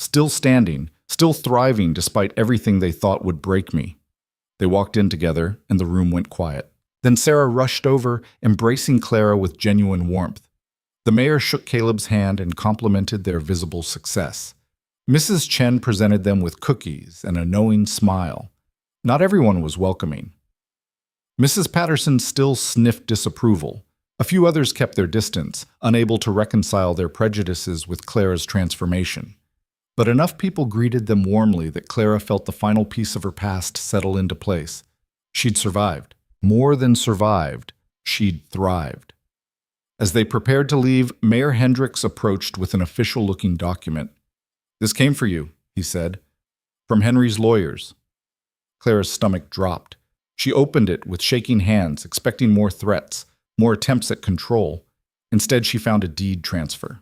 still standing, still thriving despite everything they thought would break me. They walked in together, and the room went quiet. Then Sarah rushed over, embracing Clara with genuine warmth. The mayor shook Caleb's hand and complimented their visible success. Mrs. Chen presented them with cookies and a knowing smile. Not everyone was welcoming. Mrs. Patterson still sniffed disapproval. A few others kept their distance, unable to reconcile their prejudices with Clara's transformation. But enough people greeted them warmly that Clara felt the final piece of her past settle into place. She'd survived. More than survived, she'd thrived. As they prepared to leave, Mayor Hendricks approached with an official-looking document. "This came for you," he said. "From Henry's lawyers." Clara's stomach dropped. She opened it with shaking hands, expecting more threats, more attempts at control. Instead, she found a deed transfer.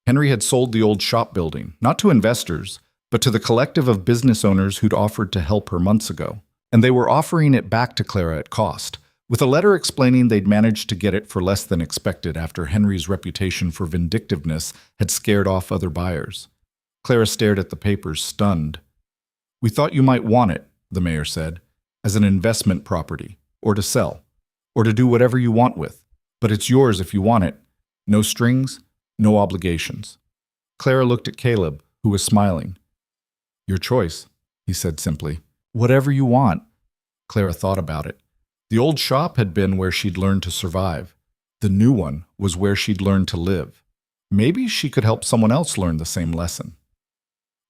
Henry had sold the old shop building, not to investors, but to the collective of business owners who'd offered to help her months ago. And they were offering it back to Clara at cost, with a letter explaining they'd managed to get it for less than expected after Henry's reputation for vindictiveness had scared off other buyers. Clara stared at the papers, stunned. "We thought you might want it," the mayor said, "as an investment property, or to sell, or to do whatever you want with. But it's yours if you want it. No strings, no obligations." Clara looked at Caleb, who was smiling. "Your choice," he said simply. "Whatever you want." Clara thought about it. The old shop had been where she'd learned to survive. The new one was where she'd learned to live. Maybe she could help someone else learn the same lesson.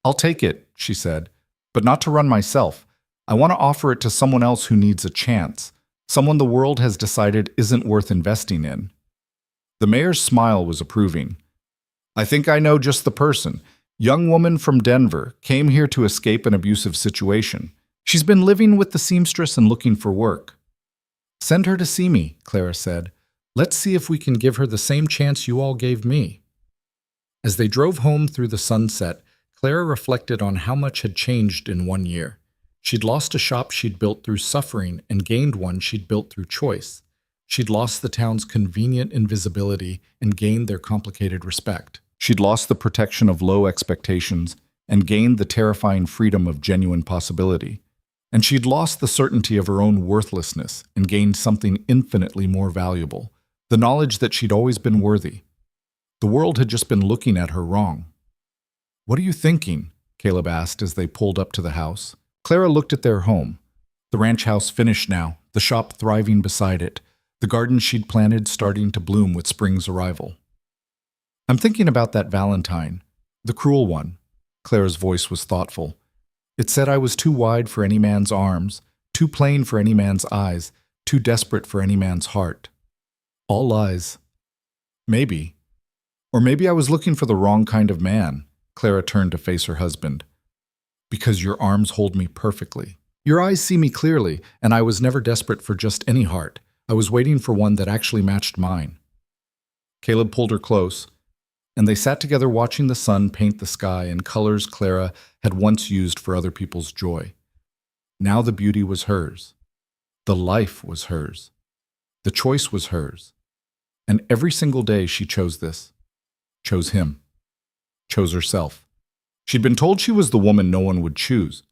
"I'll take it," she said, "but not to run myself. I want to offer it to someone else who needs a chance, someone the world has decided isn't worth investing in." The mayor's smile was approving. "I think I know just the person. Young woman from Denver, came here to escape an abusive situation. She's been living with the seamstress and looking for work." "Send her to see me," Clara said. "Let's see if we can give her the same chance you all gave me." As they drove home through the sunset, Clara reflected on how much had changed in 1 year. She'd lost a shop she'd built through suffering and gained one she'd built through choice. She'd lost the town's convenient invisibility and gained their complicated respect. She'd lost the protection of low expectations and gained the terrifying freedom of genuine possibility. And she'd lost the certainty of her own worthlessness and gained something infinitely more valuable, the knowledge that she'd always been worthy. The world had just been looking at her wrong. "What are you thinking?" Caleb asked as they pulled up to the house. Clara looked at their home. The ranch house finished now, the shop thriving beside it, the garden she'd planted starting to bloom with spring's arrival. "I'm thinking about that Valentine, the cruel one." Clara's voice was thoughtful. "It said I was too wide for any man's arms, too plain for any man's eyes, too desperate for any man's heart. All lies. Maybe. Or maybe I was looking for the wrong kind of man." Clara turned to face her husband. "Because your arms hold me perfectly. Your eyes see me clearly, and I was never desperate for just any heart. I was waiting for one that actually matched mine." Caleb pulled her close, and they sat together watching the sun paint the sky in colors Clara had once used for other people's joy. Now the beauty was hers. The life was hers. The choice was hers. And every single day she chose this. Chose him. Chose herself. She'd been told she was the woman no one would choose.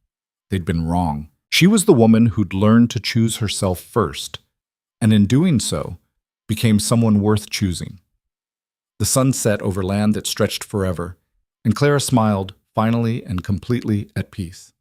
They'd been wrong. She was the woman who'd learned to choose herself first, and in doing so, became someone worth choosing. The sun set over land that stretched forever, and Clara smiled, finally and completely at peace.